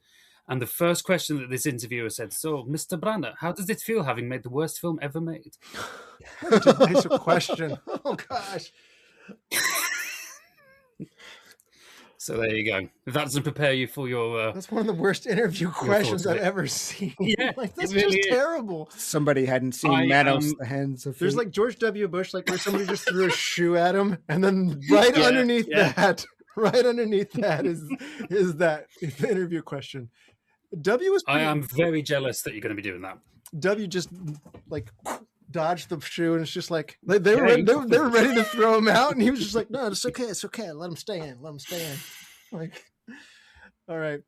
And the first question that this interviewer said, so, Mr. Branagh, how does it feel having made the worst film ever made? Nice question. Oh, gosh. So there you go. If that doesn't prepare you for your... that's one of the worst interview questions I've ever seen. Yeah, like, that's really just terrible. Somebody hadn't seen Manos, the Hands of Fate. There's like George W. Bush, like where somebody just threw a shoe at him, and then underneath that, right underneath that is the interview question. W was. I am very jealous that you're going to be doing that. W just like dodged the shoe, and it's just like they were ready to throw him out, and he was just like, "No, it's okay. Let him stay in. Like, all right.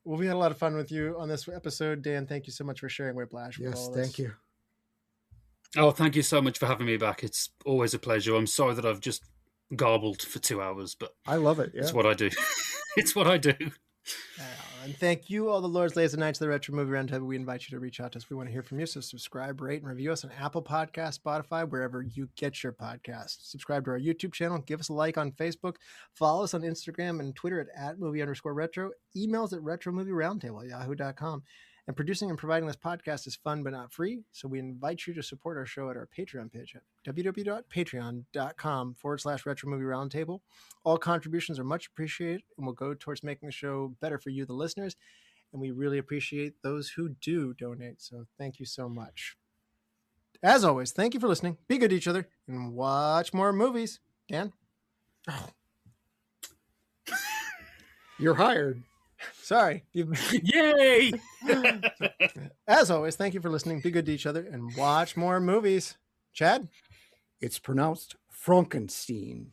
Well, we had a lot of fun with you on this episode, Dan. Thank you so much for sharing Whiplash. Yes, thank you. Oh, thank you so much for having me back. It's always a pleasure. I'm sorry that I've just garbled for 2 hours, but I love it. Yeah. It's what I do. It's what I do. And thank you, all the lords, ladies, and knights of the Retro Movie Roundtable. We invite you to reach out to us. We want to hear from you. So subscribe, rate, and review us on Apple Podcasts, Spotify, wherever you get your podcasts. Subscribe to our YouTube channel. Give us a like on Facebook. Follow us on Instagram and Twitter at @movie_retro. Emails at retromovieroundtable@yahoo.com. And producing and providing this podcast is fun but not free. So we invite you to support our show at our Patreon page at www.patreon.com/Retro Movie Roundtable. All contributions are much appreciated and will go towards making the show better for you, the listeners. And we really appreciate those who do donate. So thank you so much. As always, thank you for listening. Be good to each other and watch more movies. Dan? Oh. You're hired. Sorry. Yay! As always, thank you for listening. Be good to each other and watch more movies. Chad? It's pronounced Frankenstein.